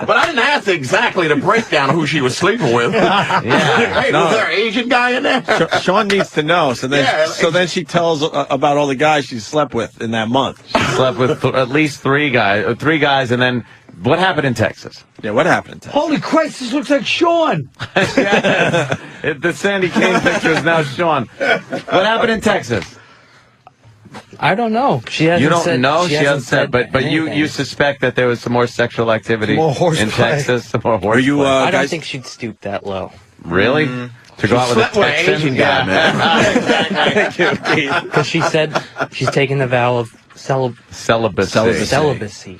but I didn't ask exactly the breakdown of who she was sleeping with. Hey, was there an Asian guy in there? Sean needs to know. So then she tells about all the guys she slept with in that month. She slept with at least three guys, and then what happened in Texas? Yeah, what happened in Texas? Holy Christ, this looks like Sean. The Sandy Kane picture is now Sean. What happened in Texas? I don't know. She hasn't You don't said, know? She hasn't said, but anything. you suspect that there was some more sexual activity More horseplay. in Texas? Some more horseplay. Are you, I don't guys? think she'd stoop that low. Really? To go out with a Slept with an Texan? Asian guy, man. Because she said she's taking the vow of celibacy.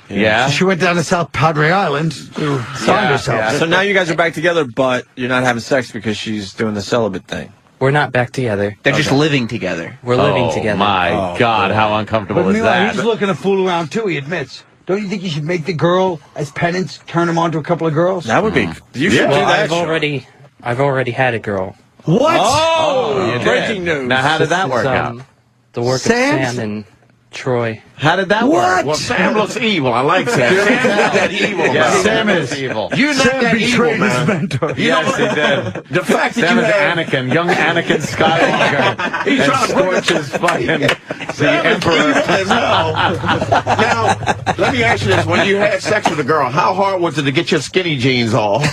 Yeah. So she went down to South Padre Island to find herself. Yeah. So now you guys are back together, but you're not having sex because she's doing the celibate thing. We're not back together. They're just living together. We're living together. My God, how uncomfortable But is meanwhile, that? he's looking to fool around too, he admits. Don't you think you should make the girl, as penance, turn him on to a couple of girls? That would be... You should do Well, that, I've already had a girl. What? Oh, You did. breaking news. Now, how did that This work is, out? The work Sam? of Sam and Troy. How did that work? Well, Sam looks evil. I like Sam. Sam's not that evil. Yeah, about Sam it. is evil. You're not Sam that evil, betrayed his man. mentor. You know Yes, what? he did. The fact that Sam you is have... Anakin, young Anakin Skywalker. He's and trying to bring Scorch is fucking the Sam is Emperor. evil as hell. Now, let me ask you this. When you had sex with a girl, how hard was it to get your skinny jeans off?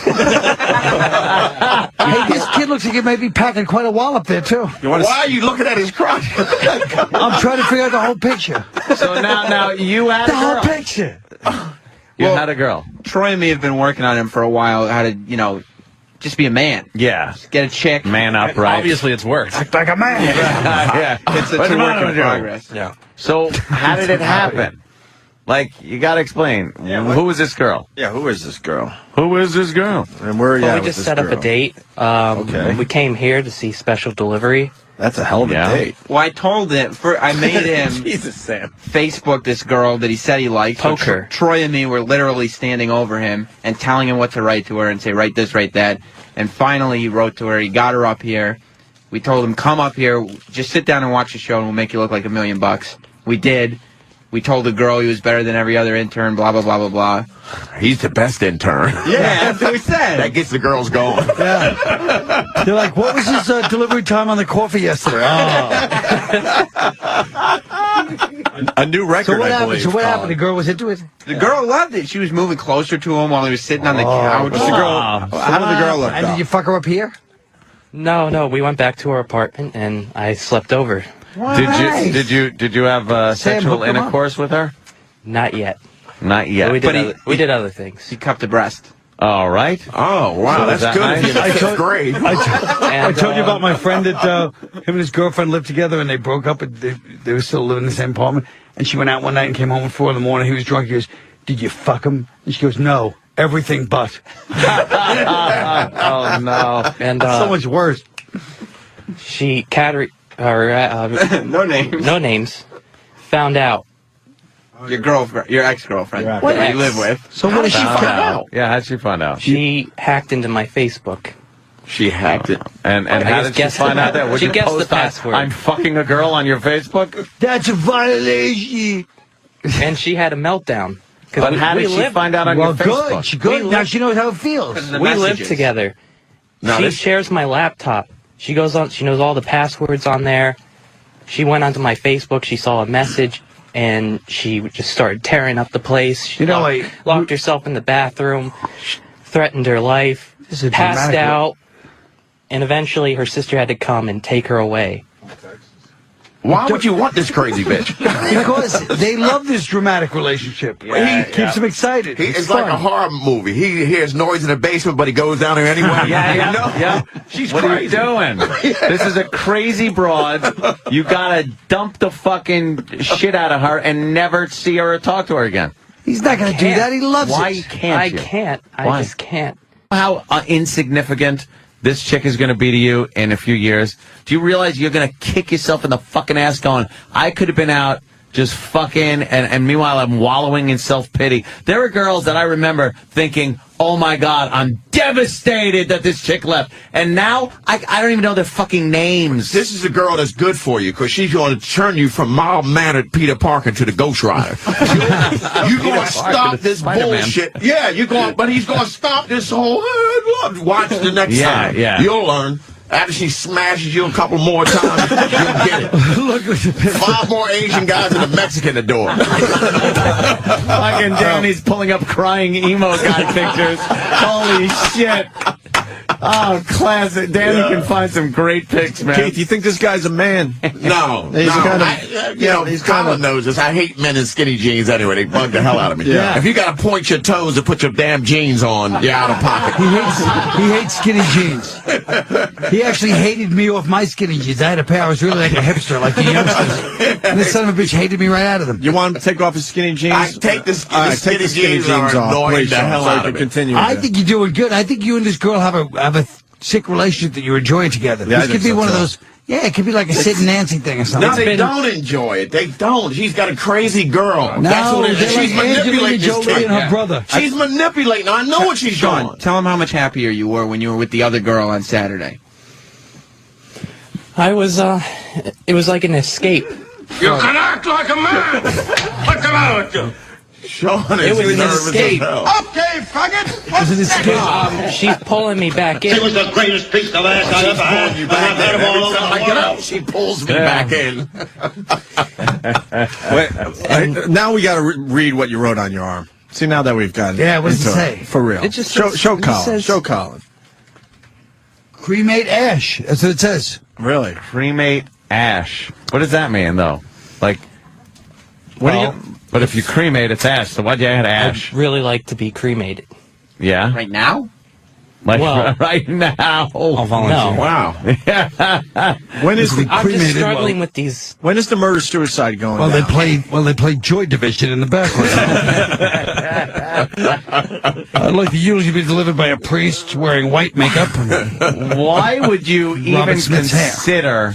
Hey, this kid looks like he may be packing quite a wallop there, too. Why are you looking at his crotch? I'm trying to figure out the whole picture. So now you had The a whole girl. picture. You had a girl. Troy and me have been working on him for a while. How to, just be a man. Yeah. Just get a chick. Man up, right? Obviously, it's worked. Act like a man. Yeah. It's a What's the work matter in with you? progress. Yeah. So how did it happen? Like, you got to explain. Who is this girl? Yeah, who is this girl? Who is this girl? And where are you Well, at we with just this set up girl? a date. Okay. We came here to see Special Delivery. That's a hell of a date. Well, I told him, I made him Jesus, Sam. Facebook this girl that he said he liked. So Poker. Troy and me were literally standing over him and telling him what to write to her and say, write this, write that. And finally he wrote to her. He got her up here. We told him, come up here, just sit down and watch the show and we'll make you look like $1 million. We did. We told the girl he was better than every other intern, blah, blah, blah, blah, blah. He's the best intern. Yeah, that's what we said. That gets the girls going. Yeah. They're like, what was his delivery time on the coffee yesterday? A new record, So what I happened? believe. So what happened? Colin. The girl was into it? The girl loved it. She was moving closer to him while he was sitting on the couch. What's the girl? How did the girl look? And did you fuck her up here? No, we went back to our apartment and I slept over. Did you have sexual hooked him up. intercourse with her? Not yet. Not yet. We did other things. He cupped the breast. All right. Oh, wow. So That's is that good. nice? In the fifth grade. I told you about my friend that him and his girlfriend lived together and they broke up. And they were still living in the same apartment. And she went out one night and came home at 4 in the morning. He was drunk. He goes, "Did you fuck him?" And she goes, "No, everything but." Oh no. And so much worse. she No names. no names, found out. Your girlfriend, your ex-girlfriend, What that ex? you live with. So what did she Found find out? Yeah, how'd she find out? She hacked into my Facebook. She hacked it. And I how guess did she guess find the- out that? Would she you guessed the post password. I'm fucking a girl on your Facebook? That's a violation. And she had a meltdown. 'Cause But how did she find out on Well, your Facebook? good. She good. We Now live- she knows how it feels. Because of the We live messages. together. Now She this- shares my laptop. She goes on. She knows all the passwords on there. She went onto my Facebook. She saw a message, and she just started tearing up the place. She locked herself in the bathroom, threatened her life, This is passed dramatic. out, and eventually her sister had to come and take her away. Why would you want this crazy bitch? Because they love this dramatic relationship. He keeps them excited. It's like a horror movie. He hears noise in the basement, but he goes down there anyway. Yeah. She's What crazy. are you doing? This is a crazy broad. You gotta dump the fucking shit out of her and never see her or talk to her again. He's not going to do Can't. that. He loves Why it. can't I you? can't. I Why? just can't. How insignificant this chick is going to be to you in a few years. Do you realize you're going to kick yourself in the fucking ass going, I could have been out just fucking, and meanwhile I'm wallowing in self-pity. There are girls that I remember thinking, oh my God, I'm devastated that this chick left. And now, I don't even know their fucking names. This is a girl that's good for you because she's going to turn you from mild-mannered Peter Parker to the Ghost Rider. You're going to stop this bullshit. Yeah, you're going, but he's going to stop this whole. Watch the next time. Yeah. You'll learn. After she smashes you a couple more times, you'll get it. Look, 5 more Asian guys and a Mexican at the door. Fucking Danny's pulling up crying emo guy pictures. Holy shit. Oh, classic. Danny can find some great pics, man. Keith, you think this guy's a man? No, He's no. kind of- He's Colin knows this. I hate men in skinny jeans anyway. They bug the hell out of me. Yeah. If you got to point your toes and put your damn jeans on, you're out of pocket. He hates skinny jeans. He actually hated me off my skinny jeans. I had a pair. I was really like a hipster, like the youngsters. And this son of a bitch hated me right out of them. You want him to take off his skinny jeans? I take the All right, skinny take the skinny jeans jeans are off. annoying Please, the hell so out I of can me. continue. I think you're doing good. I think you and this girl have a sick relationship that you're enjoying together. Yeah, I This could think be so, one of too. those. Yeah, it could be like a Sid and Nancy thing or something. No, they don't enjoy it. They don't. She's got a crazy girl. No, That's what it they're is. like She's Angelina manipulating this Jolie chick. and her brother. She's manipulating. I know what she's Sean, doing. tell him how much happier you were when you were with the other girl on Saturday. I was, it was like an escape. You can act like a man. What's the matter with you? Sean It is was an nervous as escape. hell. Okay, faggot. What's next? She's pulling me back in. She was the greatest piece of ass I ever had. And I've had them all over the world. She pulls me back in. Wait, now we got to read what you wrote on your arm. See, now that we've gotten Yeah, what does it into say? For real. It just show says- Colin. says- Show Colin. Cremate ash. That's what it says. Really? Cremate ash. What does that mean, though? Like, what do you? But if you cremate, it's ash. So why'd you add ash? I'd really like to be cremated. Yeah. Right now? Like Well- right now. I'll volunteer. No. Wow. When is the I'm just cremated? struggling with these. When is the murder suicide going? Well, down? they played Joy Division in the background. I'd like to usually be delivered by a priest wearing white makeup. Why would you even Robert Smith's hair. consider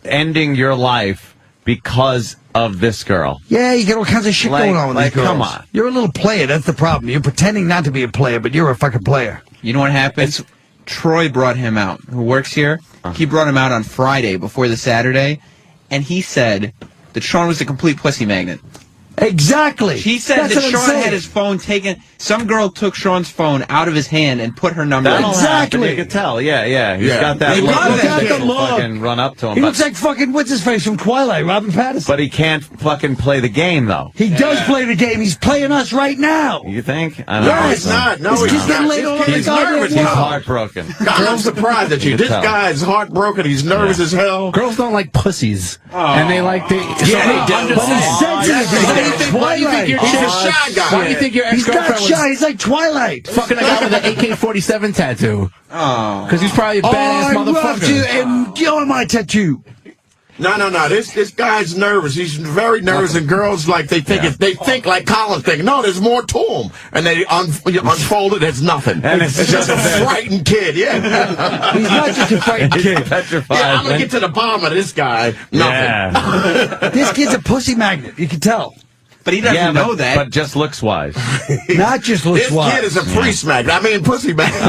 ending your life because of this girl? Yeah, you get all kinds of shit Like- going on with like, these girls. come on. You're a little player. That's the problem. You're pretending not to be a player, but you're a fucking player. You know what happened? Troy brought him out, who works here. He brought him out on Friday before the Saturday, and he said that Sean was a complete pussy magnet. Exactly. He said That's that what I'm Sean saying. had his phone taken. Some girl took Sean's phone out of his hand and put her number That'll in. happen. You can tell. Yeah. He's got that He look. got that People look. fucking run up to him. He But, looks like fucking, what's his face from Twilight, Robin Pattinson. but he can't fucking play the game, though. He does play the game. He's playing us right now. You think? I don't No, know. he's not. No, This he's kid's getting not. laid all This over the kid's goddamn nervous. He's wall. heartbroken. God, I'm surprised at you. You can This tell. guy's heartbroken. He's nervous as hell. Girls don't like pussies, and they like the. But he's sensitive. He's Why do you like think? Why do you think your He's a chick? shy guy. Why do you think your He's not ex-girlfriend shy. was He's like Twilight. fucking a guy with an AK-47 tattoo? Oh. Because he's probably a badass I love motherfucker. you and you on my tattoo. No. This guy's nervous. He's very nervous, and girls like they think like Colin's thinking. No, there's more to him, and they unfold it as nothing. And It's just a frightened kid. Yeah, He's not just a frightened kid. Petrified. yeah. I'm gonna get to the bottom of this guy. Nothing. Yeah. This kid's a pussy magnet. You can tell. But he doesn't know that. But just looks wise. Not just looks This wise. kid is a priest magnet. I mean, pussy magnet.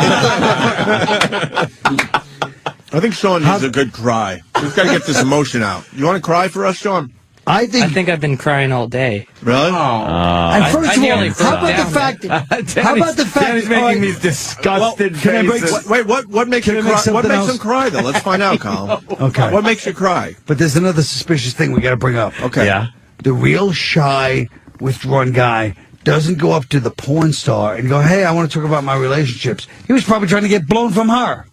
I think Sean needs a good cry. He's got to get this emotion out. You want to cry for us, Sean? I think I've been crying all day. Really? And first I of all, nearly how fell about the down. fact? How about the fact? Danny's making these disgusted Can I break, faces. wait, what makes you I make cry? What something makes else? him cry, though? Let's find out, Colin. Okay. What makes you cry? But there's another suspicious thing we got to bring up. Okay. Yeah. The real shy, withdrawn guy doesn't go up to the porn star and go, "Hey, I want to talk about my relationships." He was probably trying to get blown from her.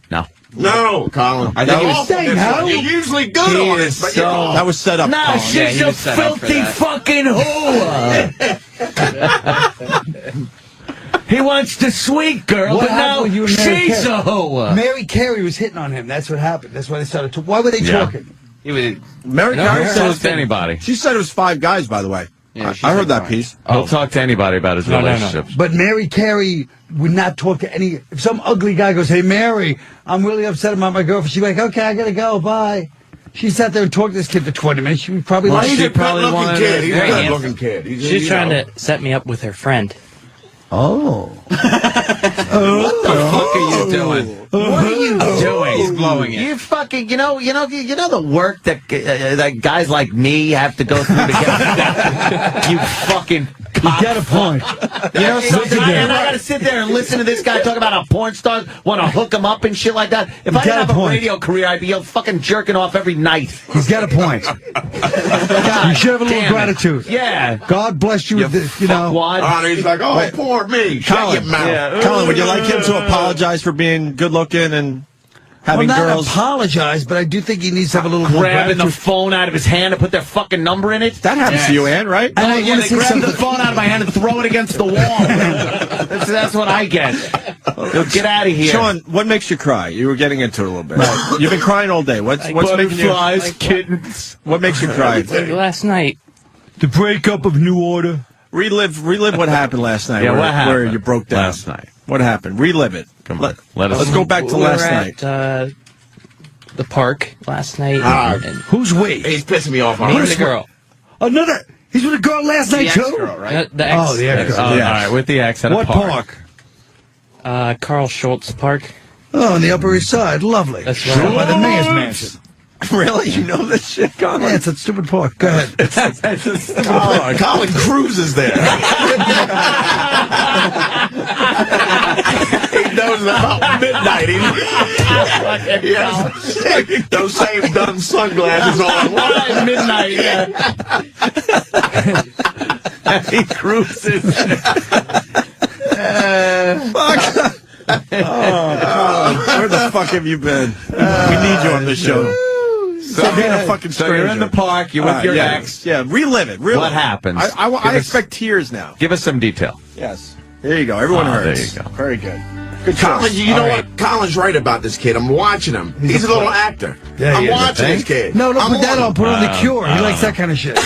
No. No, Colin. I think he was saying, how? You're usually good on this, but you're wrong. That was set up. Nah, Colin. Yeah, she's he a was set up for filthy that. fucking whore. He wants the sweet girl, What but now happened with you and Mary she's Carey? a hoe. Mary Carey was hitting on him. That's what happened. That's why they started to. Why were they Yeah. talking? He was. Mary No, Carey he'll talk to anybody. She said it was 5 guys, by the way. Yeah, she I heard said that 5. piece. He'll talk to anybody about his relationships. But Mary Carey would not talk to any. If some ugly guy goes, "Hey, Mary, I'm really upset about my girlfriend," she'd be like, "Okay, I gotta go. Bye." She sat there and talked to this kid for 20 minutes. She would probably Well, like. He's she a probably good-looking wanted kid. to- He's a Very good-looking kid. He's, She's you trying know. to set me up with her friend. Oh. What the fuck are you doing? What are you doing? He's blowing it. You fucking, you know the work that guys like me have to go through to get. You fucking. You got a point. You know something? Listen, And I gotta sit there and listen to this guy talk about how porn stars want to hook him up and shit like that. If I got didn't a have a point. radio career, I'd be fucking jerking off every night. He's got a point. You should have a little damn it. gratitude. Yeah. God bless you with this, you know. Fuckwad. Oh, he's like, oh, poor me. Shut Colin, your mouth. Colin, would you like him to apologize for being good looking and having Well, not girls? apologize, but I do think he needs to have a little more Grabbing the gratitude. phone out of his hand and put their fucking number in it. That happens to you, Ann, right? And I Yeah, want they to say grab something. the phone out of my hand and throw it against the wall. that's what I get. So get out of here. Sean, what makes you cry? You were getting into it a little bit. You've been crying all day. What's making you? Butterflies, kittens. What makes you cry? Like last night. The breakup of New Order. Relive what happened last night. Yeah, where, what happened where you broke down last night? What happened? Relive it. Come on, let us. Let's go back to We last were night. at the park last night. Ah. and Who's we? He's pissing me off me and already. the girl. Another. He's with a girl last night, too? Ex-girl, right? The ex. Oh, the ex. Oh, all right, with the ex at What a park. park? Carl Schultz Park. Oh, on the Upper East Side. Lovely. That's Right right. by the mayor's mansion. Really? You know this shit, Colin? Yeah, it's a stupid pork. Go ahead. Colin cruises there. He knows about midnight. He has those same dumb sunglasses on. Why at midnight? Yeah. He cruises. Fuck. Colin, where the fuck have you been? We need you on this show. So being a fucking stranger. So you're in the park. You're with your ex. Yeah, relive it. Relive What happens? I expect tears now. Give us some detail. Yes. There you go. Everyone hurts. There you go. Very good. Good Colin, choice. you know what? Colin's right about this kid. I'm watching him. He's a little actor. Yeah, I'm watching this kid. No, don't put that on. Put on The Cure. He Uh, likes that kind of shit.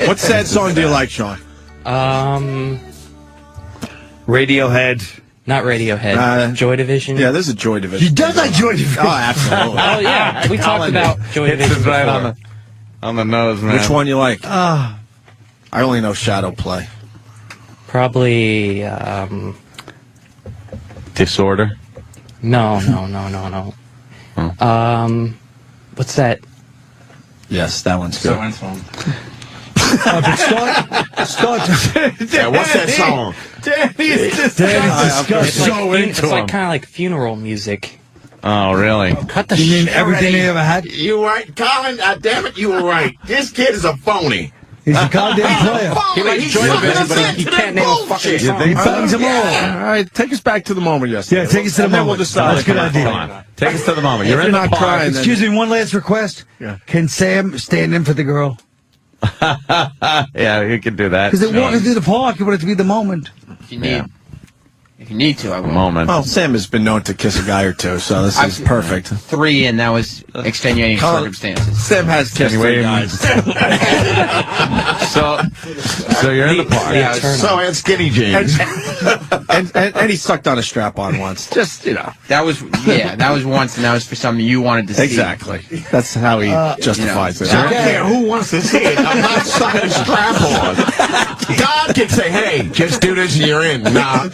What sad song do you like, Sean? Radiohead. Not Radiohead. Joy Division. Yeah, there's a Joy Division. He does like Joy Division. Oh, absolutely. Oh yeah, we talked about Joy Hits Division us right before. on the nose, man. Which one you like? I only know Shadow Play. Probably. Disorder. No. What's that? Yes, that one's good. But start. Yeah, what's that song? Danny's disgusting. It's like kind of like funeral music. Oh, really? Cut the You mean shit. everything they ever had? You right, Colin? Damn it, you were right. This kid is a phony. He's a goddamn player. He likes Joy Division, but he can't name a fucking song. He bangs them all. All right, take us back to the moment yesterday. Yeah, take us to the And then moment. we'll decide. That's a good idea. Come on. Take us to the moment. You're If in you're the not park. crying, then- Excuse me, one last request. Yeah. Can Sam stand in for the girl? Yeah, you can do that. Because they're walking through the park. You want it to be the moment. If you need to, I will. Moment. Well, Sam has been known to kiss a guy or two, so this is perfect. 3, and that was extenuating circumstances. Sam has kissed three guys. So you're in the park. So and skinny jeans. and he sucked on a strap-on once. Just, you know. That was once, and that was for something you wanted to see. Exactly. That's how he justifies it. I don't care who wants to see it. I'm not sucking a strap on. God can say, hey, just do this and you're in. Nah.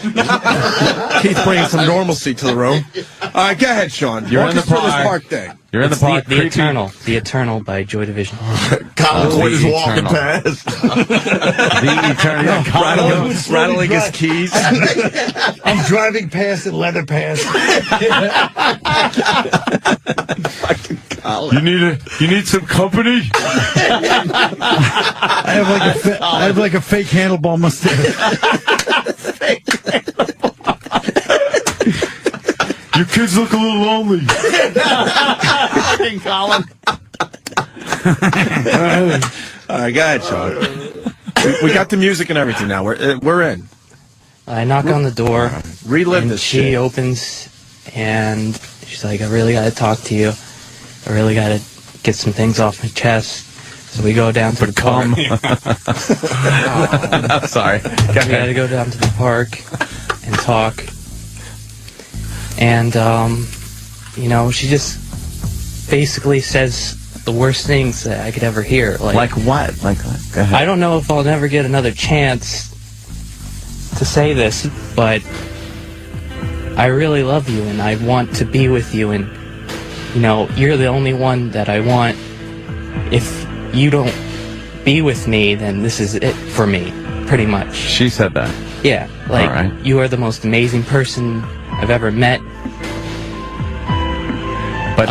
Keith bringing some normalcy to the room. All right, go ahead, Sean. You're Walk in the us through this park. park thing. You're in the park. The Eternal. The Eternal by Joy Division. Colin Quinn is walking Eternal. past. The Eternal. Rattling his keys. I'm driving past in leather pants. You need some company? I have like a fake handlebar mustache. Your kids look a little lonely. Fucking Colin. All right, go ahead, Sean. We got the music and everything now. We're in. I knock on the door. Relive and this she shit. opens, and she's like, I really got to talk to you. I really got to get some things off my chest. So we go down to the park. I'm sorry. We got to go down to the park and talk. And, she just basically says the worst things that I could ever hear. Like what? Go ahead. I don't know if I'll never get another chance to say this, but I really love you and I want to be with you, and you're the only one that I want. If you don't be with me, then this is it for me, pretty much. She said that. Yeah, All right. you are the most amazing person I've ever met. But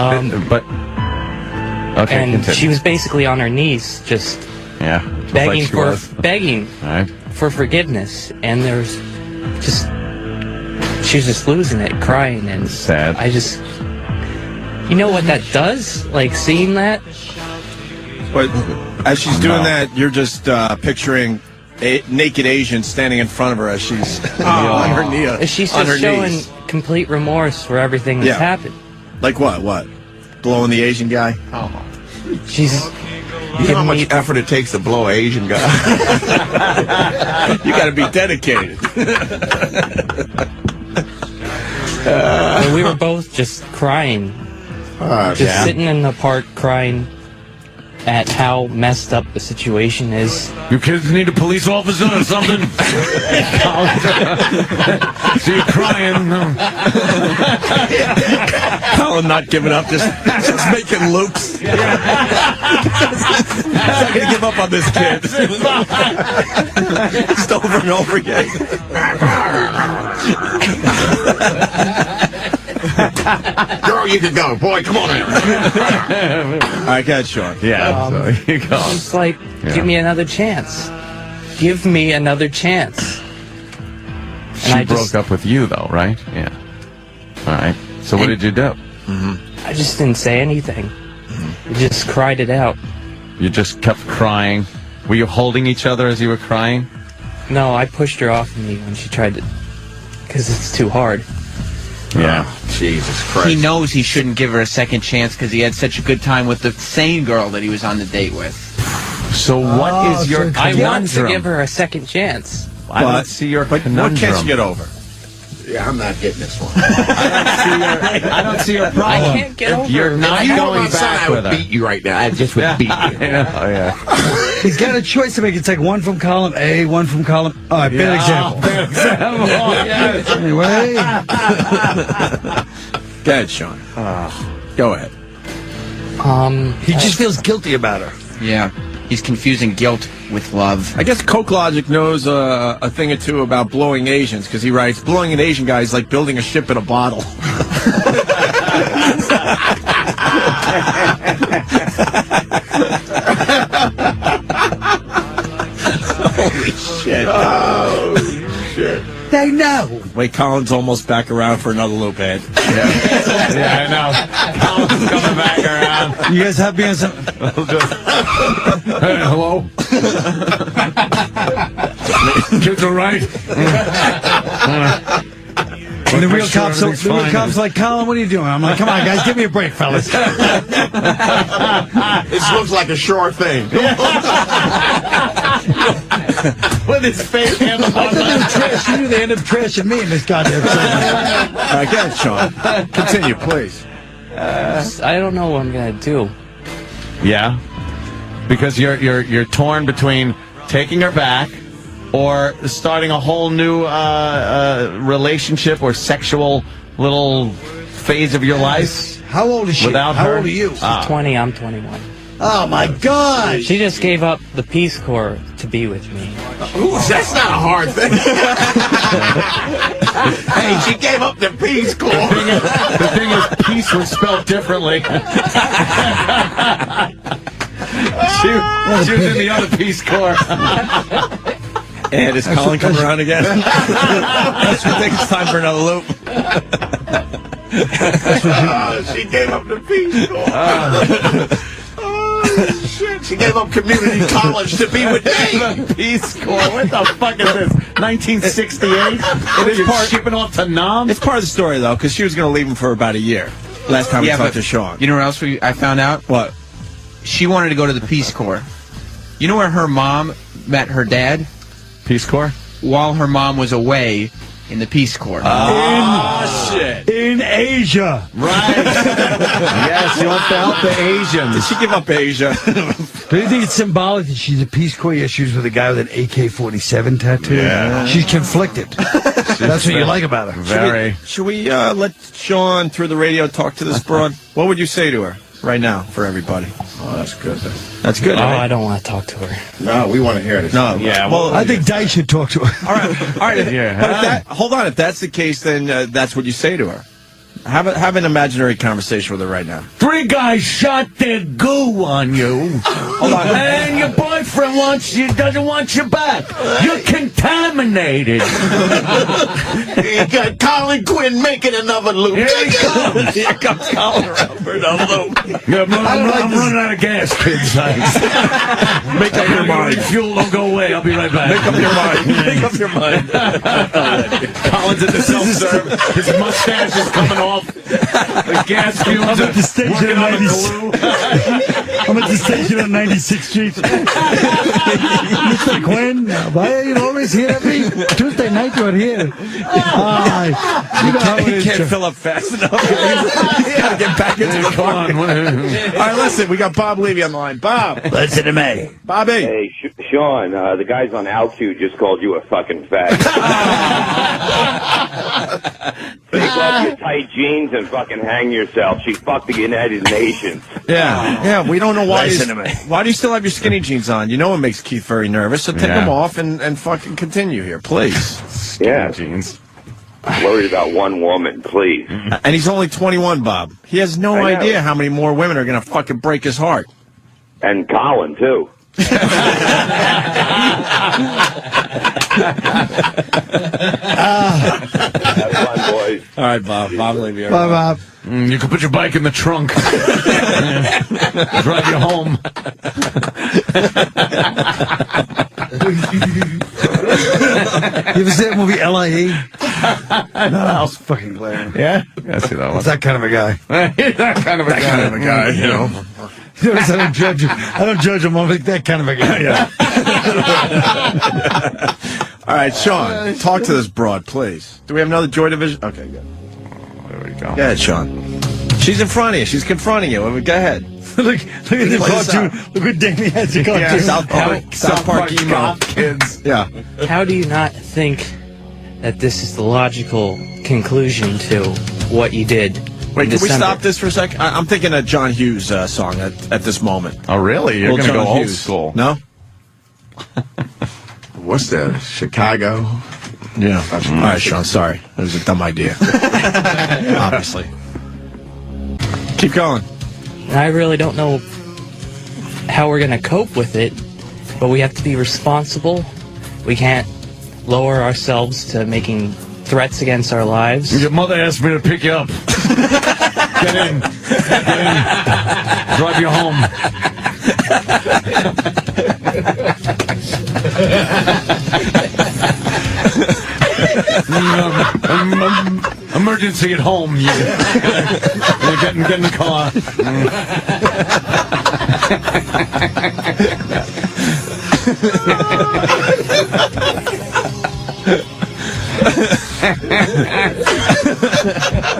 okay, and continue. she was basically on her knees, just Yeah. Just begging like she was. begging All right. for forgiveness, and there's just she was just losing it, crying, and Sad. I just, what that does, like seeing that. But as she's doing that, you're just picturing a naked Asian standing in front of her as she's on her knee. She's on her just showing knees. complete remorse for everything that's happened. Like what? What? Blowing the Asian guy? Oh. She's. You know how much effort it takes to blow an Asian guy? You got to be dedicated. And we were both just crying. Just sitting in the park crying at how messed up the situation is. Your kids need a police officer or something? So you're crying. Colin Colin not giving up, just making loops. He's not going to give up on this kid. Just over and over again. Girl, you can go. Boy, come on in. All right, go ahead, Sean. Yeah, so you go. It's like, give me another chance. Give me another chance. She broke up with you, though, right? Yeah. All right. So what did you do? I just didn't say anything. I just cried it out. You just kept crying. Were you holding each other as you were crying? No, I pushed her off of me when she tried to, because it's too hard. Yeah. Jesus Christ. He knows he shouldn't give her a second chance because he had such a good time with the same girl that he was on the date with. So what is your I conundrum? want to give her a second chance. I don't see your conundrum. What can't you get over? Yeah, I'm not getting this one. I don't see your problem. I can't get over You're her. not If you were going my son, back I with would her. beat you right now. I just would beat you. Oh, yeah. He's got a choice to make. It's like one from column A, one from column. All right, bad example. Bad example. Yes. Anyway, Go ahead, Sean. Go ahead. he just feels guilty about her. Yeah. He's confusing guilt with love. I guess Coke Logic knows a thing or two about blowing Asians, because he writes, blowing an Asian guy is like building a ship in a bottle. Holy shit. Oh, shit. They know. Wait, Colin's almost back around for another loop, Ed. Yeah, I know. Colin's coming back around. You guys happy on some? Hey, hello? Kids all right? And the real cops, like, Colin, what are you doing? I'm like, come on, guys, give me a break, fellas. This looks like a sure thing. With his face hand on You knew they end up trashing me in this goddamn segment. All right, go ahead, Sean. Continue, please. I don't know what I'm gonna do. Yeah, because you're torn between taking her back or starting a whole new relationship or sexual little phase of your life. How old is she? Without How her? old are you? 20, I'm 21. Oh my God! She just gave up the Peace Corps to be with me. Ooh, that's not a hard thing. Hey, she gave up the Peace Corps. The thing is, peace was spelled differently. she was in the other Peace Corps. And is Colin coming around again? That's what I think it's time for another loop. She gave up the Peace Corps. Oh, shit. She gave up community college to be with me. Peace Corps. What the fuck is this? 1968? You're shipping off to Nam? It's part of the story, though, because she was going to leave him for about a year. Last time we talked to Sean. You know what else I found out? What? She wanted to go to the Peace Corps. You know where her mom met her dad? Peace Corps? While her mom was away in the Peace Corps. Shit. In Asia. Right. Yes, she wants to help the Asians. Did she give up Asia? Do you think it's symbolic that she's a Peace Corps? Yeah, she was with a guy with an AK-47 tattoo. Yeah. She's conflicted. That's what you like about her. Very. Should we let Sean, through the radio, talk to this broad? What would you say to her right now for everybody? Oh, that's good. That's good. Oh, right? I don't want to talk to her. No, we want to hear this. No, yeah. Well, I think Dice should talk to her. all right. Yeah. But hold on. If that's the case, then that's what you say to her. Have an imaginary conversation with her right now. 3 guys shot their goo on you. Hold on. And your boyfriend doesn't want you back. You're contaminated. You got Colin Quinn making another loop. Here he comes. Here comes Colin around for another loop. Yeah, I'm running out of gas, kids. Make up your mind. Fuel don't go away. I'll be right back. Make up your mind. Make up your mind. Colin's at the self-serve. His mustache is coming off. The gas fumes I'm at the station working at on the 96. glue. I'm at the station on 96th Street. Mr. Quinn, why are you always here every Tuesday night? You're here. You know how it He is. can't fill up fast enough. He's got to get back into the car. All right, listen, we got Bob Levy on the line. Bob. Listen to me. Bobby. Hey, Sean, the guys on Altitude just called you a fucking fag. Take off your tight white jeans and fucking hang yourself. She fucked the United Nations. Yeah, we don't know why. Listen to me. Why do you still have your skinny jeans on? You know it makes Keith very nervous, so take them off and fucking continue here, please. Yeah. Jeans. Worried about one woman, please. And he's only 21, Bob. He has no idea how many more women are going to fucking break his heart. And Colin, too. Have fun, boys. All right, Bob. Bob, leave you. Bye, Bob. You can put your bike in the trunk. Drive you home. You ever see that movie L.I.E.? No, that was fucking glaring. Yeah? I see that one. It's that kind of a guy. That kind of a guy. You know. Notice I don't judge him. I don't judge him. I'm like that kind of a guy. Yeah. All right, Sean, talk to this broad, please. Do we have another Joy Division? Okay, good. There we go. Go ahead, Sean. She's in front of you. She's confronting you. Go ahead. look at the cartoon. Look what Damien has to cartoon. Yeah, South Park emo kids. Yeah. How do you not think that this is the logical conclusion to what you did? Wait, can we stop this for a second? I'm thinking a John Hughes song at this moment. Oh, really? You're going to go old school? No? What's that? Chicago? Yeah. All right, Sean, sorry. It was a dumb idea. Obviously. Keep going. I really don't know how we're going to cope with it, but we have to be responsible. We can't lower ourselves to making threats against our lives. Your mother asked me to pick you up. Get in. Drive you home. Emergency at home. You get in the car.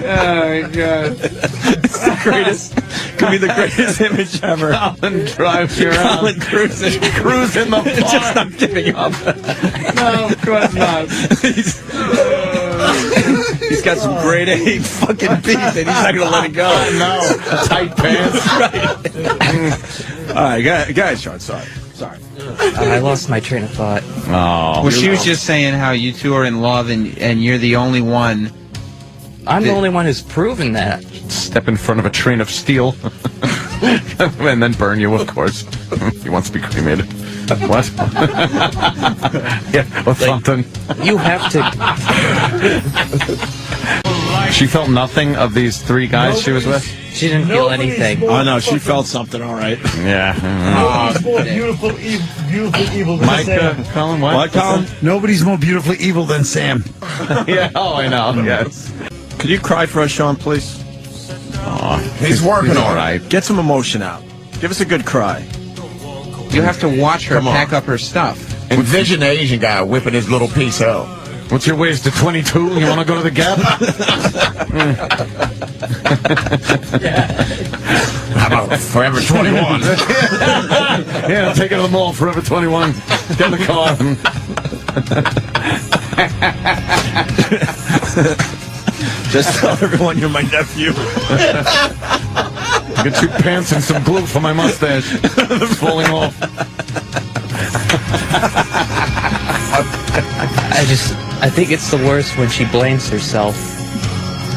Oh my God! It's the greatest. Could be the greatest image ever. Colin drives you around. Colin cruising the farm. Just not giving up. No, of course not. He's got some grade A fucking beef, and he's not gonna let it go. No, tight pants. All right, go ahead, Sean. Sorry. I lost my train of thought. Oh. Well, she was just saying how you two are in love, and you're the only one. I'm the only one who's proven that. Step in front of a train of steel. And then burn you, of course. He wants to be cremated. What? Yeah, or something. You have to. She felt nothing of these three guys she was with? She didn't feel anything. Oh, no, she felt something, all right. Yeah. Nobody's more beautiful evil than Mike, Sam. Colin, what? What, Colin? Nobody's more beautifully evil than Sam. Yeah, oh, I know, yes. Could you cry for us, Sean, please? Oh, He's working all on it. right. Get some emotion out. Give us a good cry. You have to watch her Come on. pack up her stuff. Envision the Asian guy whipping his little piece out. What's your waist to 22? You want to go to the Gap? How about Forever 21? Yeah, take it to the mall, Forever 21. Get in the car. Just tell everyone you're my nephew. Get 2 pants and some glue for my mustache. It's falling off. I think it's the worst when she blames herself.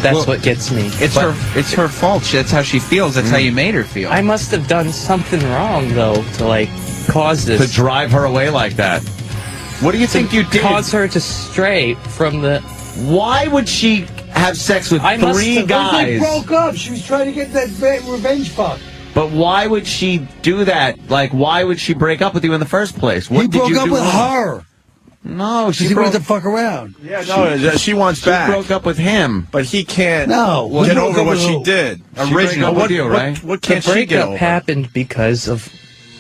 That's what gets me. It's her fault. That's how she feels. That's how you made her feel. I must have done something wrong, though, to, like, cause this. To drive her away like that. What do you think you did? Cause her to stray from the... Why would she have sex with 3 guys? They broke up. She was trying to get that revenge fuck. But why would she do that? Like, why would she break up with you in the first place? What He did broke you up do with wrong? her. No, she He broke wanted to fuck around. Yeah, no, she wants back. She broke up with him. But he can't No. get over what she did. She broke up with you, right? What The can't she get breakup over? happened because of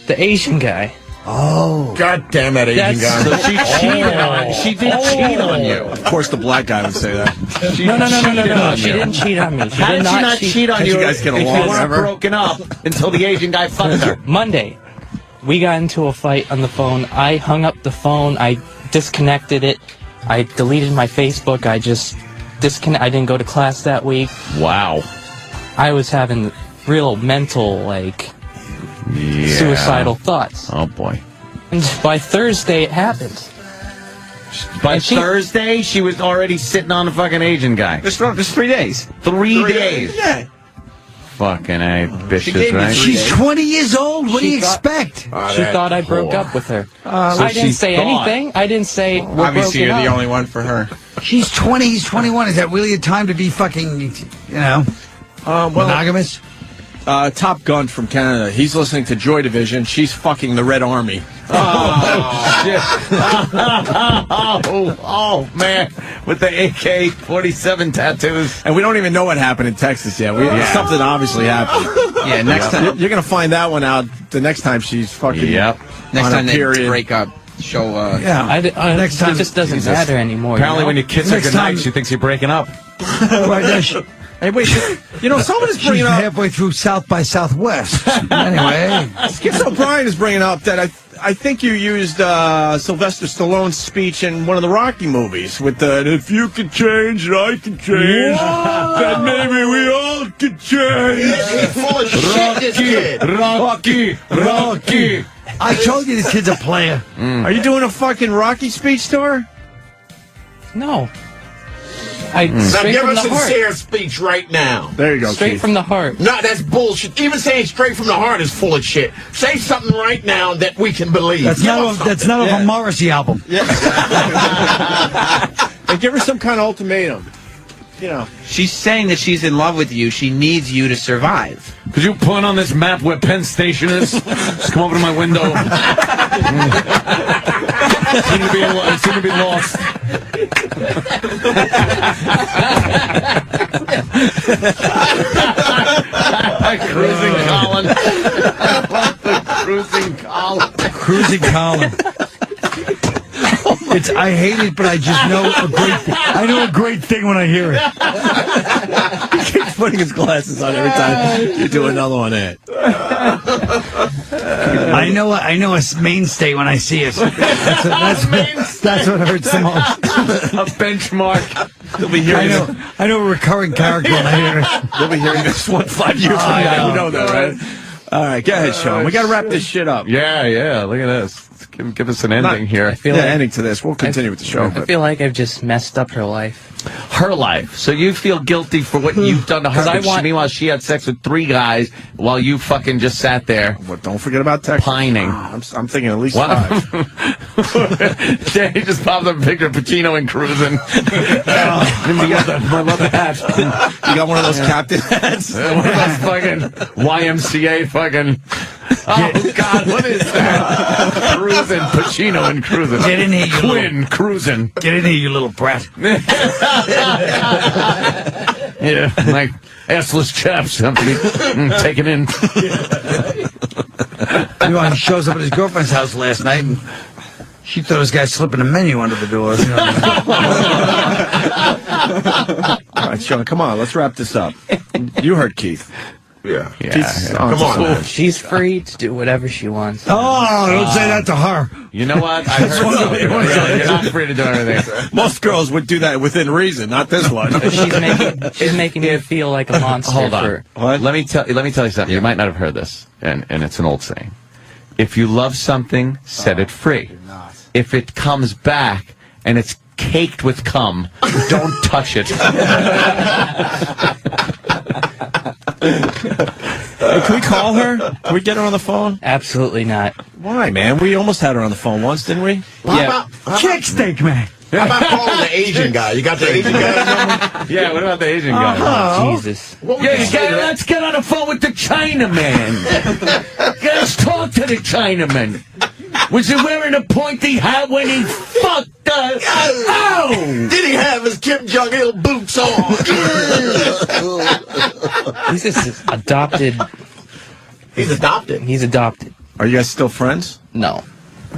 the Asian guy. Oh. God damn that Asian guy. So she cheated on. She did cheat on you. Of course, the black guy would say that. No. She didn't cheat on me. How did she not cheat on you? You guys get if along you weren't ever? broken up until the Asian guy fucked her. Monday, we got into a fight on the phone. I hung up the phone. I disconnected it. I deleted my Facebook. I just I didn't go to class that week. Wow. I was having real mental, like, suicidal thoughts. Oh, boy. And by Thursday, it happened. By Thursday, she was already sitting on the fucking Asian guy. Just 3 days. 3 days. Yeah. Fucking A, bitches, right? She's 20 years old. What do you expect? She thought I broke up with her. I didn't say anything. I didn't say we're Obviously, broken you're the up. only one for her. She's 20. He's 21. Is that really a time to be fucking, monogamous? Top Gun from Canada. He's listening to Joy Division. She's fucking the Red Army. Oh, shit. Oh, man. With the AK-47 tattoos. And we don't even know what happened in Texas yet. Something obviously happened. Yeah, next time. You're going to find that one out the next time she's fucking Next on time a they period. break up, show... Next time, it just doesn't matter anymore. Apparently, you know? when you kiss her goodnight, she thinks you're breaking up. Hey, wait, someone is bringing She's up... halfway through South by Southwest. Anyway. Skip O'Brien is bringing up that I think you used Sylvester Stallone's speech in one of the Rocky movies with the, if you can change and I can change, then maybe we all can change. He's full of shit, this kid. Rocky. I told you this kid's a player. Are you doing a fucking Rocky speech to her? No. Now Straight give from a the heart. sincere speech right now. There you go, Straight Keith. from the heart. No, that's bullshit. Even saying straight from the heart is full of shit. Say something right now that we can believe. That's not a Morrissey album. Yeah. And give her some kind of ultimatum. You know. She's saying that she's in love with you. She needs you to survive. Could you point on this map where Penn Station is? Just come over to my window. I seem to be lost. Cruisin Colin. Cruisin Colin. Cruisin Colin. I hate it, but I just know a great thing. I know a great thing when I hear it. He keeps putting his glasses on every time you do another one. I know a mainstay when I see it. That's what hurts the most. A benchmark. They'll be hearing I know a recurring character when I hear it. They'll be hearing this 1 5 years from now. You know that, right? All right, go ahead, Sean. We got to wrap this shit up. Yeah. Look at this. Give us an ending here. I feel like ending to this. We'll continue with the show. I feel like I've just messed up her life. Her life. So you feel guilty for what you've done to her. Meanwhile, she had sex with 3 guys while you fucking just sat there. Well, don't forget about Texas. Pining. I'm thinking at least 5. Danny just popped up a picture of Pacino and Cruisin. I love the hat. You got one of those captain hats? One of those fucking YMCA fucking... Oh, God, what is that? Cruisin, Pacino and Cruisin. Get in here, you Quinn, Cruisin. Get in here, you little brat. Yeah, like assless chaps have to be taken in. He shows up at his girlfriend's house last night, and she thought this guy slipping a menu under the door. All right, Sean, come on. Let's wrap this up. You heard Keith. Yeah. Come on, man. She's free to do whatever she wants. Oh, don't say that to her. You know what? I heard you're not free to do anything. Most girls would do that within reason, not this one. She's making me feel like a monster. Hold on. Let me tell you something. You might not have heard this, and it's an old saying. If you love something, set it free. If it comes back and it's caked with cum, don't touch it. Hey, can we call her? Can we get her on the phone? Absolutely not. Why, man? We almost had her on the phone once, didn't we? Chick steak, man. How about calling the Asian guy? You got the Asian guy? Yeah, what about the Asian guy? Jesus. Let's get on the phone with the Chinaman. Let's talk to the Chinaman. Was he wearing a pointy hat when he fucked us? Oh! Did he have his Kim Jong-il boots on? He's just adopted. He's adopted. He's adopted. Are you guys still friends? No,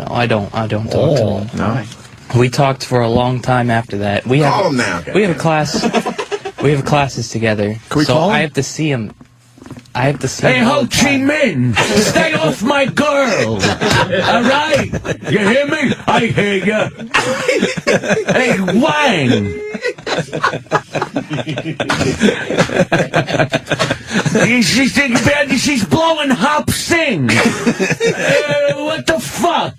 I don't talk to him. No. We talked for a long time after that. We Call him now. We have a class. We have classes together. Can we call him? I have to see him. Hey, Ho Chi Minh, stay off my girl. All right? You hear me? I hear you. Hey, Wang. She's thinking bad. She's blowing Hop Sing. What the fuck?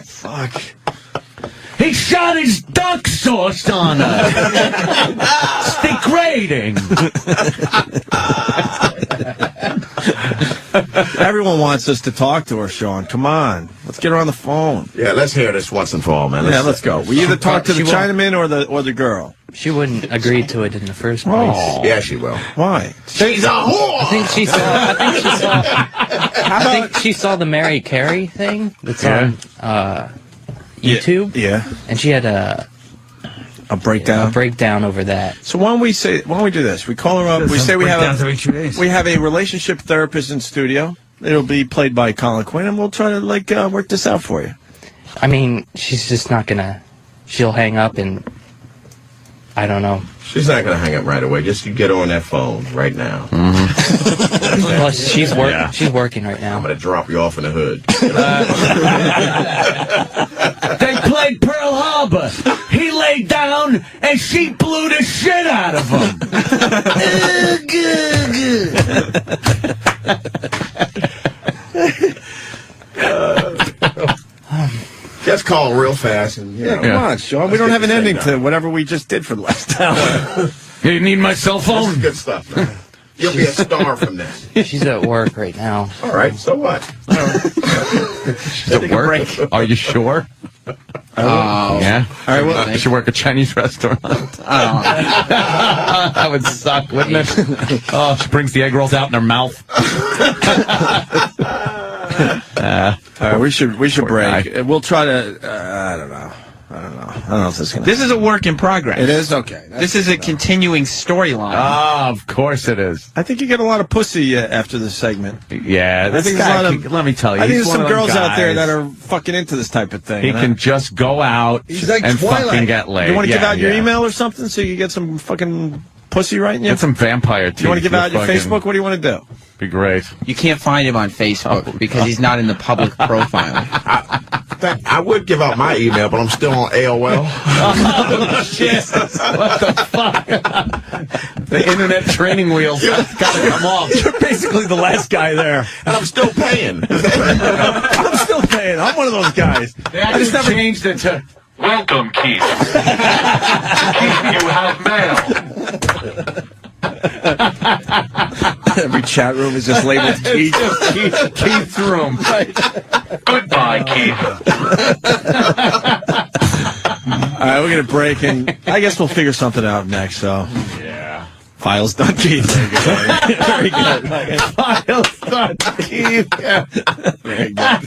Fuck. He shot his duck sauce on her. It's degrading. Everyone wants us to talk to her, Sean. Come on. Let's get her on the phone. Yeah, let's hear this once and for all, man. Let's go. We either talk to the Chinaman or the girl. She wouldn't agree to it in the first place. Oh. Yeah, she will. Why? She's a whore! I think she saw the Mary Carey thing that's on YouTube. Yeah. And she had a breakdown. A breakdown over that. So why don't we do this? We call her up. We say we have a relationship therapist in studio. It'll be played by Colin Quinn, and we'll try to work this out for you. I mean, she's just not gonna. She'll hang up, and I don't know. She's not going to hang up right away. Just you get her on that phone right now. Plus, she's working right now. I'm going to drop you off in the hood. They played Pearl Harbor. He laid down, and she blew the shit out of him. Just call real fast. And, come on, Sean. We don't have an ending to whatever we just did for the last hour. You need my cell phone? This is good stuff, man. You'll be a star from this. She's at work right now. All right, so what? She's at work? Are you sure? Yeah. All right. Well, she work at a Chinese restaurant. That would suck, wouldn't it? Oh, she brings the egg rolls out in her mouth. All right, we should break. We'll try to. I don't know if this is gonna. This is a work in progress. It is okay. This is a continuing storyline. Oh, of course it is. I think you get a lot of pussy after this segment. Yeah, I think let me tell you. I think there's some girls out there guys. that are fucking into this type of thing. He can just go out and fucking get laid. You want to give out your email or something so you get some fucking pussy right in you? Get some vampire teeth. You want to give out your Facebook? What do you want to do? Be great. You can't find him on Facebook because he's not in the public profile. I would give out my email, but I'm still on AOL. Oh, Jesus. What the fuck? The internet training wheels got to come off. You're basically the last guy there. And I'm still paying. I'm still paying. I'm one of those guys. I just never changed it to welcome, Keith. Keith, you have mail. Every chat room is just labeled Keith. Keith's room. Right. Goodbye, Keith. All right, we're going to break, and I guess we'll figure something out next, so. Yeah. Files done, Keith. Very good. Files done, Keith. Yeah. Very good.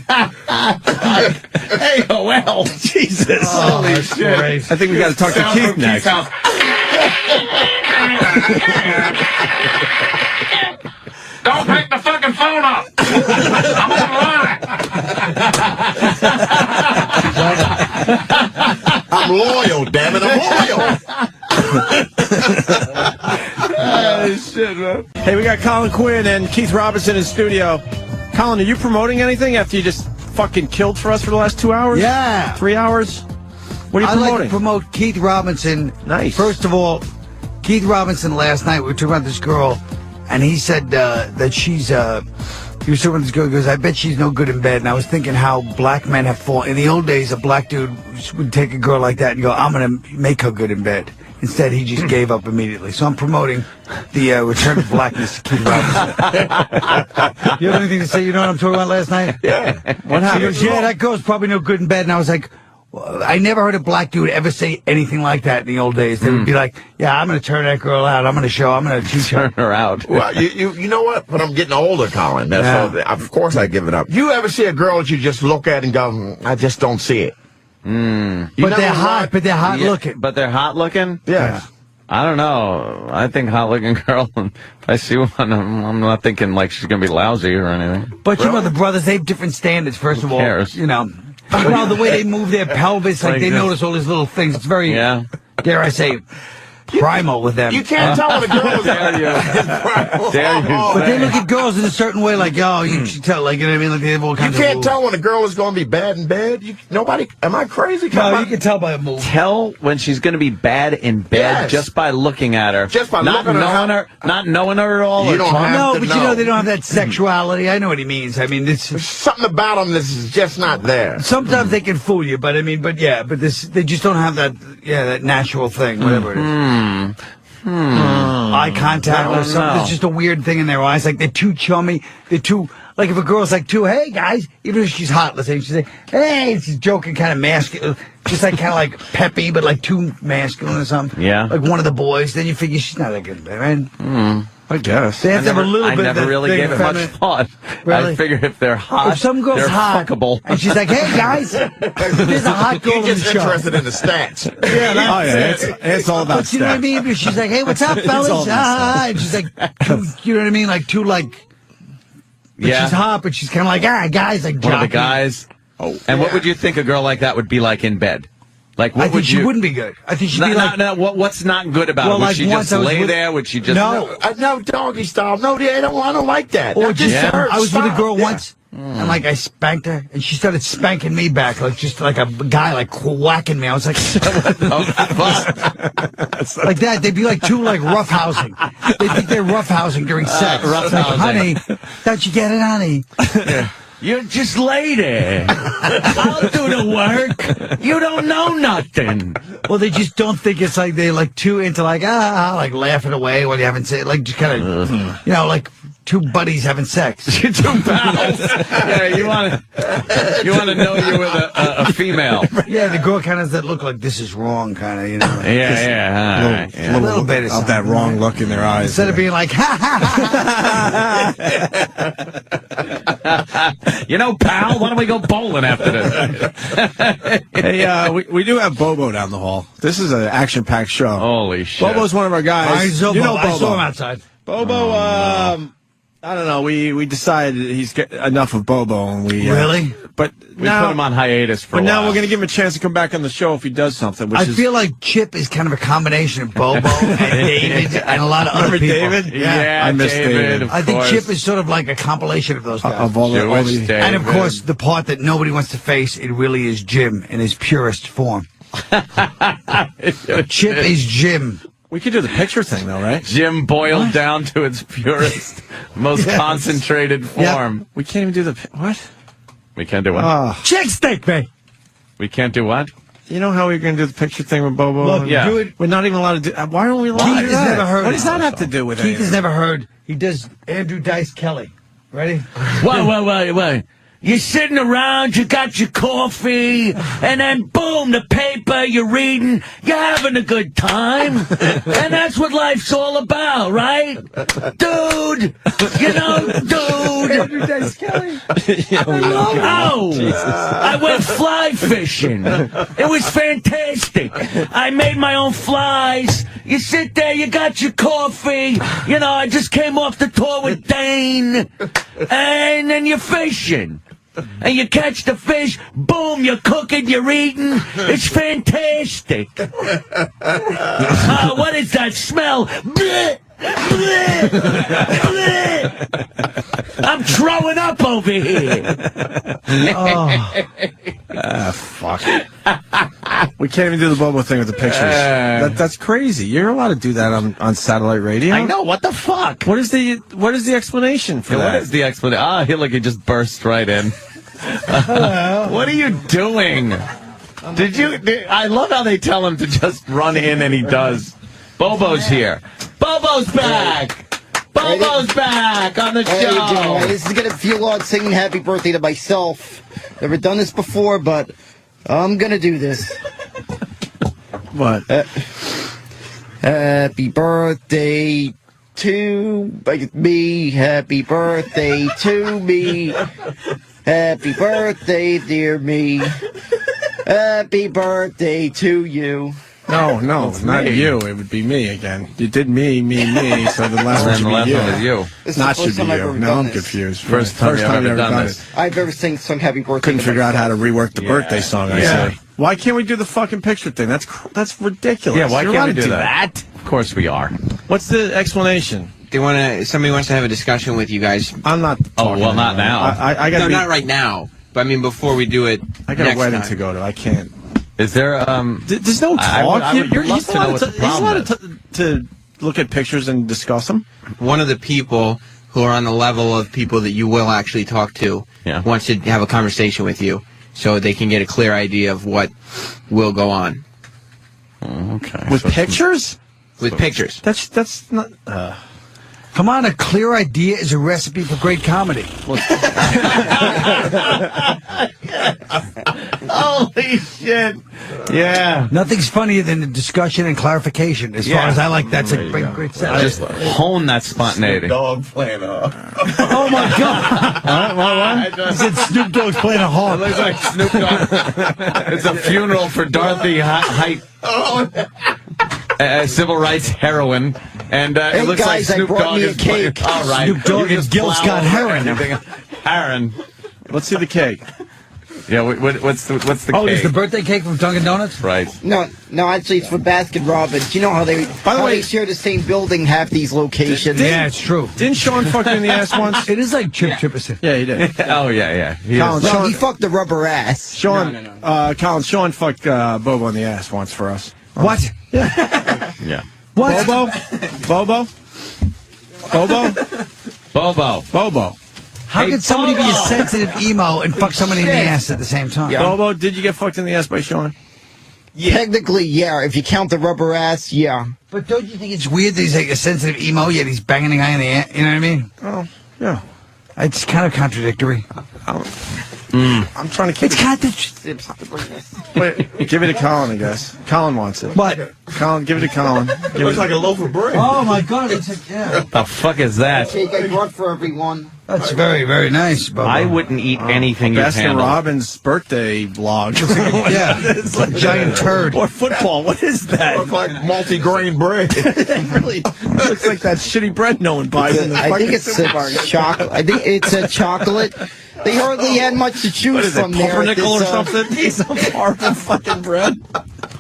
Hey, well. Jesus. Holy shit. Great. I think we got to talk to Keith next. Don't pick the fucking phone up. I'm online. I'm loyal, damn it. I'm loyal. Oh, shit, man. Hey, we got Colin Quinn and Keith Robinson in studio. Colin, are you promoting anything after you just fucking killed for us for the last 2 hours? Yeah. 3 hours? What are you I'd promoting? like to promote Keith Robinson. Nice. First of all, Keith Robinson last night, we were talking about this girl, and he said that she's, he was talking about this girl, he goes, I bet she's no good in bed. And I was thinking how black men have fallen. In the old days, a black dude would take a girl like that and go, I'm going to make her good in bed. Instead, he just gave up immediately. So I'm promoting the return of blackness to Keith Robinson. You have anything to say? You know what I'm talking about last night? Yeah. What happened? She goes, yeah, that girl's probably no good in bed. And I was like, well, I never heard a black dude ever say anything like that in the old days. They would be like, yeah, I'm going to turn that girl out. I'm going to teach her. Turn her out. Well, you know what? But I'm getting older, Colin. So, of course I give it up. You ever see a girl that you just look at and go, I just don't see it? But they're hot. But they're hot looking. But they're hot looking? Yeah. I don't know. I think hot looking girl, if I see one, I'm not thinking like she's going to be lousy or anything. But you know, the brothers, they have different standards, first of all. Cares? You know. Well, the way they move their pelvis, like they notice all these little things. It's very, dare I say, primal with them. You can't tell when a girl is But they look at girls in a certain way, like, oh, you should tell, like, you know what I mean? Like, they have all kinds You of can't rules. tell when a girl is going to be bad in bed. Nobody. Am I crazy? No, you can tell by a move. Tell when she's going to be bad in bed Yes. just by looking at her. Just by not looking at knowing her, not knowing her at all. You don't have No, to but know. you know, they don't have that sexuality. I know what he means. I mean, There's something about them that's just not there. sometimes they can fool you, but I mean, but they just don't have that, that natural thing, whatever it is. Eye contact or something. There's just a weird thing in their eyes. Like, they're too chummy. They're too, like, if a girl's like, hey, guys, even if she's hot, let's say, she's like, hey, she's joking, kind of masculine, just like kind of like peppy, but like too masculine or something. Yeah. Like one of the boys, then you figure she's not that good, man. I guess. They have to have a little bit I of never that really thing gave it much thought. Really? I figure if they're hot, If some girl's they're hot, fuckable. and she's like, hey, guys, there's a hot girl You're in the just show. interested in the stats. It's all about But you know what I mean? But she's like, hey, what's up, fellas? all about And she's like, you know what I mean? Like, too, like, but Yeah. she's hot, but she's kind of like, guys, like, One of the jockey. guys. Oh, and what would you think a girl like that would be like in bed? Like, what I think would she you? wouldn't be good. I think she'd be like, what's not good about Well, her? Would like she once just I was lay with- there? Would she just? No. No, doggy style. No, I don't like that. or That just, hurts. I was with a Stop. girl Yeah. once, and like, I spanked her, and she started spanking me back, like, just like a guy, like, whacking me. I was like, like that. They'd be like too, like, roughhousing. They think they're roughhousing during sex. It's like, honey, don't you get it, honey? You just lay there. I'll do the work. You don't know nothing. Well, they just don't think it's like they're like too into like like laughing away while you haven't said like just kind of like two buddies having sex. Two pals. Yeah, you want to know you with a female. Yeah, the girl kind of has that look like this is wrong, kind of, you know. Like, Yeah. A little bit of that wrong look in their eyes. Instead of being like, You know, pal, why don't we go bowling after this? Hey, we do have Bobo down the hall. This is an action-packed show. Holy shit. Bobo's one of our guys. I You know Bobo. saw him outside. Bobo, I don't know. We decided he's enough of Bobo, and we Really? But We now, put him on hiatus for a but now while. we're going to give him a chance to come back on the show if he does something. Which I is, feel like Chip is kind of a combination of Bobo and David and a lot of other Remember people. David? Yeah, I miss David. of I think course. Chip is sort of like a compilation of those guys. of all the, Jewish David. And of course, the part that nobody wants to face, it really is Jim in his purest form. Chip is Jim. we could do the picture thing though, right? Jim boiled down to its purest, most Yes. concentrated form. We can't even do the what? We can't do what? Chick steak, me. We can't do what? You know how we're going to do the picture thing with Bobo? Look, Yeah. do it. We're not even allowed to do. Why aren't we allowed Keith to do has that? never heard What of does it. that have to do with Keith it? has never heard. He does Andrew Dice Kelly. Ready? Wait. You're sitting around, you got your coffee, and then boom, the paper, you're reading, you're having a good time. And that's what life's all about, right? Dude! You know, dude! Andrew Dice Kelly. I went fly fishing. It was fantastic. I made my own flies. You sit there, you got your coffee. You know, I just came off the tour with Dane. And then you're fishing. And you catch the fish, boom, you're cooking, you're eating. It's fantastic. What is that smell? Blech, blech, blech. I'm throwing up over here. Fuck. We can't even do the Bobo thing with the pictures. That's crazy. You're allowed to do that on satellite radio. I know. What the fuck? What is the explanation for that? What is the explanation? Look, he just burst right in. What are you doing? I love how they tell him to just run in, and he does. Bobo's here. Bobo's back. Bobo's back on the show. This is going to feel odd singing happy birthday to myself. Never done this before, but I'm going to do this. What? Happy birthday to me. Happy birthday to me. Happy birthday, dear me. Happy birthday to you. No, not you. It would be me again. You did me. So the last one should be you. One is you. This is Not the should first be time I've you. ever No, done I'm this. confused. First time you've ever done this. I've ever sung happy birthday. Couldn't to figure out how to myself. rework the birthday song. I say. Why can't we do the fucking picture thing? That's ridiculous. Yeah, why You're can't allowed we to do that? Of course we are. What's the explanation? Somebody wants to have a discussion with you guys. I'm not. Oh, well, not now. I got. No, not right now. But I mean, before we do it, I got next a wedding time. to go to. I can't. Is there? There's no talk. I would love to know what the problem is. To look at pictures and discuss them. One of the people who are on the level of people that you will actually talk to wants to have a conversation with you, so they can get a clear idea of what will go on. Okay. With pictures? With pictures. That's not. Come on, a clear idea is a recipe for great comedy. Holy shit. Yeah. Nothing's funnier than the discussion and clarification. As far as I like, that's a great set. Just hone that spontaneity. Dog playing Oh my God! What? He said Snoop Dogg's playing a harp. It looks like Snoop Dogg. It's a funeral for Dorothy Height. Civil rights heroine, and Hey, it looks guys, like Snoop I brought Dogg me a is playing. cake. All right, Snoop Dogg You and just Gil plow Scott over Heron. everything. Heron. Let's see the cake. Yeah, what's the Oh, cake? it's the birthday cake from Dunkin' Donuts? Right. No, actually, it's for Baskin Robbins. You know how they they share the same building, half these locations. Yeah, it's true. Didn't Sean fuck you in the ass once? It is like Chip Chipperson. Yeah, he did. Oh yeah. Colin, he fucked the rubber ass. Sean, Colin, Sean fucked Bobo in the ass once for us. What? Yeah. What? Bobo? How could somebody be a sensitive emo and fuck somebody in the ass at the same time? Bobo, did you get fucked in the ass by Sean? Technically, yeah. If you count the rubber ass, yeah. But don't you think it's weird that he's like a sensitive emo, yet he's banging the guy in the ass? You know what I mean? Oh, yeah. It's kind of contradictory. I'm trying to keep It's contradictory. Wait, give it to Colin, I guess. Colin wants it. What? Colin, give it to Colin. It looks like a loaf of bread. Oh my God! It's like, yeah. The fuck is that? Cake I brought for everyone. That's very, very nice, Bobo. I wouldn't eat anything you've Baskin handled. Robbins birthday vlog. Yeah, it's like a giant turd. Or football. What is that? Looks like multi-grain bread. It really looks like that shitty bread no one buys in the I think fucking it's a supermarket. chocolate. I think it's a chocolate. They hardly had much to choose What is it, from there. pumpernickel or This, something? Piece of horrible fucking bread.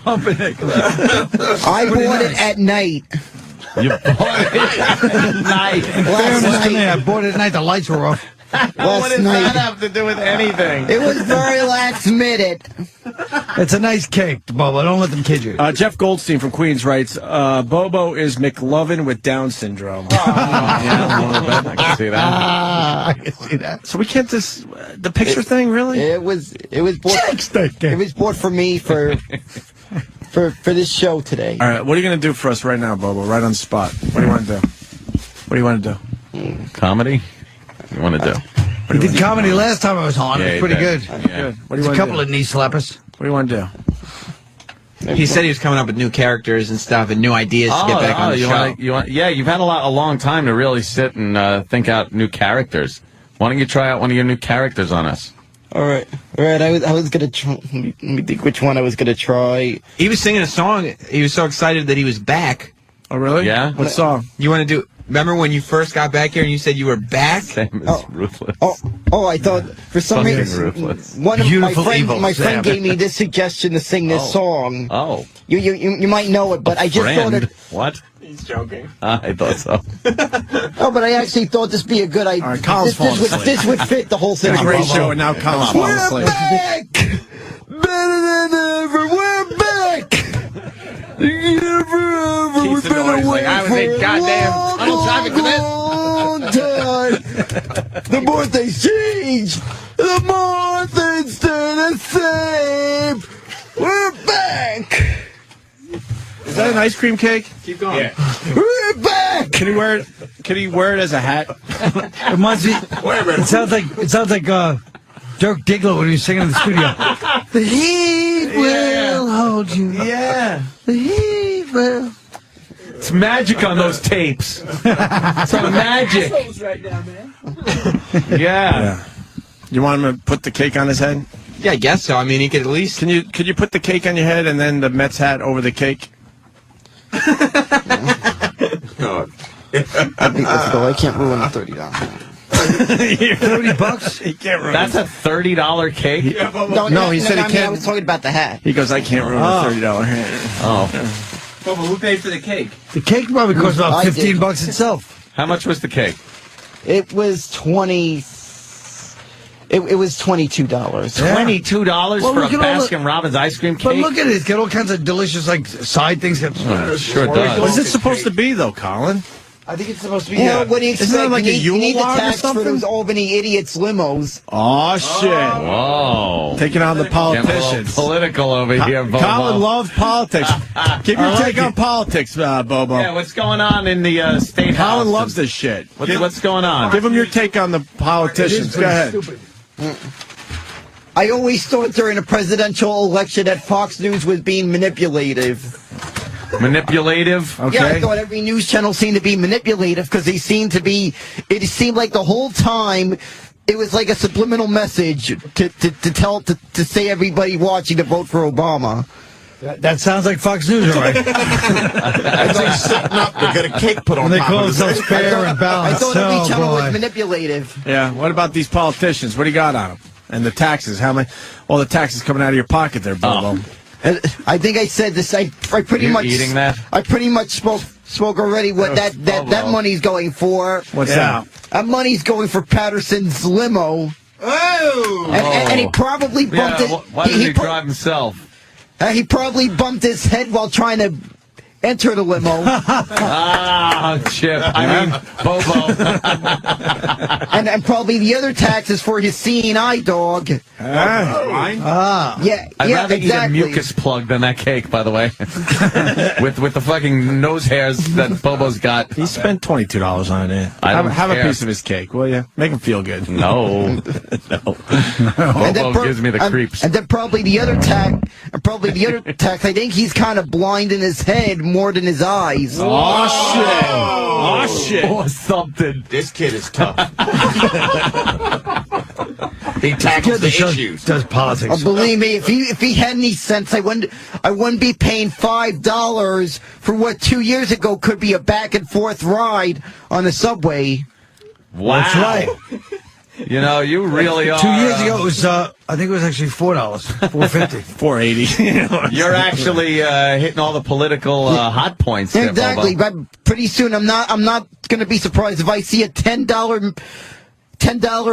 Pumpernickel. I bought it at night. You bought it night. Last Fairness to me, I night. bought it at night. The lights were off. What Last does night. that have to do with anything? It was very last minute. It's a nice cake, Bobo. Don't let them kid you. Jeff Goldstein from Queens writes, Bobo is McLovin with Down syndrome. Yeah, a little bit. I can see that. I can see that. So we can't just the picture thing, really? It was bought. It was bought for me for this show today. All right, what are you going to do for us right now, Bobo? Right on the spot. What do you want to do? What do you want to do? Comedy? What do you want to do? He did comedy last time I was on. Yeah, It was he pretty did. good. Good. Yeah. What do you There's a want couple to of knee slappers. What do you want to do? He said he was coming up with new characters and stuff and new ideas to get back on the show. You've had a long time to really sit and think out new characters. Why don't you try out one of your new characters on us? All right. I was gonna try. Let me think which one I was gonna try. He was singing a song. He was so excited that he was back. Oh, really? Yeah? What song? You want to do? Remember when you first got back here and you said you were back? Same as Ruthless. Oh, I thought for some Fucking reason Ruthless. one of Beautiful my evil, friend Sam. gave me this suggestion to sing this song. Oh. You might know it, but I just thought Friend? it. What? He's joking. I thought so. Oh, but I actually thought this would be a good idea. All right, Colin's falling asleep. This would fit the whole thing. It's a great show, and now Colin's falling asleep. Back! Better than ever. We're back. We've been away I was a goddamn tunnel traffic for this. long time. The more things change, the more things stay the same. We're back. Is that an ice cream cake? Keep going. Yeah. We're back. Can he wear it? Can he wear it as a hat? It reminds me. It sounds like Dirk Diggler when he was singing in the studio. The heat will hold you. Yeah. The heat will. It's magic on those tapes. It's magic. Yeah. You want him to put the cake on his head? Yeah, I guess so. I mean, he could at least. Could you put the cake on your head and then the Mets hat over the cake? God. I think let's go. I can't ruin the $30. $30? He can't ruin That's a $30 cake? No, he said he I can't. was talking about the hat. He goes, I can't ruin a $30 hat. Oh. Bobo, who paid for the cake? The cake probably cost about I did. $15 itself. How much was the cake? It was It was $22. $22 for a Baskin-Robbins ice cream cake? But look at it. It's got all kinds of delicious, like, side things. Sure does. What's it supposed to be, though, Colin? I think it's supposed to be. Well, what do you expect? Isn't it like you need the Yule log or tax for something? those Albany idiots limos. Oh, shit. Whoa. Taking on the Getting a little politicians. political over here, Bobo. Colin loves politics. Give your take on politics, Bobo. Yeah, what's going on in the state house? Colin loves this shit. What's going on? Give him your take on the politicians. Go ahead. I always thought during a presidential election that Fox News was being manipulative. Manipulative? Okay. Yeah, I thought every news channel seemed to be manipulative because they seemed to be. It seemed like the whole time it was like a subliminal message to say everybody watching to vote for Obama. That sounds like Fox News, all right. As they sitting up to get a cake put on They top call of themselves fair and I balanced. thought every Oh, channel boy. was manipulative. Yeah. What about these politicians? What do you got on them? And the taxes? How many? All the taxes coming out of your pocket there, Bobo. I think I said this. I pretty You much eating that? I pretty much spoke already what that money's going for. What's that? That money's going for Patterson's limo. Oh! And he probably bumped it. Why did he drive himself? He probably bumped his head while trying to enter the limo. Chip. I mean, Bobo. and probably the other tax is for his seeing eye dog. Yeah, I'd rather exactly. eat a mucus plug than that cake, by the way. with the fucking nose hairs that Bobo's got. He spent $22 on it. I don't have a care. piece of his cake, will you? Make him feel good. No. And then Bobo gives me the creeps. And then probably the other tax. I think he's kind of blind in his head more than his eyes. Oh shit! Or something. This kid is tough. He tackles the issues. Does politics. Believe me, if he had any sense, I wouldn't be paying $5 for what 2 years ago could be a back and forth ride on the subway. Wow. That's right. You know, you really are. 2 years ago, it was, I think it was actually $4, $4.50. $4.80. You're actually hitting all the political hot points there, Exactly, Bobo. but pretty soon I'm not going to be surprised if I see a $10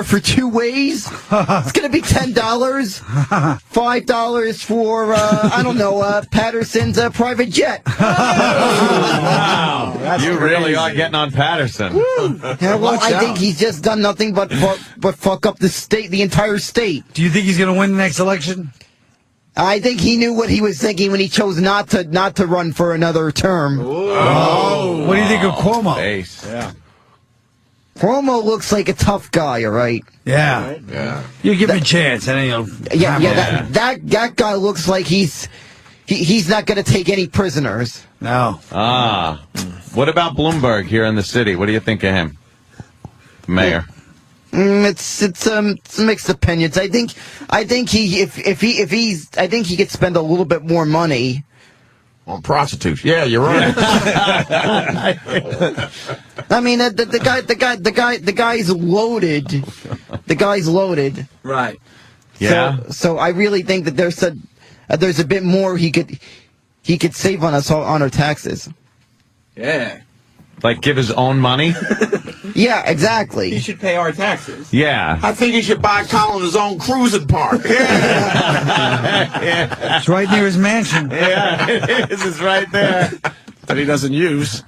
for 2 ways. It's going to be $10. $5 for I don't know, Patterson's private jet. Wow. You really are getting on Patterson. Yeah, well, I think he's just done nothing but fuck up the entire state. Do you think he's going to win the next election? I think he knew what he was thinking when he chose not to run for another term. Oh. What do you think of Cuomo? Base. Yeah. Cuomo looks like a tough guy, all right? Yeah. Yeah. You give him a chance, and then you'll... That guy looks like he's not going to take any prisoners. No. What about Bloomberg here in the city? What do you think of him? Mayor. It's mixed opinions. I think he could spend a little bit more money On prostitutes. Yeah, you're right. I mean, the guy's loaded. The guy's loaded. Right. Yeah. So I really think that there's a bit more he could save on us on our taxes. Yeah. Like give his own money? Yeah, exactly. He should pay our taxes. Yeah. I think he should buy Colin his own cruising park. Yeah. It's right near his mansion. Yeah, it is. It's right there. That he doesn't use.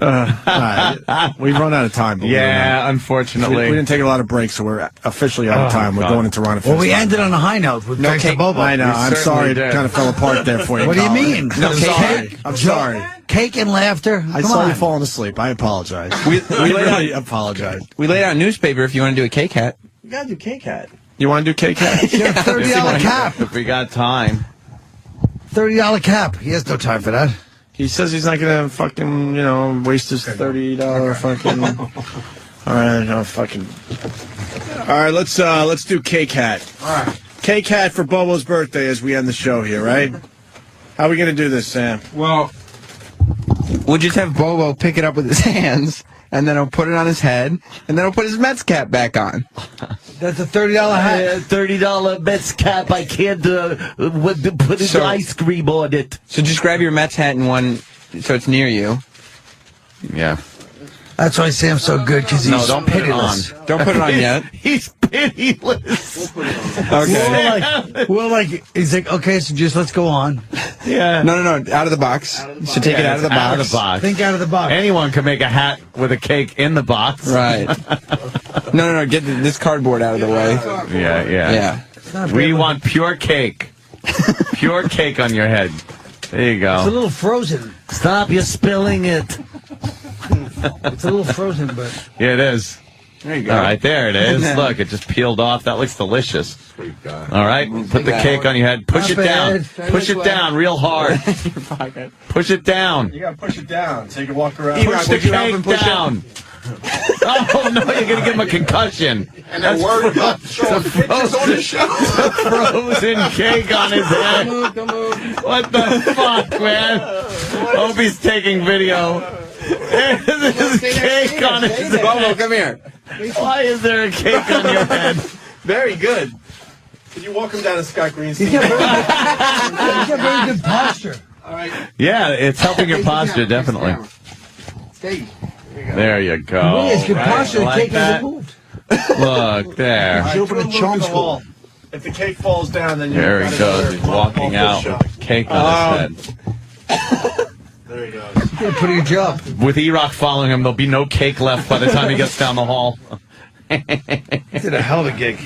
Right. We've run out of time. Yeah, unfortunately. We didn't take a lot of breaks, so we're officially out of time. We're going into Ron. Well, we ended on a high note with no cake. Bobo. I know. I'm sorry. It kind of fell apart there for you. What do you Colin. mean? No Cake? cake. I'm sorry. Cake and laughter. I Come saw on. you falling asleep. I apologize. We really apologize. We laid out a newspaper if you want to do a cake hat. You gotta do cake hat. You want to do cake hat? Yeah, $30 cap. If we got time. $30 cap. He has no time for that. He says he's not gonna fucking, waste his $30 fucking. All right, let's do cake hat. All right, cake hat for Bobo's birthday as we end the show here, right? How are we gonna do this, Sam? Well, we'll just have Bobo pick it up with his hands, and then he'll put it on his head, and then he'll put his Mets cap back on. That's a $30 hat. $30 Mets cap. I can't put his ice cream on it. So just grab your Mets hat in one, so it's near you. Yeah. That's why Sam's so good, because he's don't pitiless. Put it on. Don't put it on yet. He's pitiless. Okay. He's like, okay, so just let's go on. Yeah. No, out of the box. So take it out of the box. Out of the box. Think out of the box. Anyone can make a hat with a cake in the box. Right. No, get this cardboard out of the way. Yeah. We want pure cake. Pure cake on your head. There you go. It's a little frozen. Stop, you're spilling it. It's a little frozen, but... Yeah, it is. There you go. All right, there it is. Look, it just peeled off. That looks delicious. All right, put the cake on your head. Push it down. Push it down real hard. Push it down. You gotta push it down so you can walk around. Push the cake down. Oh, no, you're going to give him a concussion. And then worry about showing pictures on the show. Frozen cake on his head. Don't move. What the fuck, man? Hope he's taking video. There's cake on his head. Bobo, come here. Why is there a cake on your head? Very good. Can you walk him down to Scott Greenstein? He's got very good posture. All right. Yeah, it's helping your posture, definitely. Stay. There you go. It's good posture. The cake that. is moved. Look there. Should open a charm school. If the cake falls down, then you There he goes. He's walking out with cake on his head. There he goes. Did a pretty good job. With E-Rock following him, there'll be no cake left by the time he gets down the hall. Did a hell of a gig.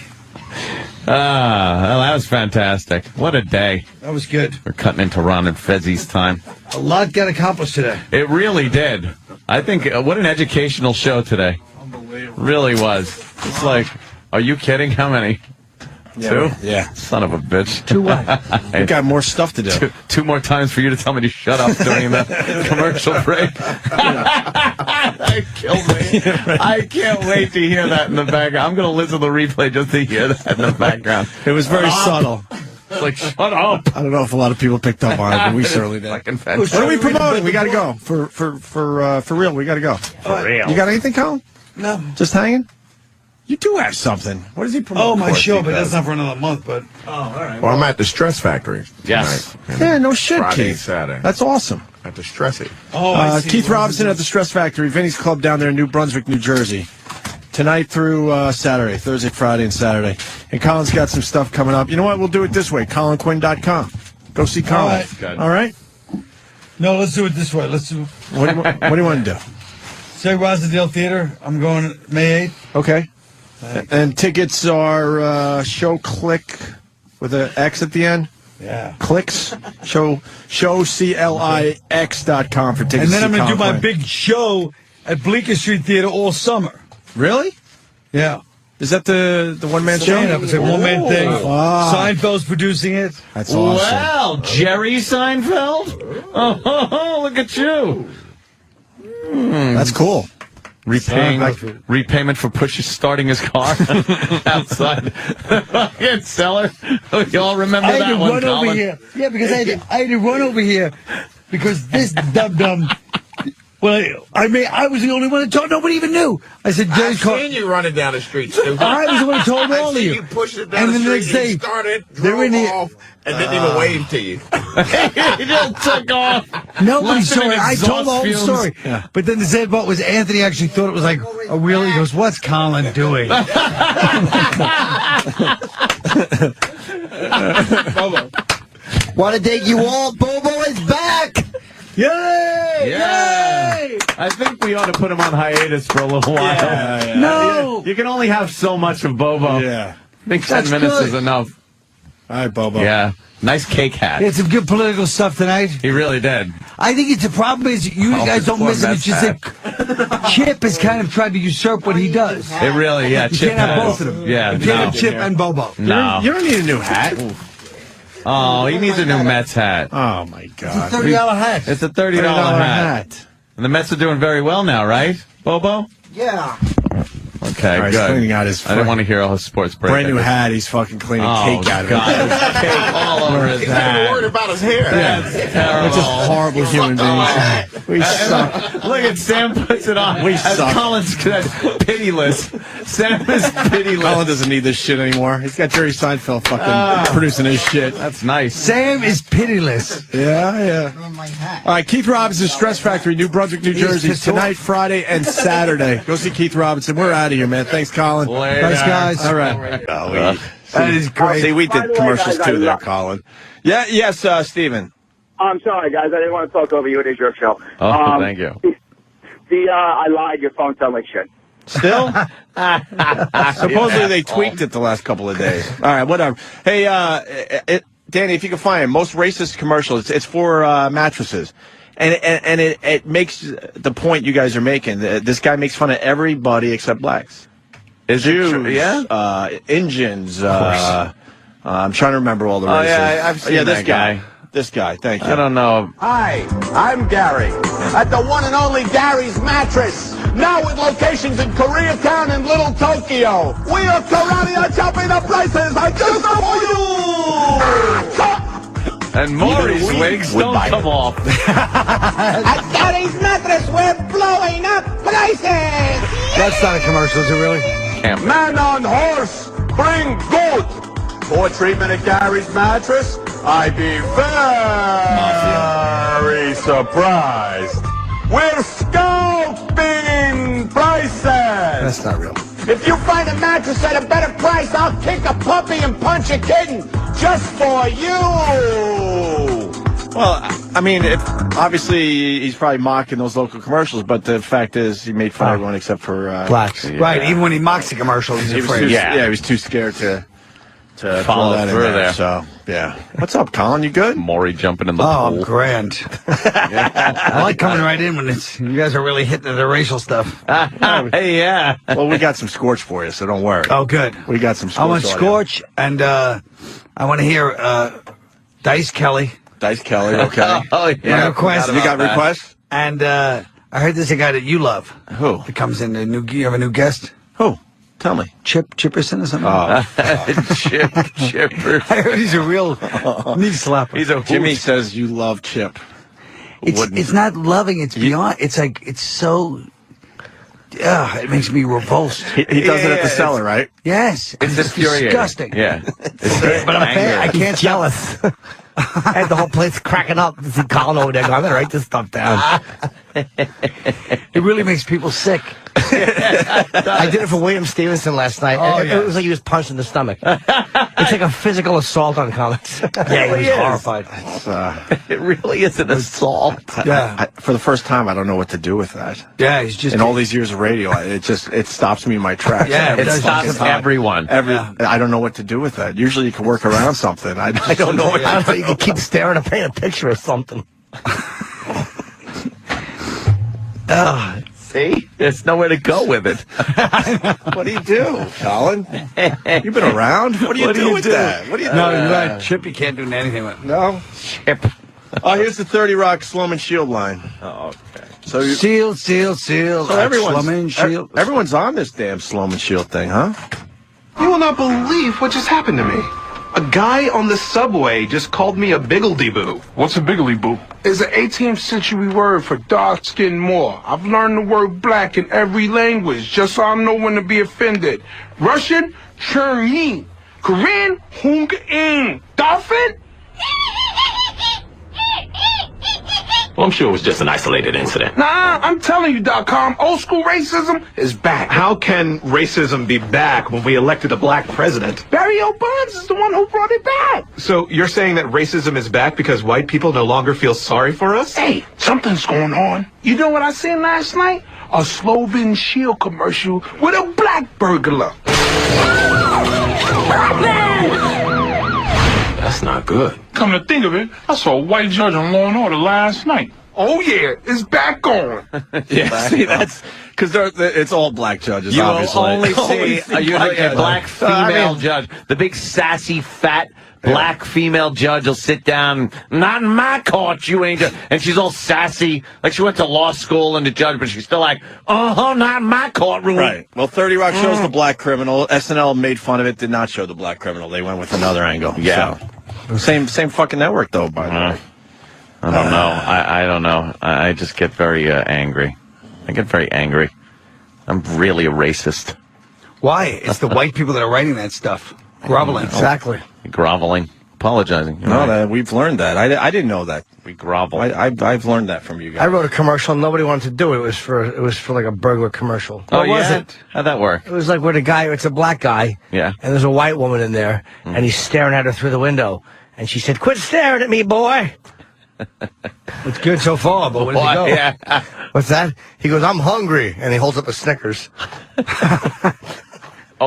Well, that was fantastic. What a day. That was good. We're cutting into Ron and Fezzi's time. A lot got accomplished today. It really did. I think, what an educational show today. Unbelievable. Really was. It's like, are you kidding? How many? Yeah, 2? Yeah. Son of a bitch. 2 what? We got more stuff to do. 2 more times for you to tell me to shut up during the commercial break. That killed me. I can't wait to hear that in the background. I'm going to listen to the replay just to hear that in the background. It was very subtle. It's like, shut up. I don't know if a lot of people picked up on it, but we certainly did. Fucking What are we promoting? We got to go. For real, we got to go. For real. You got anything, Colin? No. Just hanging? You do have something. What does he promote? Oh, my for? show, but that's not for another month, but... Oh, all right. Well, I'm at the Stress Factory. Yes. Tonight. Yeah, no shit, Friday, Keith. Saturday. That's awesome. At the Stressy. Oh, I see. Keith Robinson at the Stress Factory, Vinny's Club down there in New Brunswick, New Jersey. Tonight through Saturday, Thursday, Friday, and Saturday. And Colin's got some stuff coming up. You know what? We'll do it this way. ColinQuinn.com. Go see Colin. All right? No, let's do it this way. Let's do... What do you want to do? Say Rosendale Theater. I'm going May 8th. Okay. And tickets are show click with an X at the end. Yeah. Clicks. Show CLIX.com for tickets. And then I'm going to do Colin my Quinn. big show at Bleecker Street Theater all summer. Really? Yeah. Is that the one-man show? Stand-up. It's a one-man thing. Wow. Seinfeld's producing it. That's awesome. Wow, Jerry Seinfeld? Oh, look at you. That's cool. Repayment for starting his car outside the fucking cellar. You all remember I had that to one, run over Colin? here. Yeah, because I had to run over here because this dum-dum... Well, I was the only one that told. Nobody even knew. I said, Jerry's car. I've seen you running down the street, stupid. I was the one who told all of you. You pushed it down And the then the street, next day, you started, they're drove in here. off, and didn't even wave to you. He just took off. Nobody Left him saw in it. I told the whole exhaust story. fumes. Yeah. But then the sad part was Anthony actually thought it was like a wheelie. He goes, what's Colin doing? Bobo. Want to take you all? Bobo is back! Yay! Yeah. Yay! I think we ought to put him on hiatus for a little while. Yeah. No! You can only have so much of Bobo. Yeah. I think 10 That's minutes good. is enough. All right, Bobo. Yeah. Nice cake hat. He had some good political stuff tonight. He really did. I think it's the problem is you guys don't miss it. It's just that Chip has kind of tried to usurp what he does. It really, yeah. You Chip can't have has- both of them. Yeah, You can't no. have Chip and Bobo. No. You don't need a new hat. Oh, he needs a new Mets hat. Oh, my God. It's a $30 hat. It's a $30 hat. And the Mets are doing very well now, right, Bobo? Yeah. Okay. Okay, All right, good. He's cleaning out his. I didn't want to hear all his sports break. Brand new hat. He's fucking cleaning cake out of it. God, there's cake all over his He's hat. even worried about his hair. That's terrible. We're just horrible human beings. We suck. Look at Sam puts it on. We As suck. Colin's pitiless. Sam is pitiless. Colin doesn't need this shit anymore. He's got Jerry Seinfeld fucking producing his shit. That's nice. Sam is pitiless. Yeah. All right, Keith Robinson's Stress Factory, New Brunswick, New Jersey, tonight, Friday, and Saturday. Go see Keith Robinson. We're out of here, man. Thanks, Colin. Later. Thanks, guys. All right. That is great. See, we By did the way, commercials guys, too I there, love- Colin. Yes, Steven. I'm sorry, guys. I didn't want to talk over you. It is your show. Oh, thank you. I lied. Your phone sounded like shit. Still? Supposedly they tweaked it the last couple of days. All right, whatever. Hey, Danny, if you can find it, most racist commercial. It's for mattresses, and it makes the point you guys are making. This guy makes fun of everybody except blacks. Is it Jews, true? Yeah. Indians. I'm trying to remember all the races. Oh, yeah, I've seen this that guy. This guy. Thank you. I don't know. Hi, I'm Gary at the one and only Gary's Mattress. Now with locations in Koreatown and Little Tokyo. We are karate chopping the prices. I just for you. And Maury's wigs don't come off. At Gary's Mattress, we're blowing up prices. That's not a commercial, is it really? Man on horse, bring good. For treatment at Gary's Mattress, I'd be very surprised. We're scalping prices. That's not real. If you find a mattress at a better price, I'll kick a puppy and punch a kitten just for you. Well, I mean, obviously he's probably mocking those local commercials, but the fact is he made fun of everyone except for blacks. Yeah. Right, even when he mocks the commercials, he's afraid. He was too scared to follow that in through there. So, yeah. What's up, Colin? You good? Maury jumping in the Oh, pool. I'm grand. I like coming right in when you guys are really hitting the racial stuff. Yeah. Well, we got some Scorch for you, so don't worry. Oh, good. We got some Scorch. I want audio. Scorch, and I want to hear Dice Kelly. Dice Kelly, okay. Oh, yeah. My request. You got requests? And I heard there's a guy that you love. Who? That comes in. You have a new guest? Who? Tell me. Chipperson or something? Chipper. I heard he's a real knee slapper. He's a Jimmy says you love Chip. It's not loving. It's beyond. It's like it's so. Yeah, it makes me revulsed. He does it at the cellar, right? Yes, It's infuriating. disgusting. Yeah. But I can't tell us. And the whole place cracking up. See Colin over there going, I'm gonna write this stuff down. It really makes people sick. I did it for William Stevenson last night. Oh, and yeah. It was like he was punched in the stomach. It's like a physical assault on comics. Yeah, he was horrified. It really is an assault. Yeah. For the first time, I don't know what to do with that. Yeah, he's just In all these years of radio, it stops me in my tracks. Yeah, It stops everyone. I don't know what to do with that. Usually you can work around something. I don't know what I to don't know, you can keep staring and paint a picture or something. See? There's nowhere to go with it. What do you do, Colin? You've been around. What do you do with that? What do you do? No, you got Chip. You can't do anything with. No. Chip. Oh, here's the 30 Rock Slum and Shield line. Oh, okay. So Seal. So Shield. everyone's on this damn Slum and Shield thing, huh? You will not believe what just happened to me. A guy on the subway just called me a biggledy-boo. What's a biggledy-boo? It's an 18th century word for dark-skinned Moor. I've learned the word black in every language, just so I know when to be offended. Russian, Chernin. Korean, Hung-in. Dolphin? Well, I'm sure it was just an isolated incident. Nah, I'm telling you, .com, old school racism is back. How can racism be back when we elected a black president? Barry O'Bonds is the one who brought it back. So you're saying that racism is back because white people no longer feel sorry for us? Hey, something's going on. You know what I seen last night? A Sloven Shield commercial with a black burglar. That's not good. Come to think of it, I saw a white judge on Law and Order last night. Oh yeah, it's back on. Yeah, see, that's Because it's all black judges, You obviously. will only see a black female judge. The big sassy, fat black female judge will sit down. Not in my court, you ain't. And she's all sassy, like she went to law school and the judge, but she's still like, not in my courtroom. Right. Well, 30 Rock shows the black criminal. SNL made fun of it. Did not show the black criminal. They went with another angle. Yeah. So, same fucking network though. By the way. I don't know. I don't know. I just get very angry. I get very angry. I'm really a racist. Why? It's the white people that are writing that stuff. Groveling. Exactly. Groveling. Apologizing. No, we've learned that. I didn't know that. We grovel. I've learned that from you guys. I wrote a commercial. Nobody wanted to do it. It was for like a burglar commercial. Oh, What was yeah? it? How'd that work? It was like where the guy, it's a black guy. Yeah. And there's a white woman in there, and he's staring at her through the window. And she said, "Quit staring at me, boy." It's good so far, but where does he go? Yeah. What's that? He goes, "I'm hungry," and he holds up a Snickers.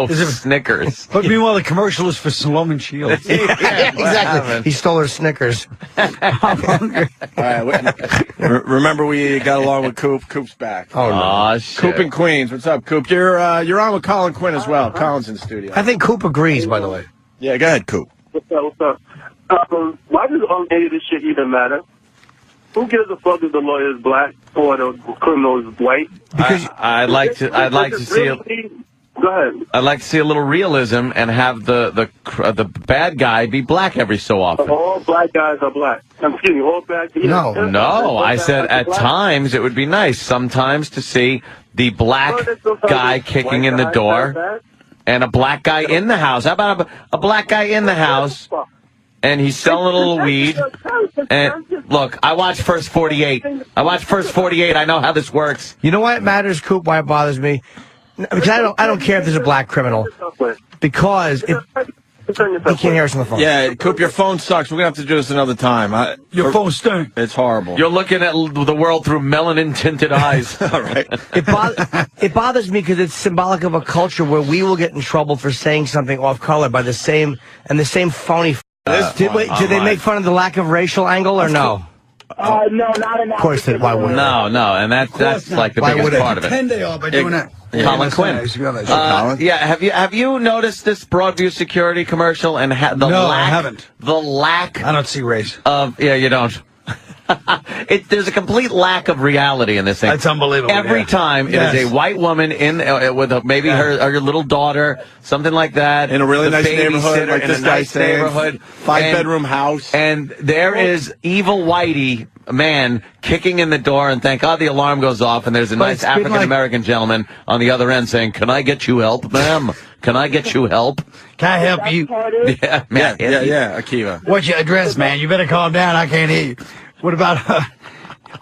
Snickers. But meanwhile, the commercial is for Sloman Shields. Exactly. He stole her Snickers. I'm hungry. All right, remember we got along with Coop. Coop's back. Oh, no. Shit. Coop in Queens. What's up, Coop? You're on with Colin Quinn as well. Colin's in the studio. I think Coop agrees, by the way. Yeah, go ahead, Coop. What's up? Why does any of this shit even matter? Who gives a fuck if the lawyer is black or the criminal is white? Because I'd like to see it. Go ahead. I'd like to see a little realism and have the bad guy be black every so often. All black guys are black. Excuse me, all black guys. No. I said at times it would be nice sometimes to see the black guy kicking in the door and a black guy in the house. How about a black guy in the house and he's selling a little weed? And look, I watch First 48. I know how this works. You know why it matters, Coop? Why it bothers me? Because I don't care if there's a black criminal. Because he can't hear us on the phone. Yeah, Coop, your phone sucks. We're going to have to do this another time. Your phone stinks. It's horrible. You're looking at the world through melanin-tinted eyes. All right. It bothers me because it's symbolic of a culture where we will get in trouble for saying something off-color by the same phony... Did they make fun of the lack of racial angle or no? No, not enough. Of course they why would No, and that's like the biggest part of it. Pretend they are by doing that. Colin Quinn. Colin? Yeah, have you noticed this Broadview security commercial and I haven't. The lack I don't see race. You don't. There's a complete lack of reality in this thing. That's unbelievable. Every time it is a white woman with maybe her little daughter, something like that, in a really nice neighborhood, like in this a guy nice saying, neighborhood, 5-bedroom house, and there is evil whitey man kicking in the door, and thank God the alarm goes off, and there's a nice African American gentleman on the other end saying, "Can I get you help, ma'am? Can I get you help? Can I help you?" Yeah, man. Yeah, Akiva. What's your address, man? You better calm down. I can't hear you. What about...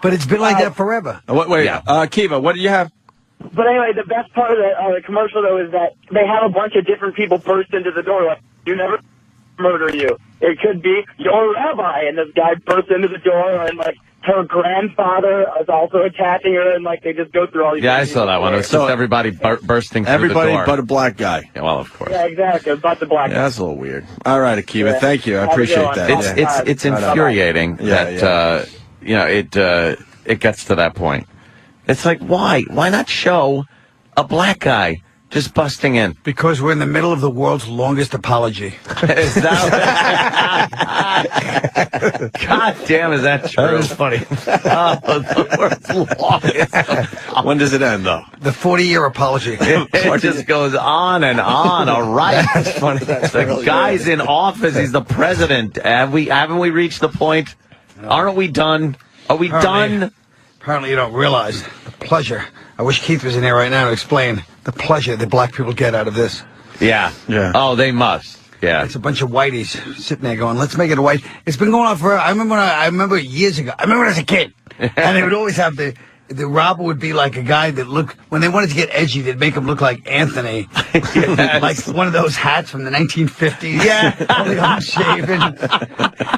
But it's been like that forever. Wait, Akiva, what do you have? But anyway, the best part of the commercial, though, is that they have a bunch of different people burst into the door. Like, "You never murder you." It could be your rabbi, and this guy bursts into the door, and like her grandfather is also attacking her, and like they just go through all these. Yeah, I saw that one. It was just everybody bursting through the door. Everybody but a black guy. Yeah, well, of course. Yeah, exactly. About the black guy. Yeah, that's a little weird. All right, Akiva, thank you. I appreciate that. It's infuriating that it gets to that point. It's like, why not show a black guy just busting in? Because we're in the middle of the world's longest apology. Is that God damn, is that true? That was funny. The world's longest. When does it end, though? The 40-year apology. It just goes on and on. All right. That's funny. The guy's in office. He's the president. Haven't we reached the point? Aren't we done? Are we done? Apparently you don't realize the pleasure. I wish Keith was in here right now to explain the pleasure that black people get out of this. Yeah. Oh, they must. Yeah. It's a bunch of whiteys sitting there going, "Let's make it a white." It's been going on forever. I remember years ago. I remember when I was a kid. And they would always have the robber would be like a guy that looked, when they wanted to get edgy, they'd make him look like Anthony. Yes. Like one of those hats from the 1950s. Yeah. Only unshaven.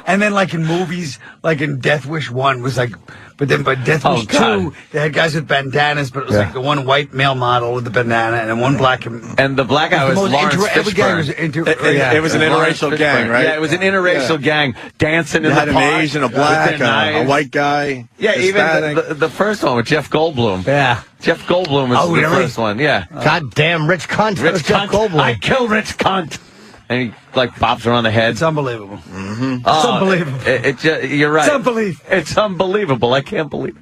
And then like in movies, like in Death Wish 1 was like, but Death Wish 2, they had guys with bandanas, but it was like the one white male model with the bandana and then one black. And the black guy was Lawrence Fishburne. It was an interracial gang, right? Yeah, it was an interracial gang dancing in the park. An Asian, a black, a white guy. Yeah, even the first one Jeff Goldblum. Yeah. Jeff Goldblum was the first one. Yeah. Goddamn rich cunt. Rich Jeff cunt. Goldblum. I kill rich cunt. And he like pops her on the head. It's unbelievable. Mm-hmm. It's unbelievable. You're right. It's unbelievable. It's unbelievable. I can't believe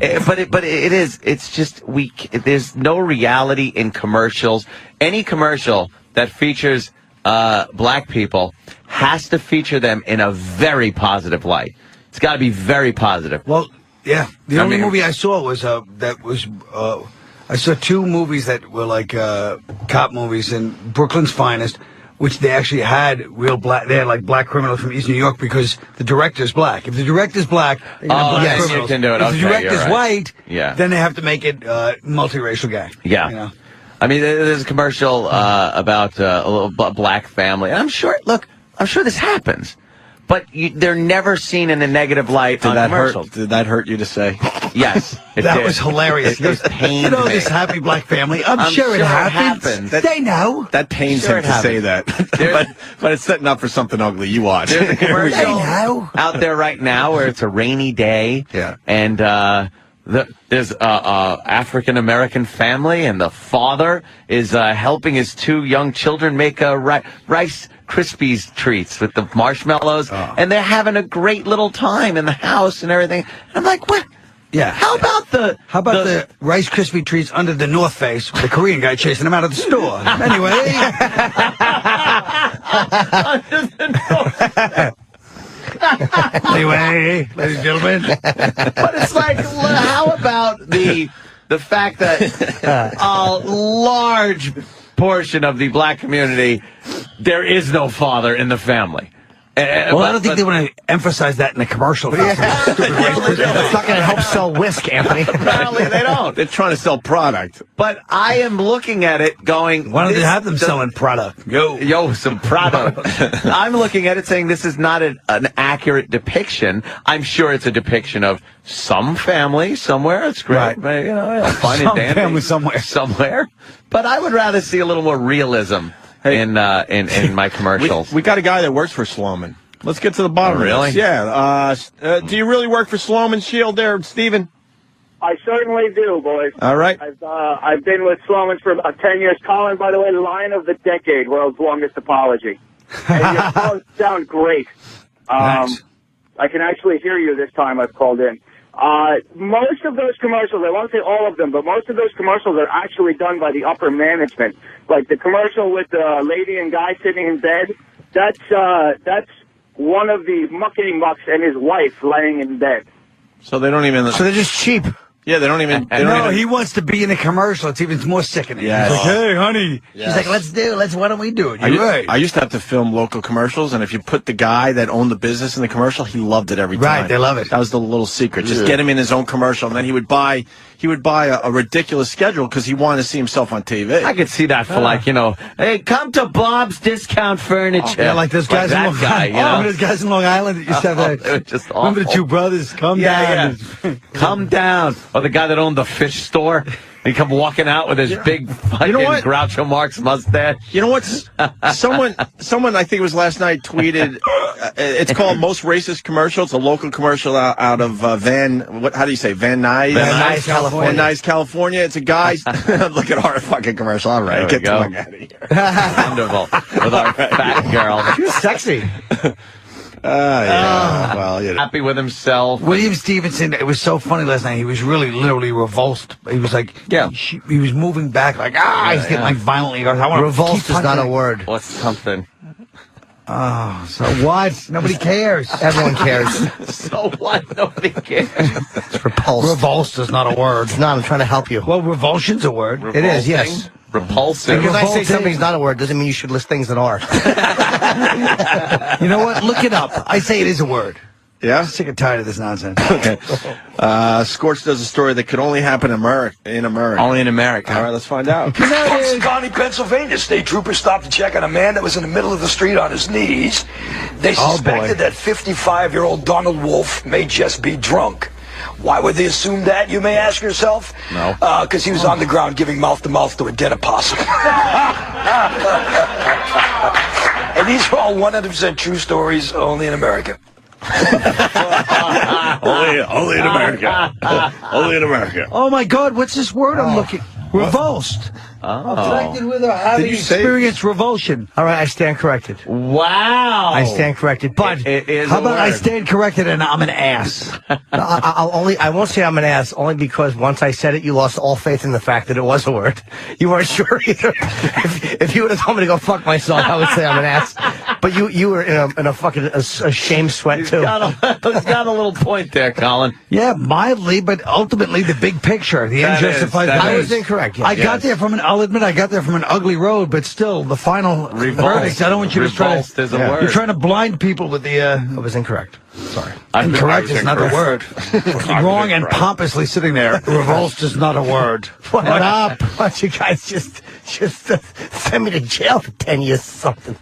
it. But it is. It's just there's no reality in commercials. Any commercial that features black people has to feature them in a very positive light. It's got to be very positive. Well, yeah. The only movie I saw was I saw two movies that were like cop movies in Brooklyn's Finest, which they actually had real black. They had like black criminals from East New York because the director's black. If the director's black, they're gonna have black criminals. You can do it. If the director's white, yeah, then they have to make it multiracial guy. Yeah. You know? I mean, there's a commercial about a little black family. And I'm sure this happens. But they're never seen in a negative light on commercials. Did that hurt you to say? Yes, that was hilarious. It pained me. This happy black family. I'm sure it happens. They know. That pains him to say that. but it's setting up for something ugly. You watch. There's a commercial out there right now where it's a rainy day. Yeah. And there's a African American family, and the father is helping his two young children make Rice Krispies treats with the marshmallows, and they're having a great little time in the house and everything. And I'm like, what? Yeah. How about the Rice Krispie treats under the North Face with the Korean guy chasing them out of the store? Anyway. Under the North Anyway, ladies and gentlemen. But it's like, how about the fact that a large portion of the black community, there is no father in the family. Well, I don't think they want to emphasize that in the commercial. That's not going to help sell whisk, Anthony. Apparently they don't. They're trying to sell product. But I am looking at it going... Why don't they have them selling product? Yo, some product. I'm looking at it saying this is not an accurate depiction. I'm sure it's a depiction of some family somewhere. It's great. Right. But, fine and dandy. Family somewhere. Somewhere. But I would rather see a little more realism in my commercials. We got a guy that works for Sloman. Let's get to the bottom of really? this. Yeah. Do you really work for Sloman Shield there, Stephen? I certainly do, boys. All right. I've been with Sloman for about 10 years. Colin, by the way, Line of the Decade, world's longest apology. And your calls sound great. Thanks. I can actually hear you this time I've called in. Most of those commercials, I won't say all of them, but most of those commercials are actually done by the upper management. Like the commercial with the lady and guy sitting in bed, that's one of the muckety mucks and his wife laying in bed. So they don't even... So they're just cheap. Yeah, they don't even... He wants to be in a commercial. It's even more sickening. Yes. He's like, hey, honey. Yes. She's like, why don't we do it? You're right. I used to have to film local commercials, and if you put the guy that owned the business in the commercial, he loved it every time. Right, they love it. That was the little secret. Just get him in his own commercial, and then he would buy a ridiculous schedule because he wanted to see himself on TV. I could see that for hey, come to Bob's Discount Furniture. Yeah, like those guys in Long Island. Remember those guys in Long Island that used to have they were just awful. Remember the two brothers? Come down. Yeah. Come down. Or the guy that owned the fish store. He come walking out with his big fucking Groucho Marx mustache. You know what? Someone, I think it was last night, tweeted. It's called Most Racist Commercial. It's a local commercial out of Van Nuys? Van Nuys, California. Van Nuys, California. It's a guy. Look at our fucking commercial. All right, get the fuck out of here. Wonderful. With our fat girl. She was sexy. Yeah. Well, happy with himself. William Stevenson, it was so funny last night. He was really literally revulsed. He was like, he was moving back like, he's getting like violently. Revulsed is not a word. What's something? Oh, so what? Nobody cares. Everyone cares. So what? Nobody cares. It's repulsed. Revulsed is not a word. It's not. I'm trying to help you. Well, revulsion's a word. It is, yes. Repulsive. Because I say something's not a word doesn't mean you should list things that are. You know what? Look it up. I say it is a word. Yeah? I'm sick and tired of this nonsense. Okay. Scorch does a story that could only happen in America. Only in America. All right, let's find out. Cruisin Colin, Pennsylvania, state troopers stopped to check on a man that was in the middle of the street on his knees. They suspected that 55-year-old Donald Wolf may just be drunk. Why would they assume that, you may ask yourself? No. Because he was on the ground giving mouth-to-mouth to a dead opossum. And these are all 100% true stories, only in America. Wow. Only in America. Only in America. Oh my God, what's this word I'm looking? Revulsed. Affected with or having experienced revulsion. All right, I stand corrected. Wow. I stand corrected. But it is how about I word. stand corrected and I'm an ass? I won't say I'm an ass, only because once I said it, you lost all faith in the fact that it was a word. You weren't sure either. If you would have told me to go fuck myself, I would say I'm an ass. But you were in a fucking a shame sweat too. He's got a little point there, Colin. Yeah, mildly, but ultimately the big picture, the end justifies the means. I was incorrect. Yes. I got there from I'll admit I got there from an ugly road, but still, the final verdict, I don't want you to try to... is a word. You're trying to blind people with the... I was incorrect. Sorry. Incorrect is not a word. Wrong and pompously sitting there. Revulsed is not a word. What up? Why don't you guys just send me to jail for 10 years or something?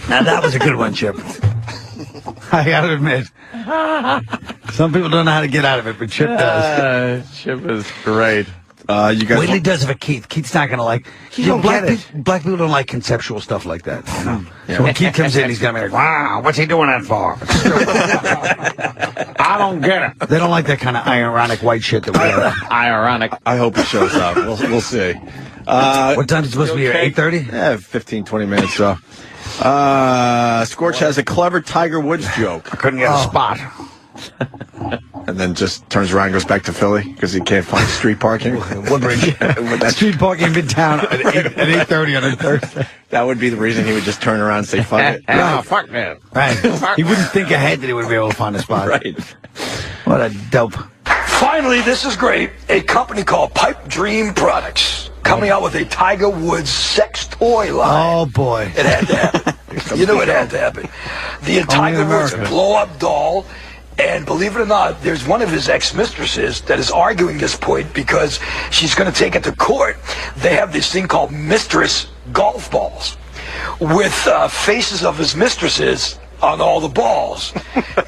Now that was a good one, Chip. I gotta admit. Some people don't know how to get out of it, but Chip does. Chip is great. You guys Whately does for Keith. Keith's not gonna like. Black people don't like conceptual stuff like that. You know? So when Keith comes in, he's gonna be like, "Wow, what's he doing that for?" I don't get it. They don't like that kind of ironic white shit that we have. Ironic. I hope he shows up. We'll see. What time is it supposed to be here? 8:30? Yeah, 15, 20 minutes. So, Scorch has a clever Tiger Woods joke. I couldn't get a spot. And then just turns around and goes back to Philly because he can't find street parking. Woodbridge. Street parking in Midtown at 8:30 on a Thursday. That would be the reason he would just turn around and say, fuck it. No, fuck man. Right. He wouldn't think ahead that he would be able to find a spot. Right. What a dope. Finally, this is great. A company called Pipe Dream Products coming out with a Tiger Woods sex toy line. Oh, boy. It had to happen. You know it had to happen. The Tiger Woods blow-up doll. And believe it or not, there's one of his ex-mistresses that is arguing this point because she's going to take it to court. They have this thing called mistress golf balls with faces of his mistresses on all the balls.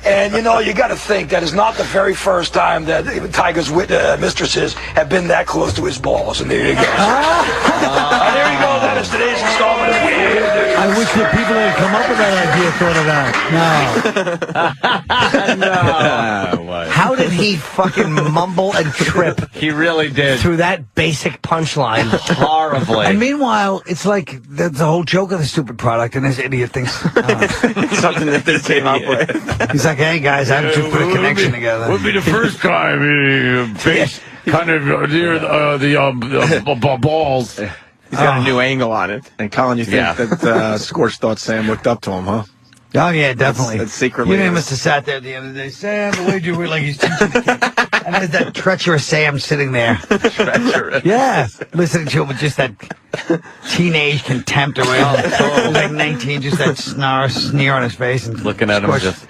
And, you know, you got to think that is not the very first time that Tiger's mistresses have been that close to his balls. And there you go. There you go. That is today's installment of I wish the people that had come up with that idea thought of that. No. How did he fucking mumble and trip? He really did. Through that basic punchline. Horribly. And meanwhile, it's like that's the whole joke of the stupid product, and this idiot thinks something that they came up with. He's like, "Hey guys, I have to put a connection together." Would be the first time he faced kind of near the balls. He's got a new angle on it. And Colin, you think that Scorch thought Sam looked up to him, huh? Oh, yeah, definitely. That's secretly. You must have sat there the other day. Sam, the way you were like he's teaching the kid. And there's that treacherous Sam sitting there. Treacherous. Yeah. Listening to him with just that teenage contempt or whatever. He's like 19, just that sneer on his face. And looking at him just,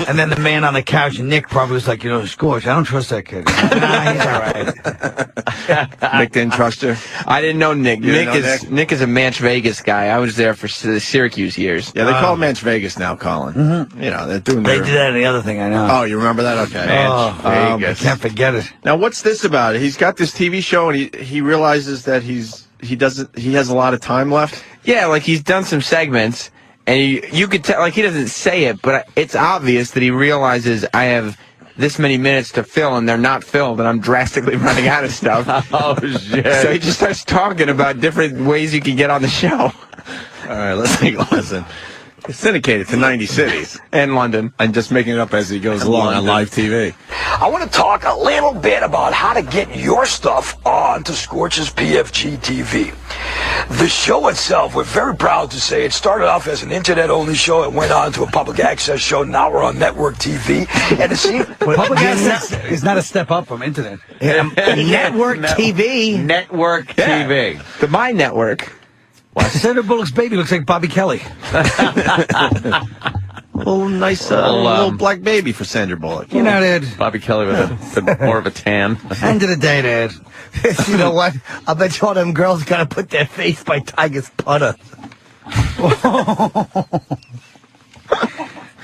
And then the man on the couch, Nick, probably was like, Scorch, I don't trust that kid. Nah, he's all right. Nick didn't trust her? I didn't know Nick. Nick is a Manch Vegas guy. I was there for the Syracuse years. Yeah, they call it Manch Vegas now, Colin. Mm-hmm. You know, they're doing They did that in the other thing, I know. Oh, you remember that? Okay. Manch Vegas. I can't forget it. Now, what's this about? He's got this TV show, and he realizes that he has a lot of time left. Yeah, like he's done some segments, and you could tell, like he doesn't say it, but it's obvious that he realizes I have this many minutes to fill, and they're not filled, and I'm drastically running out of stuff. Oh, shit. So he just starts talking about different ways you can get on the show. All right, let's take a listen. It's syndicated to 90 cities. And London. And just making it up as he goes along on live TV. I want to talk a little bit about how to get your stuff on to Scorch's PFG-TV. The show itself, we're very proud to say, it started off as an internet-only show. It went on to a public access show. Now we're on network TV. And it seems... Public access is not a step up from internet. Network TV. Network TV. The My Network. Sandra Bullock's baby looks like Bobby Kelly. Little black baby for Sandra Bullock. You know, Dad. Bobby Kelly with a more of a tan. End of the day, Dad. You know what? I bet you all them girls got to put their face by Tiger's putter.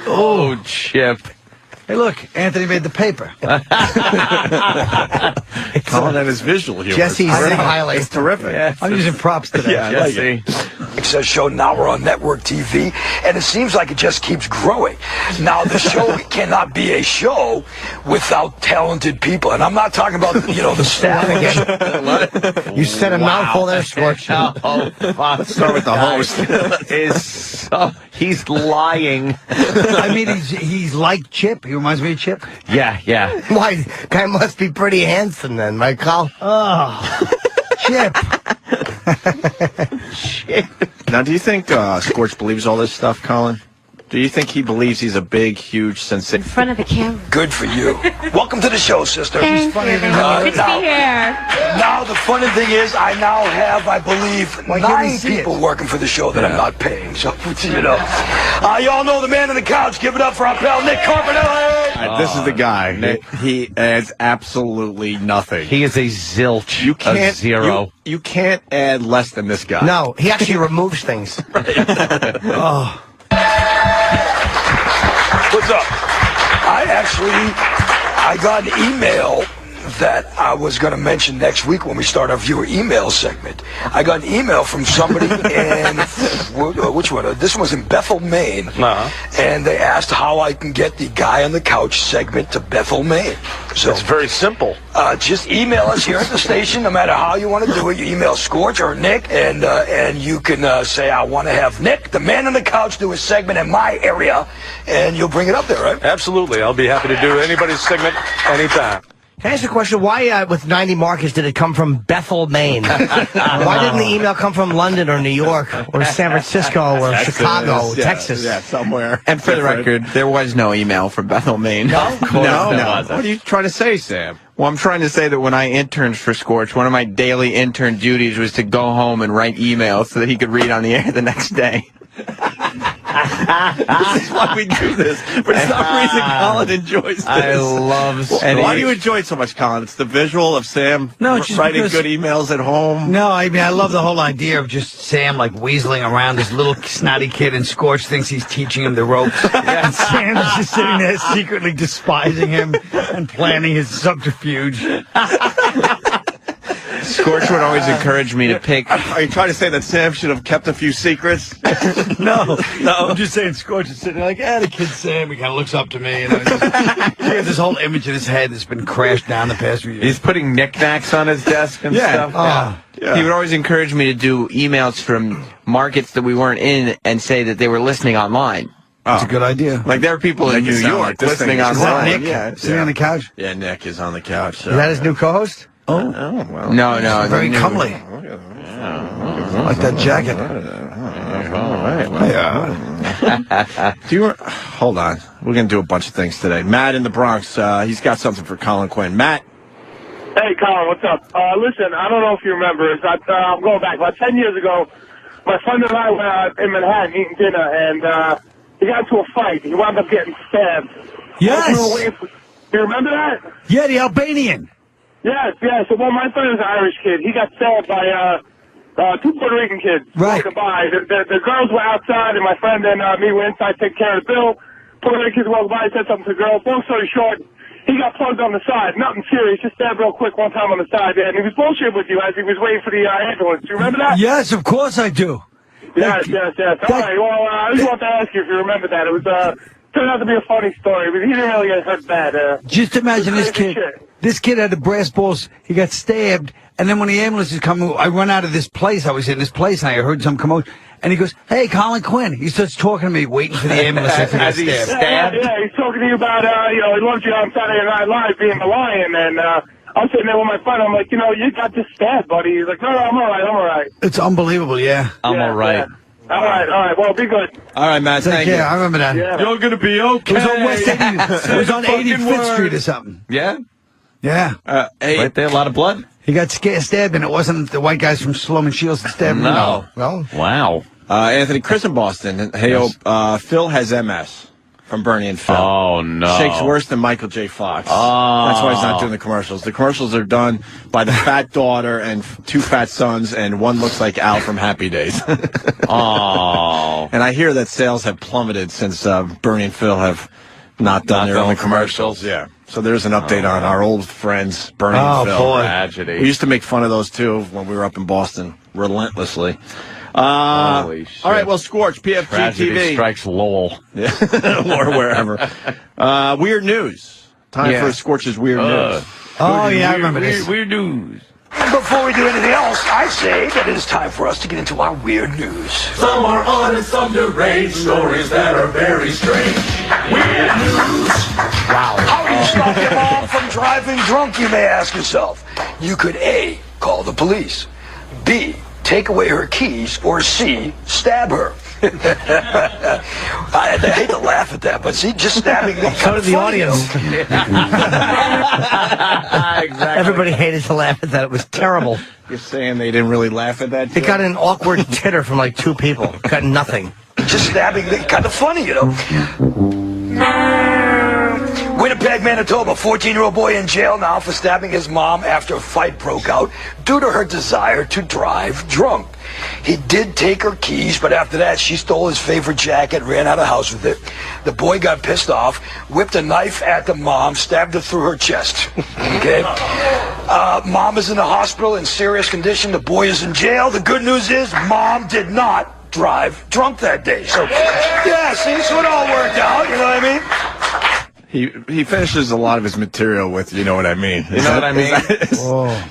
Oh, Chip. Hey, look, Anthony made the paper. Colin and his visual humor. Jesse's highlights. It's terrific. Yeah, I'm using props today. Yeah, Jesse. It says show now we're on network TV, and it seems like it just keeps growing. Now the show cannot be a show without talented people, and I'm not talking about the staff again. You said a mouthful there, Scorch. Let's start with the host. He's lying. I mean, he's like Chip. He reminds me of Chip. Yeah. Why? Guy must be pretty handsome then, my Carl. Oh, Chip. Shit. Now, do you think Scorch believes all this stuff, Colin? Do you think he believes he's a big, huge sensation? In front of the camera. Good for you. Welcome to the show, sister. Thank you. Good to be here. Now, the funny thing is, I now have, I believe, 9 people working for the show that I'm not paying. So, y'all know the man on the couch. Give it up for our pal, Nick Carpinelli. This is the guy. He adds absolutely nothing. He is a zilch. You can't, a zero. You can't add less than this guy. No, he actually removes things. Oh. What's up? I got an email that I was going to mention next week when we start our viewer email segment. I got an email from somebody in, which one? This one was in Bethel, Maine. And they asked how I can get the Guy on the Couch segment to Bethel, Maine. So it's very simple. Just email us here at the station, no matter how you want to do it. You email Scorch or Nick, and you can say, I want to have Nick, the man on the couch, do a segment in my area, and you'll bring it up there, right? Absolutely. I'll be happy to do anybody's segment anytime. Can I ask a question? Why, with 90 Marcus, did it come from Bethel, Maine? Why didn't the email come from London or New York or San Francisco or Chicago, Texas? Yeah, somewhere. And for the record, there was no email from Bethel, Maine. No? No. What are you trying to say, Sam? Well, I'm trying to say that when I interned for Scorch, one of my daily intern duties was to go home and write emails so that he could read on the air the next day. This is why we do this. For some reason, Colin enjoys this. I love Scorch. Why do you enjoy it so much, Colin? It's the visual of Sam writing good emails at home. No, I mean, I love the whole idea of just Sam, like, weaseling around this little snotty kid, and Scorch thinks he's teaching him the ropes. And Sam's just sitting there secretly despising him and planning his subterfuge. Scorch would always encourage me to pick. Are you trying to say that Sam should have kept a few secrets? No, I'm just saying Scorch is sitting there like, the kid Sam, he kind of looks up to me. He has this whole image in his head that's been crashed down the past few years. He's putting knickknacks on his desk and stuff. He would always encourage me to do emails from markets that we weren't in and say that they were listening online. That's a good idea. Like, there are people in New York listening online. Is that Nick sitting on the couch? Yeah, Nick is on the couch. So. Is that his new co-host? Oh, well. No. Very comely. Like that jacket. Hold on. We're going to do a bunch of things today. Matt in the Bronx, he's got something for Colin Quinn. Matt. Hey, Colin, what's up? Listen, I don't know if you remember. I'm going back. About 10 years ago, my friend and I were out in Manhattan eating dinner, and he got into a fight. He wound up getting stabbed. Yes. You remember that? Yeah, the Albanian. Yes. So, my friend is an Irish kid. He got stabbed by 2 Puerto Rican kids walking by. The girls were outside, and my friend and me were inside taking care of the bill. Puerto Rican kids walked by, said something to the girls. Long story short, he got plugged on the side. Nothing serious, just stabbed real quick one time on the side there. And he was bullshitting with you as he was waiting for the ambulance. Do you remember that? Yes, of course I do. Yes. All right, well, I just wanted to ask you if you remember that. It was turned out to be a funny story, but he didn't really get hurt bad. Just imagine this kid. This kid had the brass balls. He got stabbed, and then when the ambulance is coming, I run out of this place. I was in this place, and I heard some commotion. And he goes, "Hey, Colin Quinn." He starts talking to me, waiting for the ambulance after he got stabbed. Yeah, he's talking to you about, he loved you on Saturday Night Live being the Lion, and I'm sitting there with my friend. I'm like, you got just stabbed, buddy. He's like, no, I'm all right. It's unbelievable, yeah. I'm all right. Yeah. All right. Well, be good. All right, Matt. Thank you. Yeah, I remember that. Yeah. You're gonna be okay. It was on West 80th. It was on 85th Street or something. Yeah. Yeah. Right there, a lot of blood. He got stabbed, and it wasn't the white guys from Sloman Shields that stabbed him. No. Wow. Anthony, Chris in Boston. Hey, Phil has MS from Bernie and Phil. Oh, no. Shakes worse than Michael J. Fox. Oh. That's why he's not doing the commercials. The commercials are done by the fat daughter and 2 fat sons, and one looks like Al from Happy Days. Oh. And I hear that sales have plummeted since Bernie and Phil have not done their own commercials. Yeah. So there's an update on our old friends, Bernie and Phil. Boy. Tragedy. We used to make fun of those, too, when we were up in Boston, relentlessly. Holy shit. All right, well, Scorch, PFG-TV. Tragedy strikes Lowell. Yeah. Or wherever. Weird news. Time for Scorch's weird news. Oh, yeah, I remember this. Weird news. And before we do anything else, I say that it is time for us to get into our weird news. Some are odd and some deranged, stories that are very strange. Weird news. Wow. How do you stop your mom from driving drunk, you may ask yourself? You could A, call the police, B, take away her keys, or C, stab her. I hate to laugh at that, but see, just stabbing me. So did the audience. Exactly. Everybody hated to laugh at that. It was terrible. You're saying they didn't really laugh at that? It got an awkward titter from like 2 people. Got nothing. Just stabbing me, kind of funny, you know. Winnipeg, Manitoba, 14-year-old boy in jail now for stabbing his mom after a fight broke out due to her desire to drive drunk. He did take her keys, but after that, she stole his favorite jacket, ran out of the house with it. The boy got pissed off, whipped a knife at the mom, stabbed her through her chest. Okay? Mom is in the hospital in serious condition. The boy is in jail. The good news is mom did not drive drunk that day. So, yeah, see, so it all worked out, you know what I mean? He finishes a lot of his material with, you know what I mean. You know what I mean?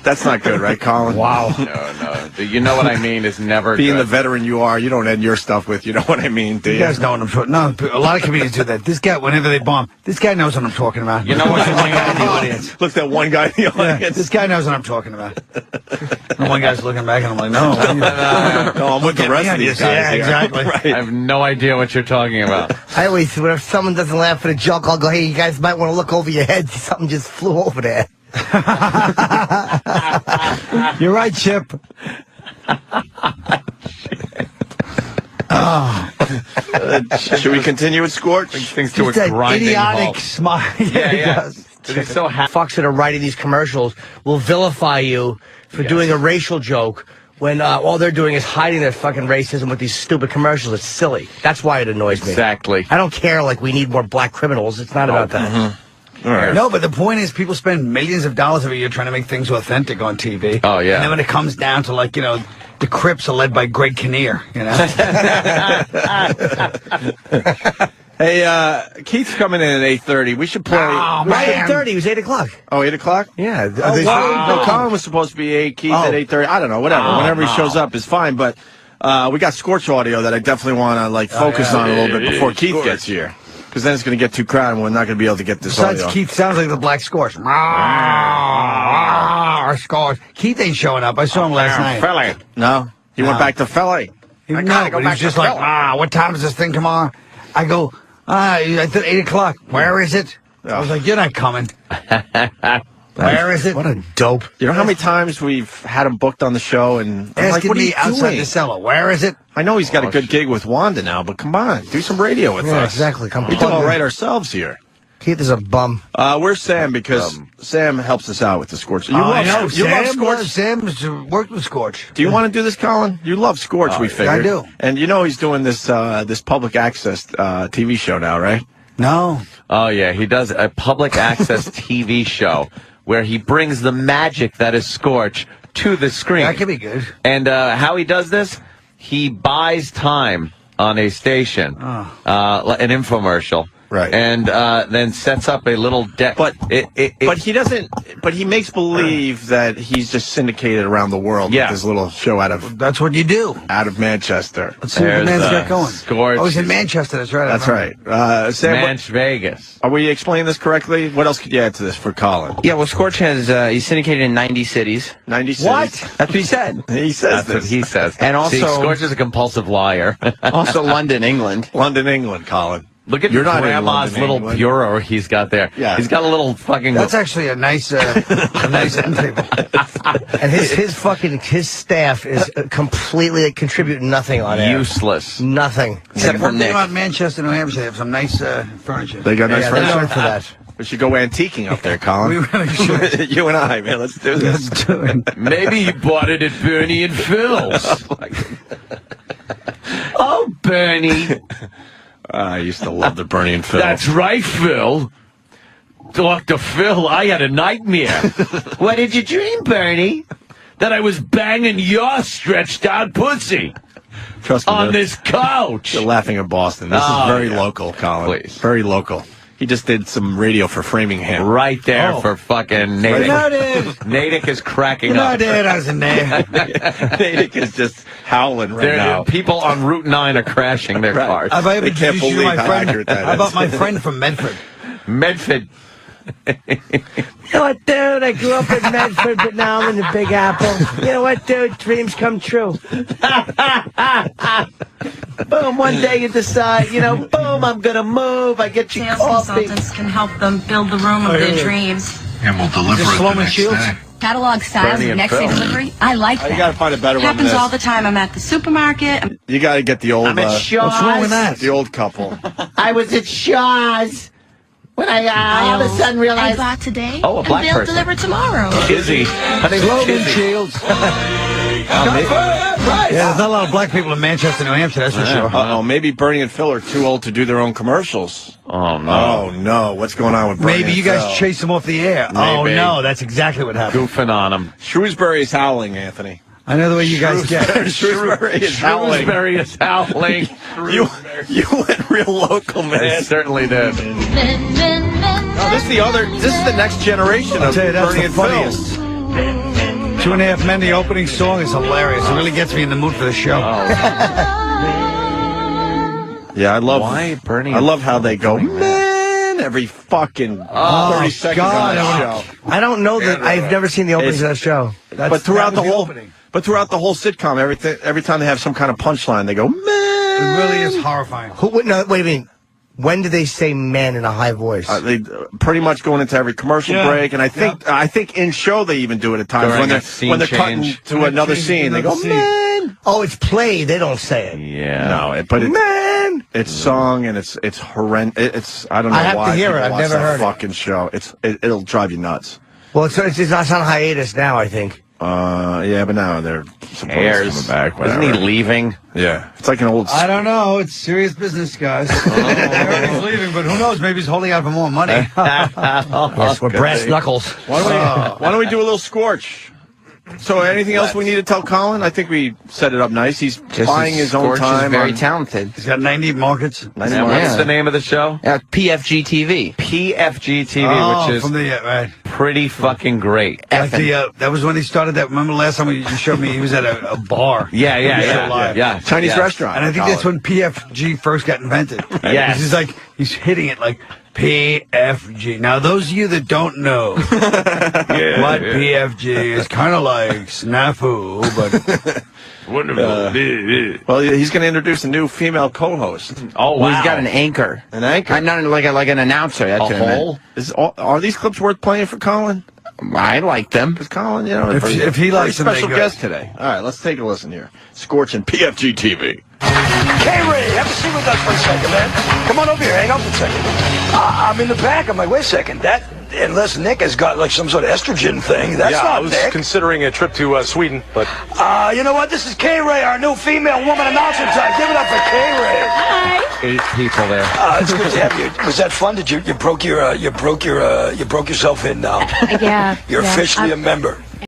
That's not good, right, Colin? Wow. No. You know what I mean is never Being good. the veteran you are, you don't end your stuff with, you know what I mean, do you? You guys know what I'm talking about. No, a lot of comedians do that. This guy, whenever they bomb, this guy knows what I'm talking about. You know what One guy in the audience. Look, that one guy in the audience. This guy knows what I'm talking about. And one guy's looking back, and I'm like, no. No, I'm with the rest of these guys. Yeah, here. exactly. Right. I have no idea what you're talking about. I always, if someone doesn't laugh at a joke, I'll go, hey, you guys might want to look over your heads. Something just flew over there. You're right, Chip. Should we continue with Scorch? Things to a Just that grinding idiotic halt. smile. Yeah. They're so fucks that are writing these commercials will vilify you for doing a racial joke when all they're doing is hiding their fucking racism with these stupid commercials. It's silly. That's why it annoys me. Exactly. I don't care, like, we need more black criminals. It's not about that. All right. No, but the point is people spend millions of dollars every year trying to make things authentic on TV. Oh, yeah. And then when it comes down to, like, you know, the Crips are led by Greg Kinnear, you know? Hey, Keith's coming in at 8:30. We should play. Oh, Why man. 8:30? It was 8 o'clock. Oh, 8 o'clock? Yeah. No, Colin was supposed to be 8, Keith at 8:30. I don't know, whatever. Whenever he shows up is fine, but we got Scorch audio that I definitely want to, like, focus on a little bit before Keith gets here. Because then it's going to get too crowded and we're not going to be able to get this Besides, audio. Keith sounds like the Black Scorch. Scorch. Keith ain't showing up. I saw him last night. Philly. No, he went back to Philly. He was just like, what time is this thing tomorrow? I go, I said 8 o'clock. Where is it? I was like, you're not coming. Where is it? What a dope. You know how many times we've had him booked on the show and I'm like, Asking what are me you outside doing? the cellar. Where is it? I know he's got a good gig with Wanda now, but come on, do some radio with us. Exactly. Come We do all right ourselves here. Keith is a bum. Where's Sam? Because Sam helps us out with the Scorch. You I know. you love Scorch? Sam's worked with Scorch. Do you want to do this, Colin? You love Scorch, we figured. I do. And you know he's doing this this public access TV show now, right? No. Oh, yeah. He does a public access TV show where he brings the magic that is Scorch to the screen. That could be good. And how he does this, he buys time on a station, an infomercial. Right. And then sets up a little deck. But he doesn't. But he makes believe that he's just syndicated around the world with this little show That's what you do. out of Manchester. Let's see what the man's got going. Scorch. Oh, he's in Manchester. That's right. That's right. Sam, Manch Vegas. are we explaining this correctly? What else could you add to this for Colin? Yeah, well, Scorch has he's syndicated in 90 cities. 90 cities. What? That's what he said. He says That's what this. he says. And also- See, Scorch is a compulsive liar. Also, London, England. London, England, Colin. Look at You're not in Grandma's London, little England. bureau he's got there. Yeah. He's got a little fucking... That's actually a nice end table. And his staff is completely contributing nothing on air. useless. Nothing. Except for Nick. About Manchester, New Hampshire, they have some nice furniture. They got nice Yeah, they're furniture known for that. We should go antiquing up there, Colin. We really should. You and I, man. Let's do this. Let's do it. Maybe you bought it at Bernie and Phil's. Oh, Bernie. I used to love the Bernie and Phil. That's right, Phil. Dr. Phil, I had a nightmare. What did you dream, Bernie? That I was banging your stretched out pussy. Trust me, on this couch. You're laughing at Boston. This is very local, Colin. Please. Very local. He just did some radio for Framingham. Right there for fucking Natick. Natick is cracking up. I was in there. Natick is just howling right now. People on Route 9 are crashing their cars. Have I ever They can't introduced you to believe my how friend? accurate that How about is. my friend from Medford? Medford. You know what, dude? I grew up in Medford, but now I'm in the Big Apple. You know what, dude? Dreams come true. Boom, one day you decide, boom, I'm going to move. I get you Sales coffee. consultants can help them build the room of their dreams. And we'll deliver it the next day. Catalog styles Bernie of and next day Phil. delivery. I like that. You got to find a better one than Happens this. all the time. I'm at the supermarket. You got to get the old. I'm at Shaw's. What's wrong with that? The old couple. I was at Shaw's when I all of a sudden I realized. bought today. Oh, a black and they'll person. deliver tomorrow. Kizzy. Her name's Logan Kizzy. Shields. Yeah, there's not a lot of black people in Manchester, New Hampshire, that's for sure. Uh-oh, maybe Bernie and Phil are too old to do their own commercials. Oh, no. Oh, no. What's going on with Bernie Maybe and you guys Phil? chase them off the air. Oh, Maybe. no, that's exactly what happened. Goofing on him. Shrewsbury is howling, Anthony. I know the way you guys get. Shrewsbury is howling. Shrewsbury is howling. You went real local, man. It certainly did. No, this is the next generation I'll of tell you, that's Bernie the and Phil. funniest. 2.5 Men, the opening song is hilarious. It really gets me in the mood for the show. Yeah, I love. Why Bernie? I love how they go, man, every fucking 30 seconds on that show. I don't know that. I've never seen the openings of that show. But throughout that was the whole, opening. sitcom, every time they have some kind of punchline, they go, man. It really is horrifying. Wait a minute. When do they say "man" in a high voice? They pretty much going into every commercial Yeah. break, and I think in show they even do it at times During a when scene they're cutting change. to another scene. They go, man. Oh, it's played. They don't say it. Yeah. No, but it's, Man. it's sung and it's horrendous. It's I don't know I have why to hear people it. I've watch never that heard it. fucking show. It'll drive you nuts. Well, it's on hiatus now, I think. Yeah, but now they're Cares. coming back. Isn't he whatever. leaving? Yeah, it's like an old. I don't know. It's serious business, guys. He's leaving, but who knows? Maybe he's holding out for more money. Yes, we're brass knuckles. Why don't we do a little Scorch? So, anything else we need to tell Colin? I think we set it up nice. He's buying his own Scorch time. is very on- talented. He's got 90 markets. 90 What's markets. the name of the show? PFG-TV. PFG-TV, which is from the right. pretty fucking great. Like that was when he started that. Remember last time you showed me he was at a bar. Yeah. Chinese Yes. restaurant. And I think that's when PFG first got invented. Yes. He's hitting it like PFG. Now, those of you that don't know what PFG is, kind of like snafu, but Wonderful. Well, he's going to introduce a new female co-host. Oh, wow. Well, he's got an anchor. An anchor? Not like an announcer. That's A what I meant. hole? Are these clips worth playing for Colin? I like them. Because Colin, if he likes them, special they go. guest today. All right, let's take a listen here. Scorch and PFG-TV. K-Ray, have a seat with us for a second, man. Come on over here, hang out for a second. I'm in the back. I'm like, wait a second. Unless Nick has got like some sort of estrogen thing. That's I not was Nick. considering a trip to Sweden, but You know what? This is K-Ray, our new female woman announcer time. Give it up for K-Ray. Hi. 8 people there. It's good to have you. Was that fun? Did you broke yourself in now? Yeah. You're officially a member.